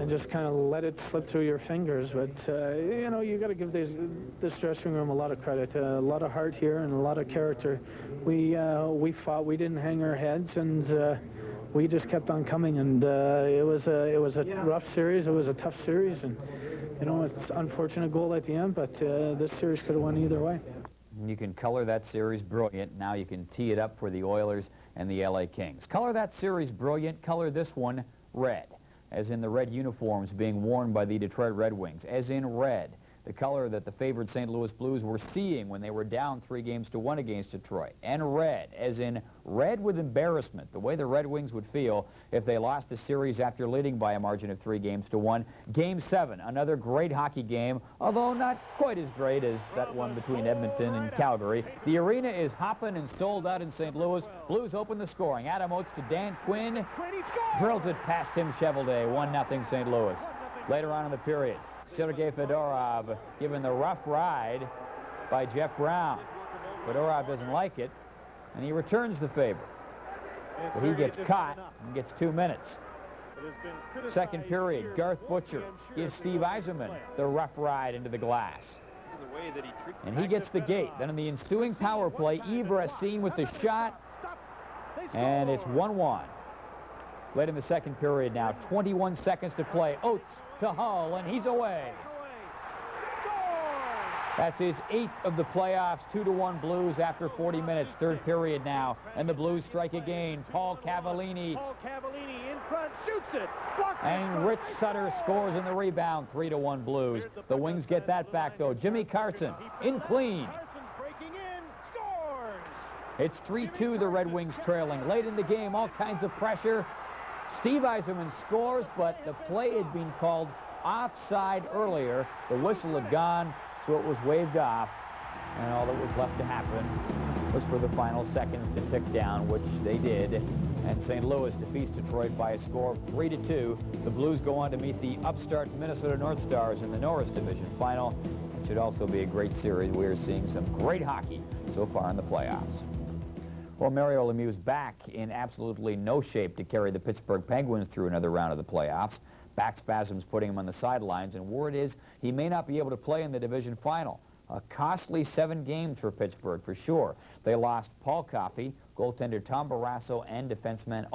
just kind of let it slip through your fingers. But, you know, you got to give this dressing room a lot of credit, a lot of heart here and a lot of character. We fought, we didn't hang our heads, and we just kept on coming, and it was a rough series, it was a tough series, and, you know, it's an unfortunate goal at the end, but this series could have won either way. You can color that series brilliant. Now you can tee it up for the Oilers and the LA Kings. Color that series brilliant. Color this one red, as in the red uniforms being worn by the Detroit Red Wings, as in red, the color that the favored St. Louis Blues were seeing when they were down 3-1 against Detroit. And red, as in red with embarrassment, the way the Red Wings would feel if they lost the series after leading by a margin of 3-1. Game 7, another great hockey game, although not quite as great as that one between Edmonton and Calgary. The arena is hopping and sold out in St. Louis. Blues open the scoring. Adam Oates to Dan Quinn. Drills it past Tim Cheveldae. 1-0 St. Louis. Later on in the period, Sergei Fedorov given the rough ride by Jeff Brown. Fedorov doesn't like it, and he returns the favor. But he gets caught and gets 2 minutes. Second period, Garth Butcher gives Steve Yzerman the rough ride into the glass. And he gets the gate. Then in the ensuing power play, Yves Racine with the shot, and it's 1-1. Late in the second period now, 21 seconds to play. Oates to Hull, and he's away. That's his 8th of the playoffs. 2-1 Blues after 40 minutes. Third period now, and the Blues strike again. Paul Cavallini. Paul Cavallini in front, shoots it. And Rich Sutter scores in the rebound. 3-1 Blues. The Wings get that back, though. Jimmy Carson in clean. It's 3-2, the Red Wings trailing. Late in the game, all kinds of pressure. Steve Yzerman scores, but the play had been called offside earlier. The whistle had gone, so it was waved off, and all that was left to happen was for the final seconds to tick down, which they did. And St. Louis defeats Detroit by a score of 3-2. The Blues go on to meet the upstart Minnesota North Stars in the Norris Division final. It should also be a great series. We are seeing some great hockey so far in the playoffs. Well, Mario Lemieux's back in absolutely no shape to carry the Pittsburgh Penguins through another round of the playoffs. Back spasms putting him on the sidelines, and word is he may not be able to play in the division final. A costly 7 games for Pittsburgh, for sure. They lost Paul Coffey, goaltender Tom Barrasso, and defenseman